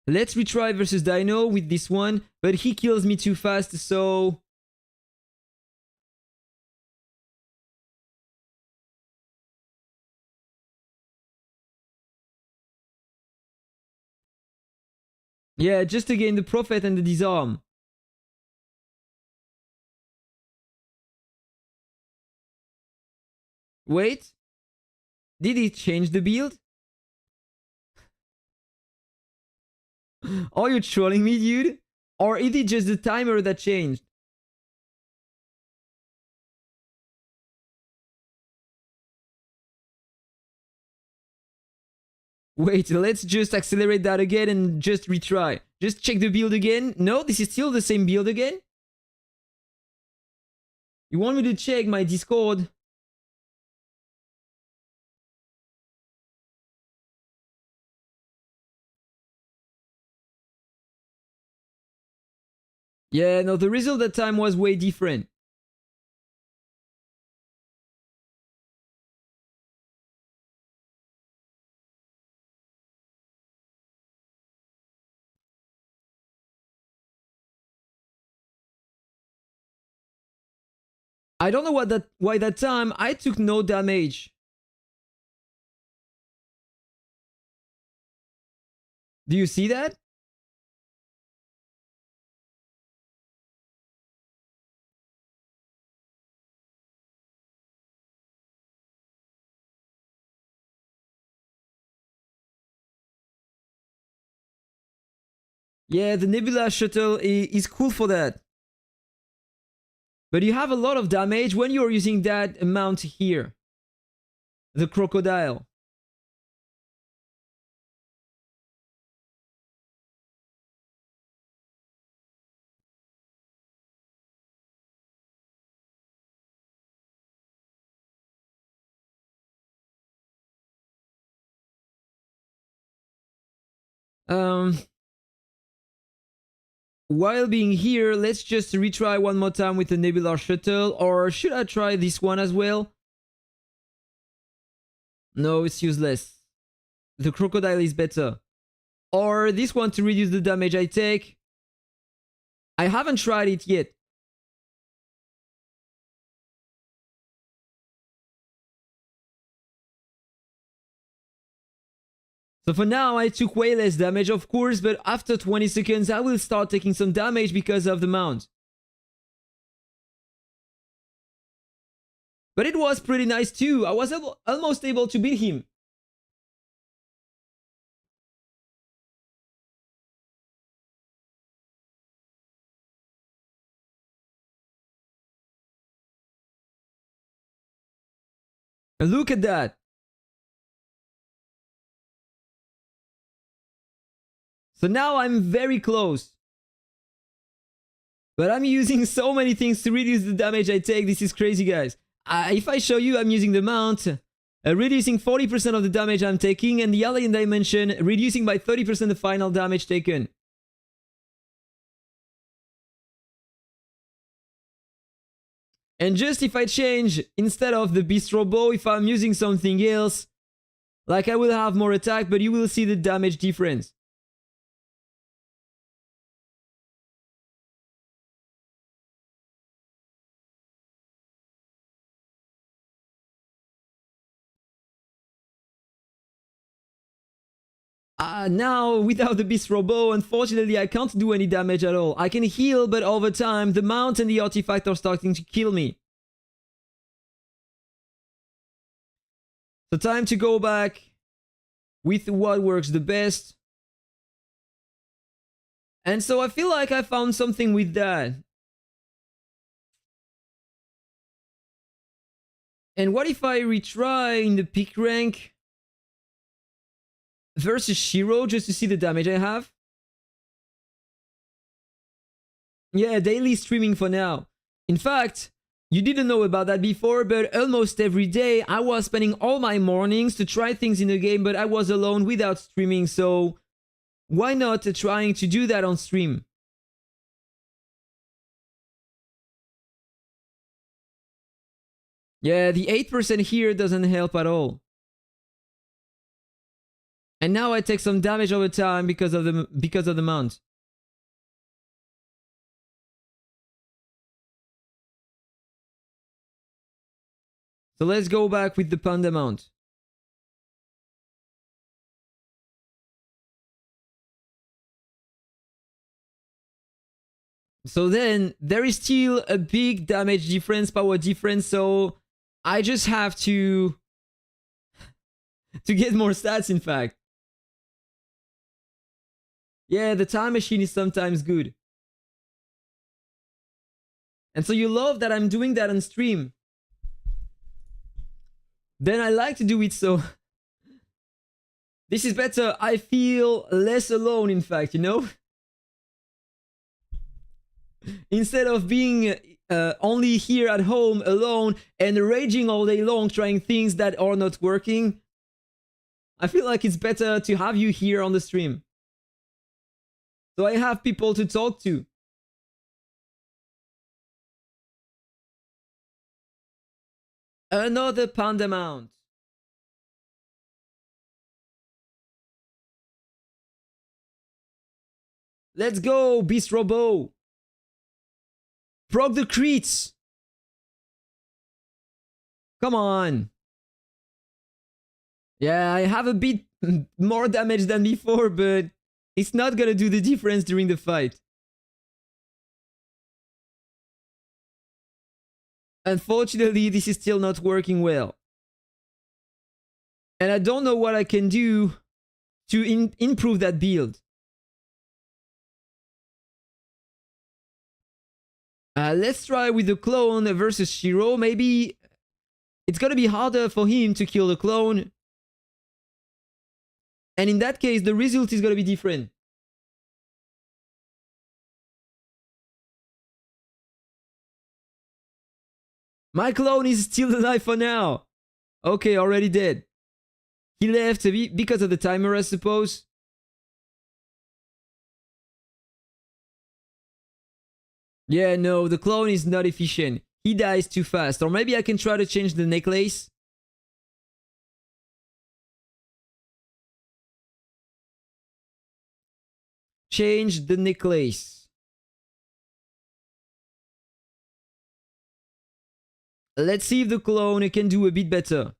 Let's retry versus Dino with this one, but he kills me too fast, so... Yeah, just again the Prophet and the Disarm. Wait. Did it change the build? Are you trolling me, dude? Or is it just the timer that changed? Wait, let's just accelerate that again and just retry. Just check the build again. No, this is still the same build again? You want me to check my Discord? Yeah, no, the result that time was way different. I don't know why that time I took no damage. Do you see that? Yeah, the Nebula Shuttle is cool for that. But you have a lot of damage when you're using that mount here. The Crocodile. While being here, let's just retry one more time with the Nebula Shuttle. Or should I try this one as well? No, it's useless. The Crocodile is better. Or this one to reduce the damage I take. I haven't tried it yet. So for now, I took way less damage, of course, but after 20 seconds, I will start taking some damage because of the mount. But it was pretty nice too. I was almost able to beat him. And look at that. So now I'm very close. But I'm using so many things to reduce the damage I take. This is crazy, guys. If I show you, I'm using the mount, reducing 40% of the damage I'm taking, and the alien dimension, reducing by 30% the final damage taken. And just if I change, instead of the bistro bow, if I'm using something else, like I will have more attack, but you will see the damage difference. Now, without the bistro bow, unfortunately, I can't do any damage at all. I can heal, but over time, the mount and the artifact are starting to kill me. So time to go back with what works the best. And so I feel like I found something with that. And what if I retry in the peak rank versus Shiro just to see the damage I have? Yeah, daily streaming for now. In fact, you didn't know about that before, but almost every day I was spending all my mornings to try things in the game, but I was alone without streaming, so why not trying to do that on stream? Yeah, the 8% here doesn't help at all. And now I take some damage over time because of the mount. So let's go back with the panda mount. So then there is still a big damage difference, power difference, so I just have to get more stats, in fact. Yeah, the time machine is sometimes good. And so you love that I'm doing that on stream. Then I like to do it, so this is better. I feel less alone, in fact, you know? Instead of being only here at home alone and raging all day long trying things that are not working, I feel like it's better to have you here on the stream. So I have people to talk to. Another panda mount. Let's go, Bistro Bow. Proc the crits. Come on. Yeah, I have a bit more damage than before, but it's not gonna do the difference during the fight. Unfortunately, this is still not working well. And I don't know what I can do to improve that build. Let's try with the clone versus Shiro. Maybe it's gonna be harder for him to kill the clone. And in that case, the result is gonna be different. My clone is still alive for now. Okay, already dead. He left because of the timer, I suppose. Yeah, no, the clone is not efficient. He dies too fast. Or maybe I can try to change the necklace. Change the necklace. Let's see if the clone can do a bit better.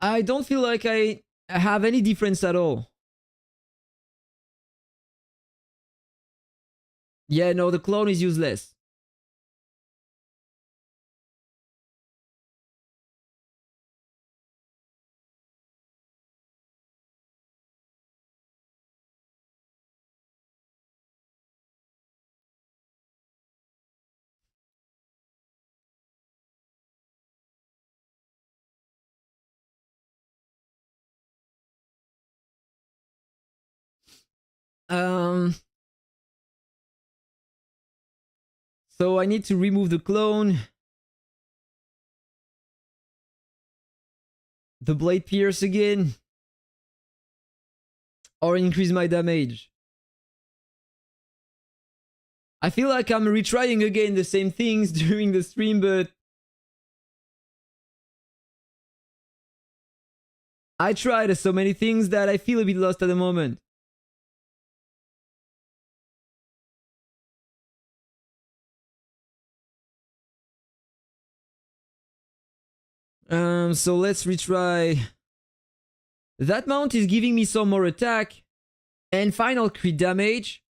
I don't feel like I have any difference at all. Yeah, no, the clone is useless. Um, so I need to remove the clone, the blade pierce again, or increase my damage. I feel like I'm retrying again the same things during the stream, but I tried so many things that I feel a bit lost at the moment. So let's retry. That mount is giving me some more attack and final crit damage.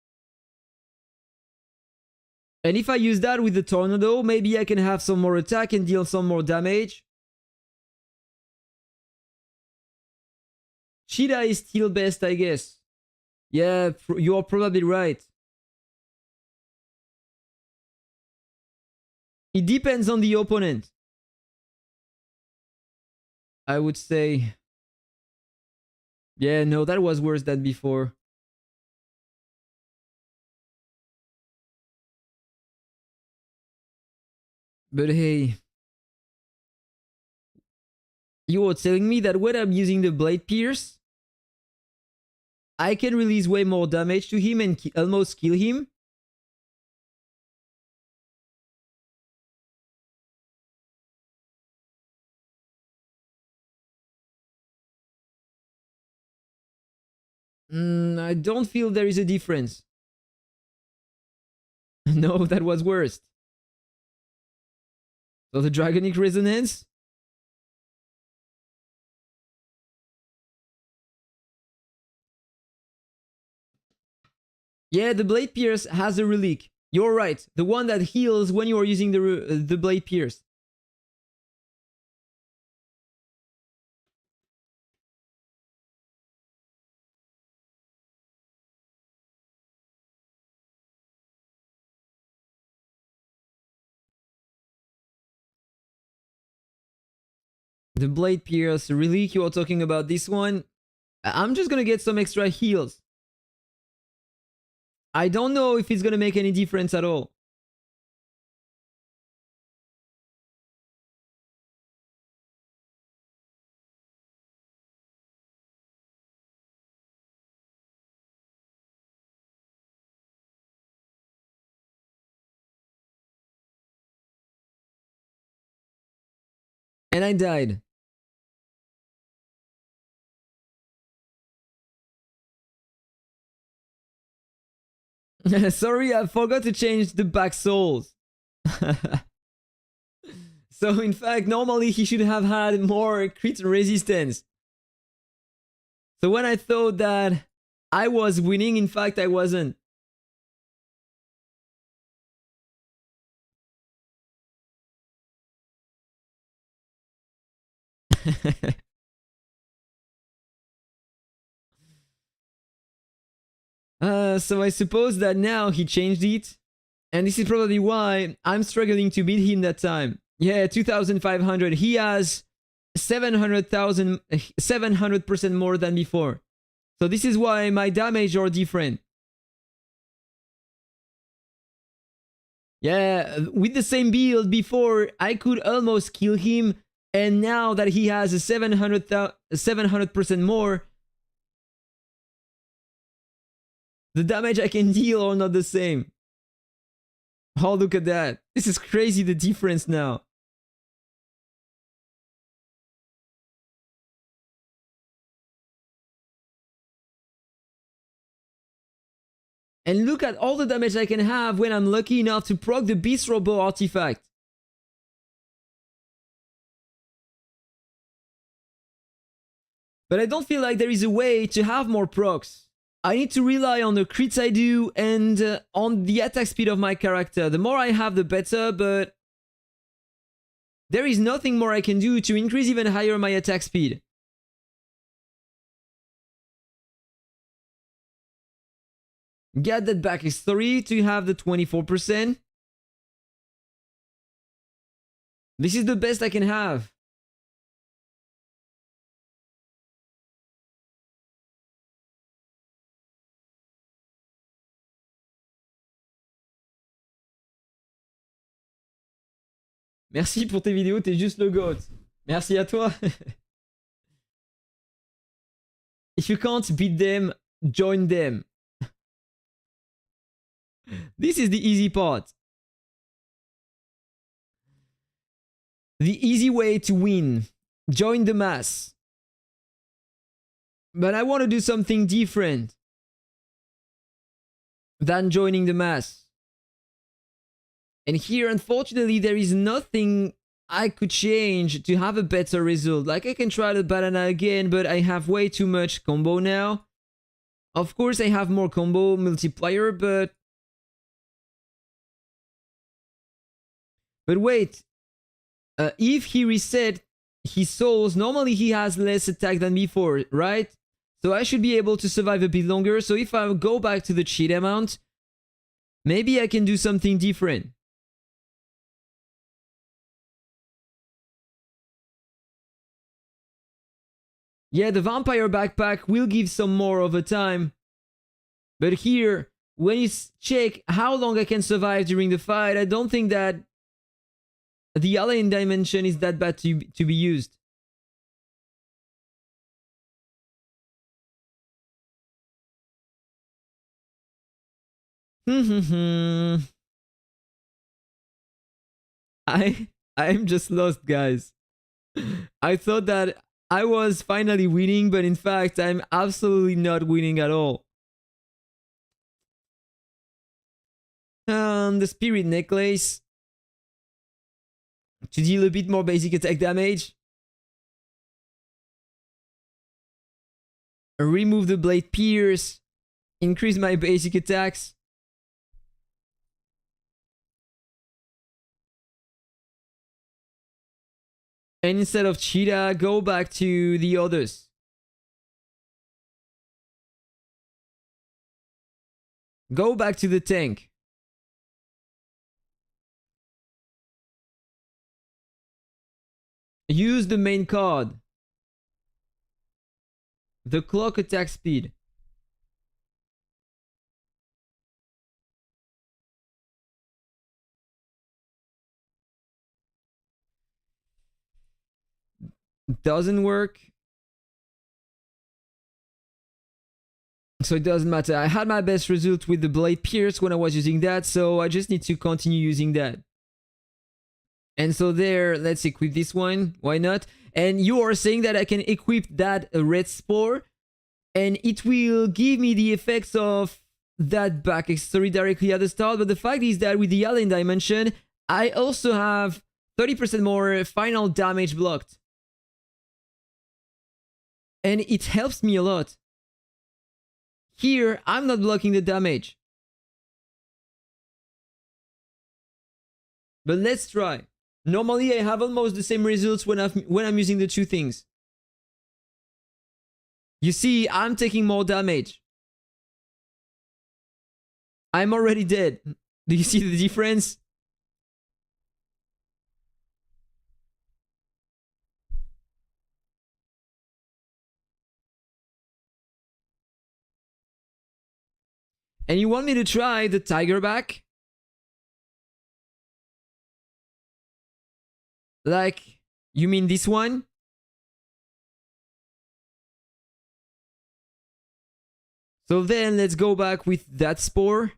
And if I use that with the tornado, maybe I can have some more attack and deal some more damage. Cheetah is still best, I guess. Yeah, you're probably right. It depends on the opponent, I would say. Yeah, no, that was worse than before. But hey, you were telling me that when I'm using the blade pierce, I can release way more damage to him and almost kill him. I don't feel there is a difference. No, that was worse. So the Dragonic Resonance? Yeah, the Blade Pierce has a relic. You're right. The one that heals when you are using the Blade Pierce. The Blade Pierce relic, you are talking about this one? I'm just gonna get some extra heals. I don't know if it's gonna make any difference at all. And I died. Sorry, I forgot to change the back souls. So in fact, normally he should have had more crit resistance. So when I thought that I was winning, in fact I wasn't. So I suppose that now he changed it. And this is probably why I'm struggling to beat him that time. Yeah, 2,500. He has 700,000, 700% more than before. So this is why my damage are different. Yeah, with the same build before, I could almost kill him. And now that he has a 700% more, the damage I can deal are not the same. Oh, look at that. This is crazy, the difference now. And look at all the damage I can have when I'm lucky enough to proc the Bistro Bow artifact. But I don't feel like there is a way to have more procs. I need to rely on the crits I do and on the attack speed of my character. The more I have, the better, but there is nothing more I can do to increase even higher my attack speed. Get that back history to have the 24%. This is the best I can have. Merci pour tes vidéos, t'es juste le GOAT. Merci à toi. If you can't beat them, join them. This is the easy part. The easy way to win. Join the mass. But I want to do something different than joining the mass. And here, unfortunately, there is nothing I could change to have a better result. Like, I can try the banana again, but I have way too much combo now. Of course, I have more combo multiplier, but wait. If he reset his souls, normally he has less attack than before, right? So I should be able to survive a bit longer. So if I go back to the cheat amount, maybe I can do something different. Yeah, the vampire backpack will give some more over time. But here, when you check how long I can survive during the fight, I don't think that the alien dimension is that bad to be used. I'm just lost, guys. I thought that I was finally winning, but in fact, I'm absolutely not winning at all. The spirit necklace to deal a bit more basic attack damage. Remove the blade pierce. Increase my basic attacks. And instead of cheetah, go back to the others. Go back to the tank. Use the main card. The clock attack speed. Doesn't work. So it doesn't matter. I had my best result with the blade pierce when I was using that, so I just need to continue using that. And so there, let's equip this one. Why not? And you are saying that I can equip that red spore, and it will give me the effects of that back accessory directly at the start. But the fact is that with the alien dimension, I also have 30% more final damage blocked. And it helps me a lot. Here, I'm not blocking the damage. But let's try. Normally, I have almost the same results when I'm using the two things. You see, I'm taking more damage. I'm already dead. Do you see the difference? And you want me to try the tiger back? Like, you mean this one? So then let's go back with that spore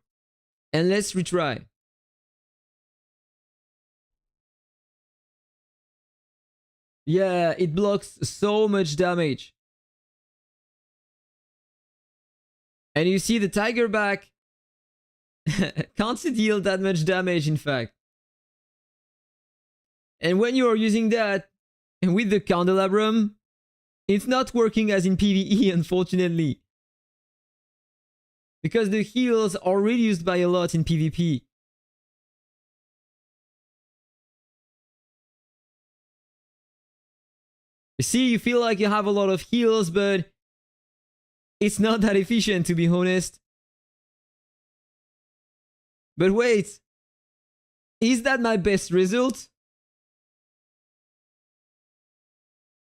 and let's retry. Yeah, it blocks so much damage. And you see the tiger back can't deal that much damage, in fact. And when you are using that, and with the candelabrum, It's not working as in PvE, unfortunately. Because the heals are reduced by a lot in PvP. You see, you feel like you have a lot of heals, but it's not that efficient, to be honest. But wait, is that my best result?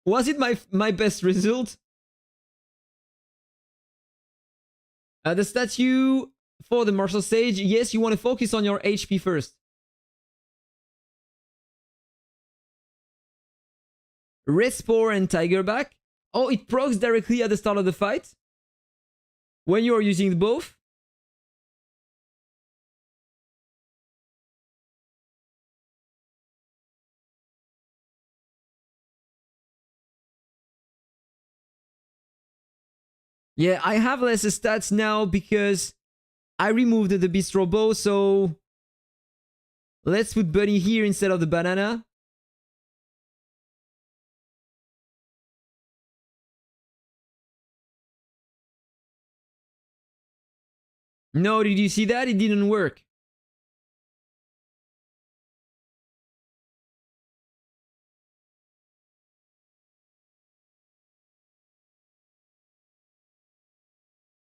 Was it my best result? The statue for the martial stage, yes, you want to focus on your HP first. Red Spore and Tigerback. Oh, it procs directly at the start of the fight when you are using both. Yeah, I have less stats now because I removed the Bistro Bow, so let's put Bunny here instead of the banana. No, did you see that? It didn't work.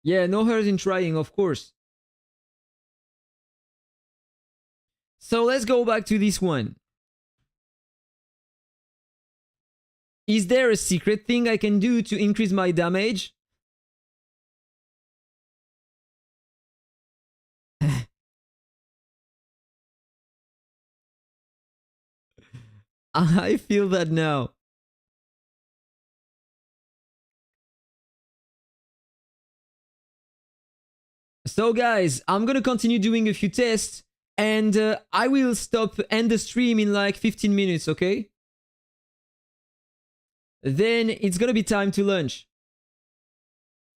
Yeah, no hurt in trying, of course. So let's go back to this one. Is there a secret thing I can do to increase my damage? I feel that now. So guys, I'm gonna continue doing a few tests and I will end the stream in like 15 minutes, okay? Then it's gonna be time to lunch.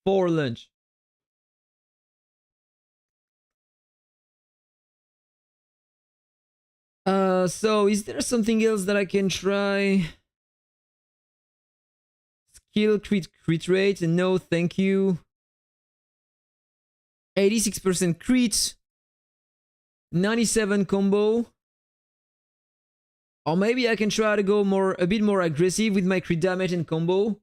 For lunch. So is there something else that I can try? Skill crit rate? No, thank you. 86% crit. 97 combo. Or maybe I can try to go a bit more aggressive with my crit damage and combo.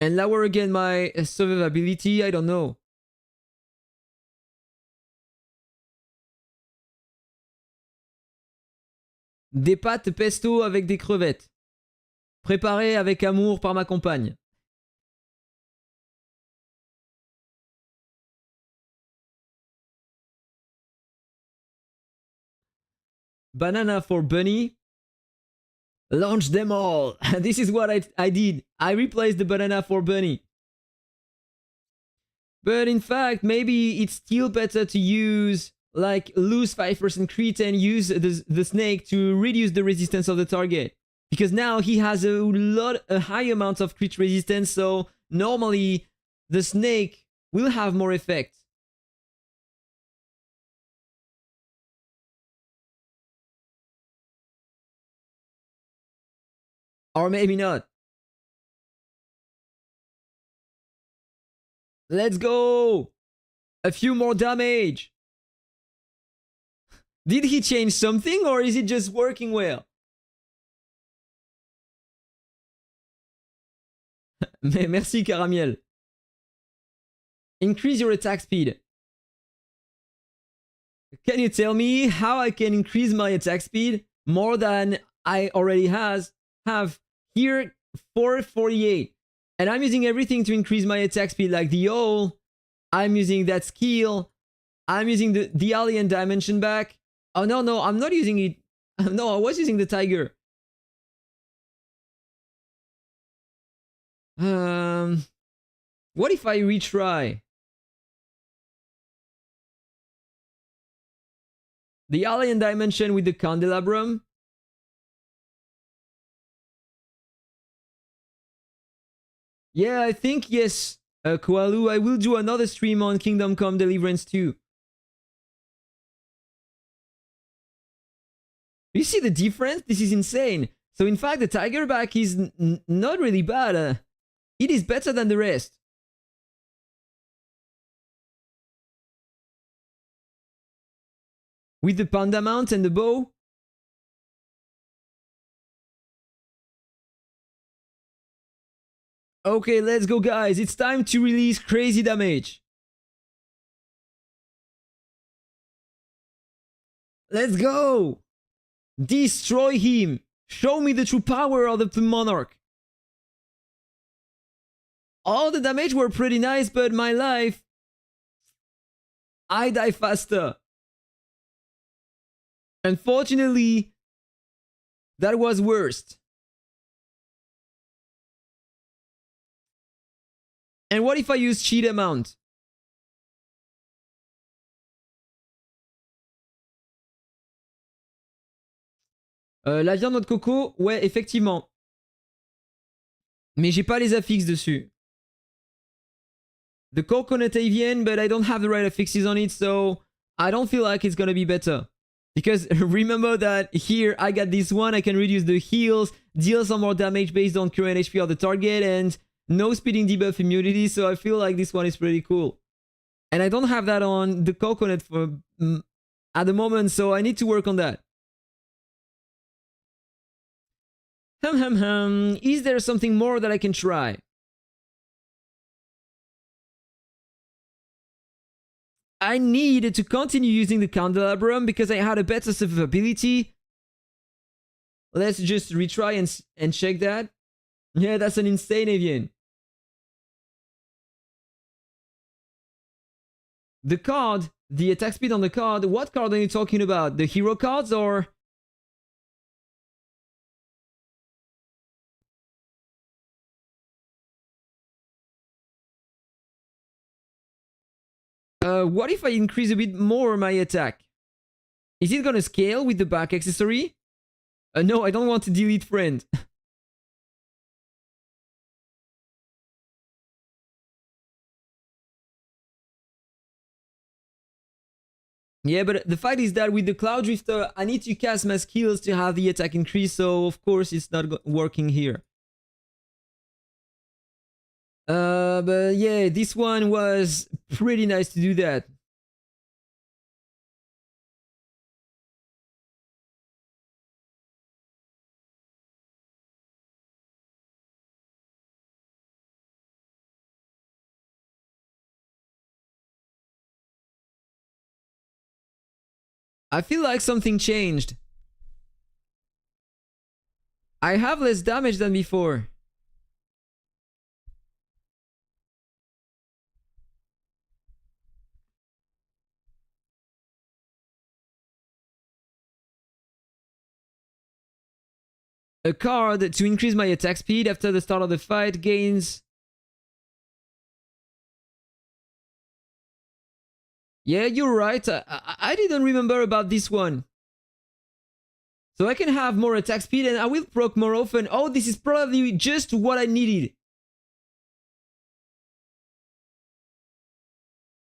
And lower again my survivability, I don't know. Des pâtes pesto avec des crevettes. Préparées avec amour par ma compagne. Banana for Bunny. Launch them all. This is what I did. I replaced the banana for Bunny. But in fact, maybe it's still better to use, like, lose 5% crit and use the snake to reduce the resistance of the target. Because now he has a high amount of crit resistance, so normally the snake will have more effect. Or maybe not. Let's go! A few more damage! Did he change something or is it just working well? Merci Caramiel. Increase your attack speed. Can you tell me how I can increase my attack speed more than I already have? Here 448. And I'm using everything to increase my attack speed, like the owl. I'm using that skill. I'm using the alien dimension back. Oh no, I'm not using it. No, I was using the tiger. What if I retry? The alien dimension with the candelabrum? Yeah, I think yes, Koalu. I will do another stream on Kingdom Come Deliverance 2. You see the difference? This is insane. So in fact, the Tiger Back is not really bad. It is better than the rest. With the Panda Mount and the bow. Okay, let's go, guys. It's time to release crazy damage. Let's go. Destroy him. Show me the true power of the Plume Monarch. All the damage were pretty nice, but my life, I die faster. Unfortunately, that was worst. And what if I use cheat amount? La viande noix de coco, ouais, effectivement. Mais j'ai pas les affixes dessus. The coconut avian, but I don't have the right affixes on it, so I don't feel like it's gonna be better. Because remember that here I got this one, I can reduce the heals, deal some more damage based on current HP of the target, and no speeding debuff immunity, so I feel like this one is pretty cool. And I don't have that on the coconut for at the moment, so I need to work on that. Is there something more that I can try? I need to continue using the candelabrum because I had a better survivability. Let's just retry and check that. Yeah, that's an insane avian. The card, the attack speed on the card, what card are you talking about? The hero cards or? What if I increase a bit more my attack? Is it gonna scale with the back accessory? No, I don't want to delete friend. Yeah, but the fact is that with the Cloud Drifter, I need to cast my skills to have the attack increase, so of course it's not working here. But yeah, this one was pretty nice to do that. I feel like something changed. I have less damage than before. A card to increase my attack speed after the start of the fight gains... Yeah, you're right. I didn't remember about this one. So I can have more attack speed and I will proc more often. Oh, this is probably just what I needed.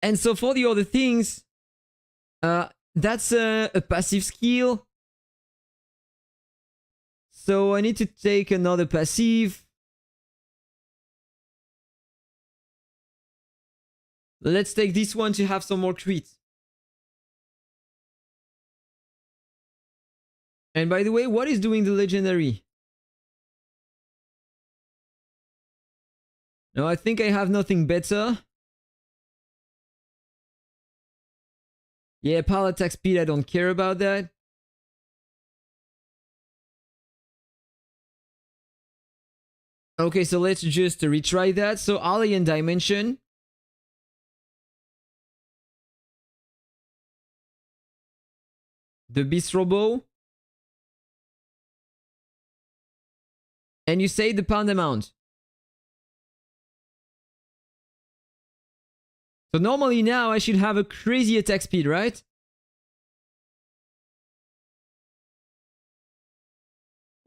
And so for the other things, that's a passive skill. So I need to take another passive. Let's take this one to have some more crits. And by the way, what is doing the legendary? No, I think I have nothing better. Yeah, pal attack speed, I don't care about that. Okay, so let's just retry that. So Alien Dimension. The Bistro Bow. And you say the pound amount. So normally now I should have a crazy attack speed, right?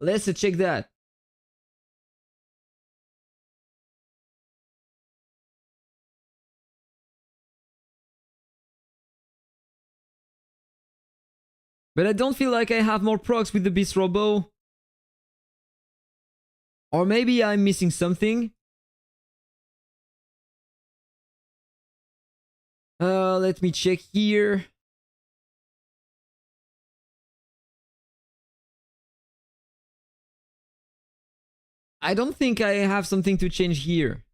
Let's check that. But I don't feel like I have more procs with the Beast Robo. Or maybe I'm missing something. Let me check here. I don't think I have something to change here.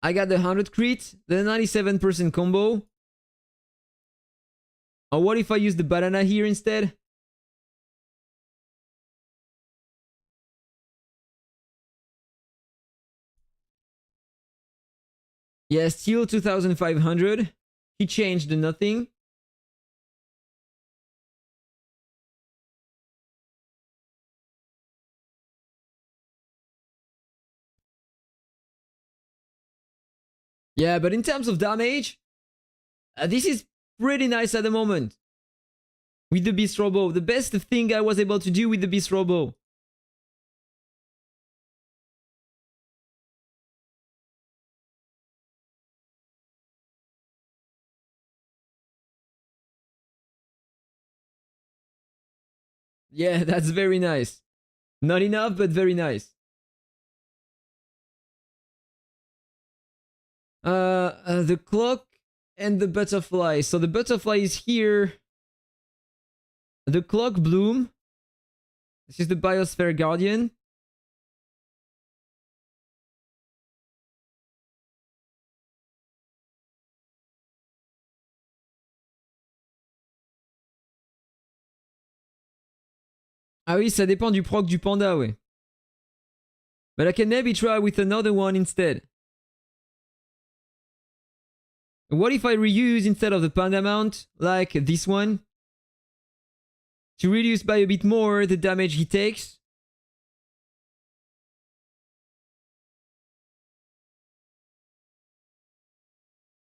I got the 100 crit, the 97% combo. Or what if I use the banana here instead? Yeah, still 2500. He changed the nothing. Yeah, but in terms of damage, this is pretty nice at the moment. With the Beast Robo. The best thing I was able to do with the Beast Robo. Yeah, that's very nice. Not enough, but very nice. The clock and the butterfly. So the butterfly is here. The clock bloom. This is the Biosphere Guardian. Ah oui, ça dépend du proc du panda, ouais. But I can maybe try with another one instead. What if I reuse instead of the panda mount, like this one? To reduce by a bit more the damage he takes.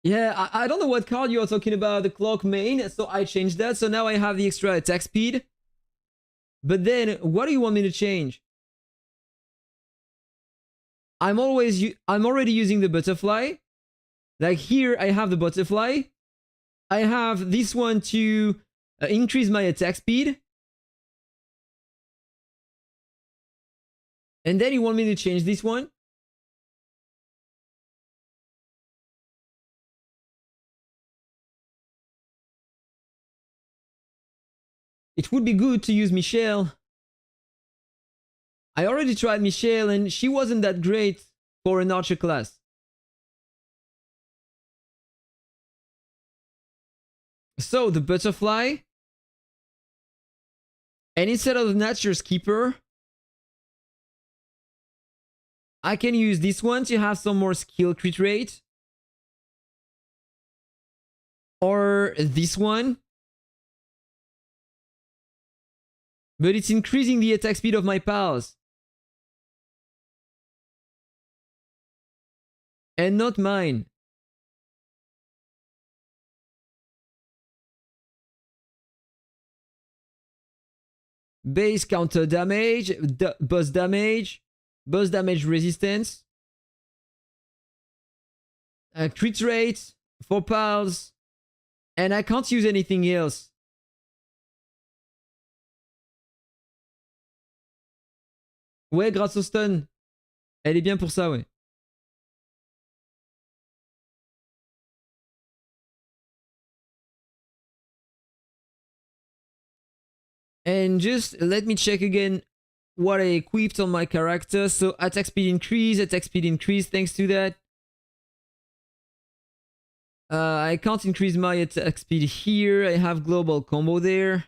Yeah, I don't know what card you are talking about, the clock main, so I changed that. So now I have the extra attack speed. But then, what do you want me to change? I'm already using the butterfly. Like here, I have the butterfly. I have this one to increase my attack speed. And then you want me to change this one? It would be good to use Michelle. I already tried Michelle and she wasn't that great for an archer class. So the butterfly. And instead of the Nature's Keeper, I can use this one to have some more skill crit rate. Or this one. But it's increasing the attack speed of my pals. And not mine. Base counter damage, boss damage resistance, crit rate for pals, and I can't use anything else. Ouais, grâce au stun. Elle est bien pour ça, ouais. And just let me check again what I equipped on my character. So attack speed increase, thanks to that. I can't increase my attack speed here. I have global combo there.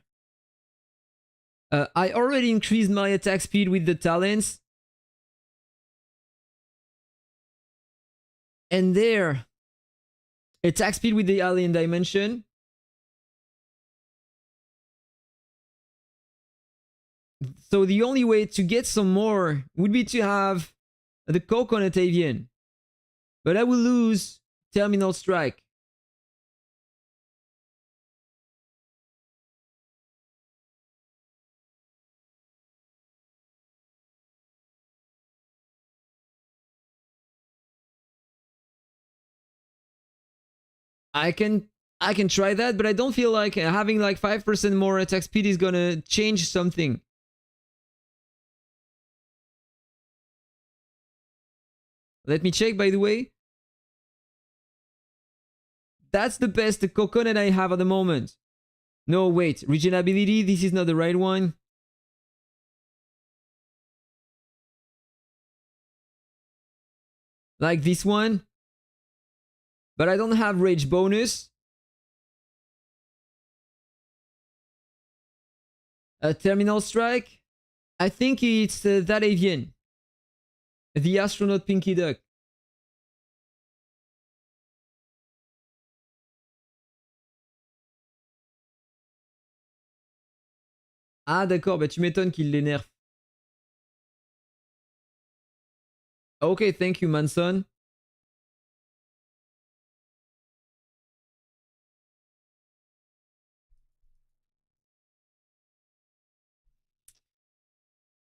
I already increased my attack speed with the talents. And there, attack speed with the alien dimension. So the only way to get some more would be to have the Coconut Avian. But I will lose Terminal Strike. I can try that, but I don't feel like having like 5% more attack speed is gonna change something. Let me check, by the way. That's the best coconut I have at the moment. No, wait. Regenerability, this is not the right one. Like this one. But I don't have rage bonus. A terminal strike. I think it's that avian. The astronaut Pinky Duck. Ah d'accord, bah tu m'étonnes qu'il les nerf. Okay, thank you, Manson.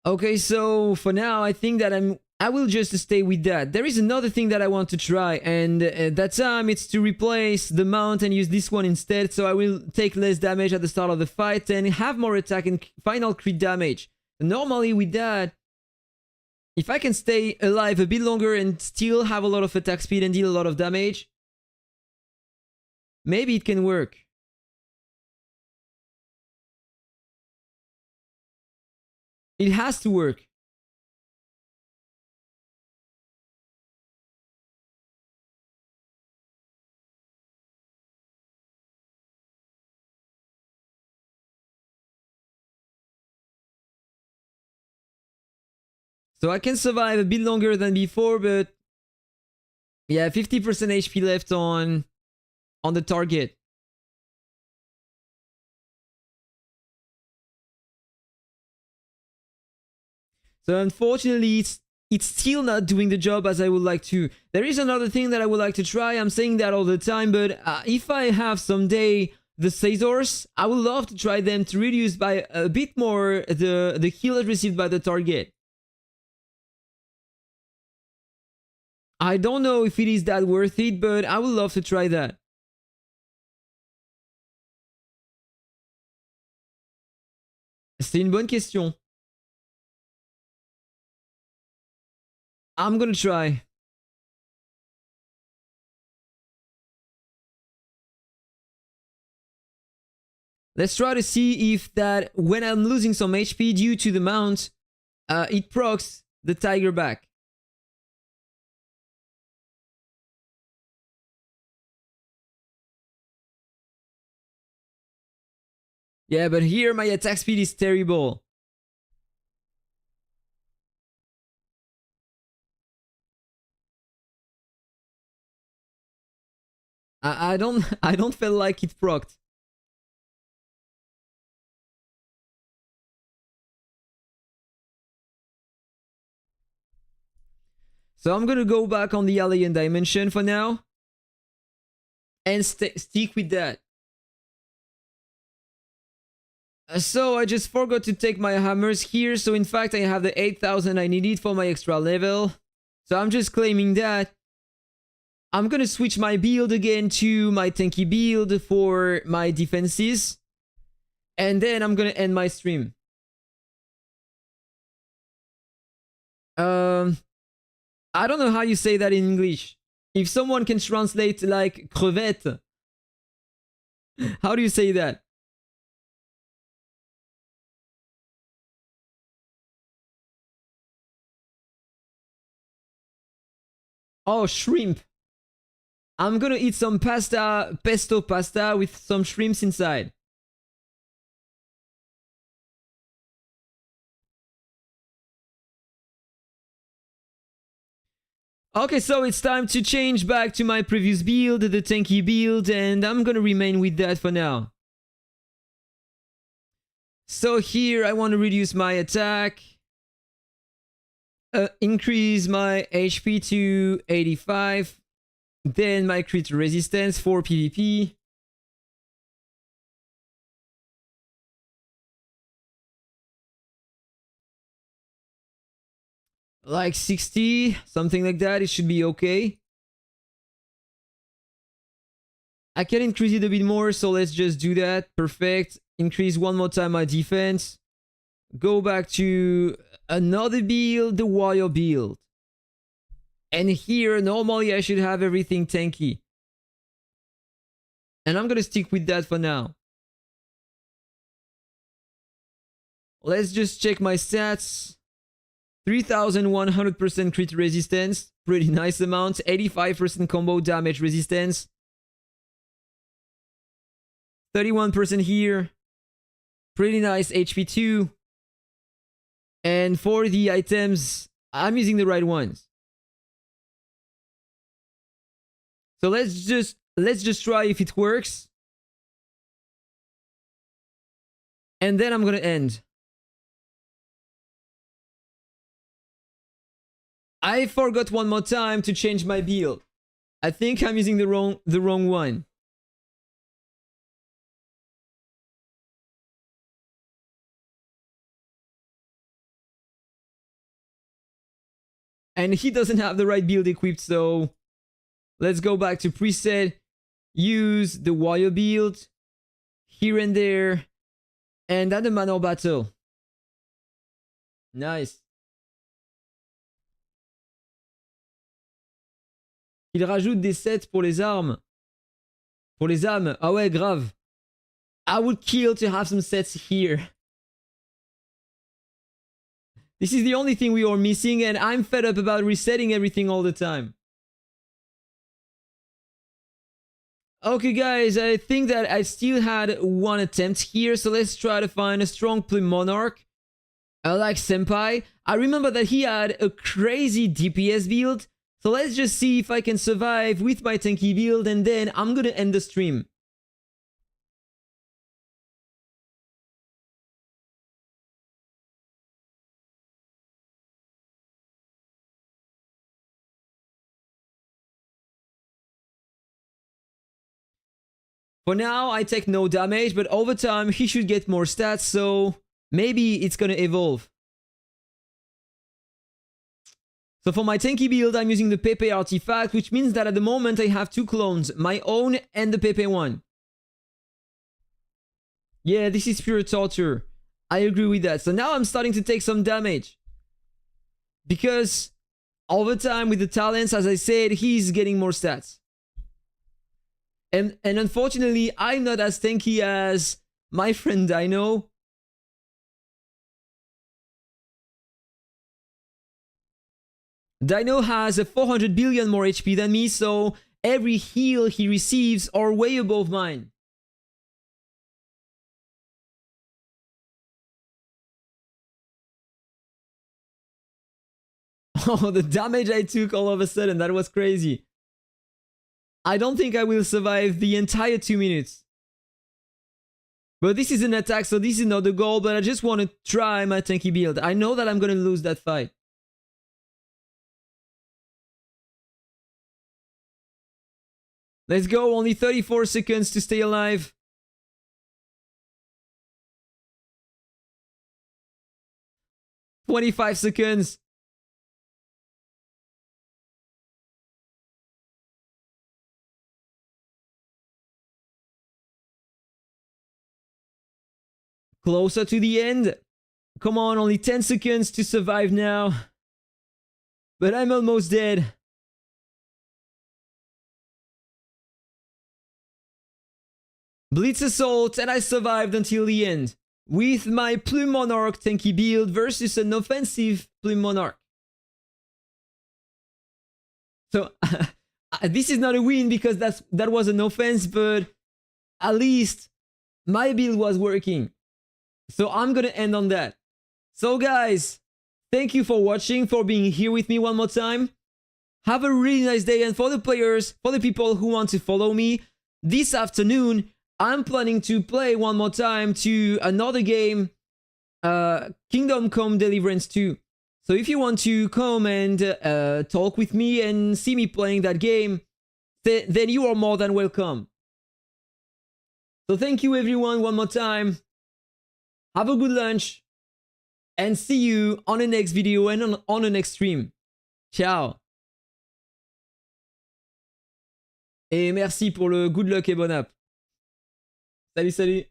Okay, so for now, I think that I will just stay with that. There is another thing that I want to try, and that time it's to replace the mount and use this one instead, so I will take less damage at the start of the fight and have more attack and final crit damage. Normally with that, if I can stay alive a bit longer and still have a lot of attack speed and deal a lot of damage, maybe it can work. It has to work. So I can survive a bit longer than before, but yeah, 50% HP left on the target. So unfortunately, it's still not doing the job as I would like to. There is another thing that I would like to try. I'm saying that all the time, but if I have someday the Caesars, I would love to try them to reduce by a bit more the heal received by the target. I don't know if it is that worth it, but I would love to try that. C'est une bonne question. I'm gonna try. Let's try to see if that when I'm losing some HP due to the mount, it procs the tiger back. Yeah, but here my attack speed is terrible. I don't feel like it procced. So I'm gonna go back on the alien dimension for now. And stick with that. So I just forgot to take my hammers here. So in fact I have the 8,000 I needed for my extra level. So I'm just claiming that. I'm gonna switch my build again to my tanky build for my defenses. And then I'm gonna end my stream. I don't know how you say that in English. If someone can translate like crevette, how do you say that? Oh, shrimp. I'm gonna eat some pesto pasta with some shrimps inside. Okay, so it's time to change back to my previous build, the tanky build, and I'm gonna remain with that for now. So here I want to reduce my attack, increase my HP to 85, then my crit resistance for PvP. Like 60, something like that, it should be okay. I can increase it a bit more, so let's just do that. Perfect. Increase one more time my defense. Go back to another build, the warrior build. And here, normally I should have everything tanky. And I'm gonna stick with that for now. Let's just check my stats. 3100% crit resistance. Pretty nice amount. 85% combo damage resistance. 31% here. Pretty nice HP 2. And for the items, I'm using the right ones. So let's just try if it works. And then I'm gonna end. I forgot one more time to change my build. I think I'm using the wrong one. And he doesn't have the right build equipped, so let's go back to preset, use the warrior build, here and there, and add a manor battle. Nice. Il rajoute des sets pour les armes. Pour les âmes. Ah ouais, grave. I would kill to have some sets here. This is the only thing we are missing, and I'm fed up about resetting everything all the time. Okay guys, I think that I still had one attempt here, so let's try to find a strong Plume Monarch. I like Senpai. I remember that he had a crazy DPS build, so let's just see if I can survive with my tanky build, and then I'm gonna end the stream. For now, I take no damage, but over time, he should get more stats, so maybe it's gonna evolve. So for my tanky build, I'm using the Pepe artifact, which means that at the moment I have two clones, my own and the Pepe one. Yeah, this is pure torture. I agree with that. So now I'm starting to take some damage. Because over time with the talents, as I said, he's getting more stats. And unfortunately, I'm not as tanky as my friend Dino. Dino has a 400 billion more HP than me, so every heal he receives are way above mine. Oh, the damage I took all of a sudden, that was crazy. I don't think I will survive the entire 2 minutes. But this is an attack, so this is not the goal, but I just want to try my tanky build. I know that I'm gonna lose that fight. Let's go, only 34 seconds to stay alive. "25 seconds. Closer to the end. Come on, only 10 seconds to survive now. But I'm almost dead. Blitz assault, and I survived until the end. With my Plume Monarch tanky build versus an offensive Plume Monarch. So, this is not a win because that was an offense, but at least my build was working. So I'm gonna end on that. So guys, thank you for watching, for being here with me one more time. Have a really nice day, and for the players, for the people who want to follow me, this afternoon, I'm planning to play one more time to another game, Kingdom Come Deliverance 2. So if you want to come and talk with me and see me playing that game, then you are more than welcome. So thank you everyone one more time. Have a good lunch, and see you on the next video and on the next stream. Ciao. Et merci pour le good luck et bon app. Salut, salut.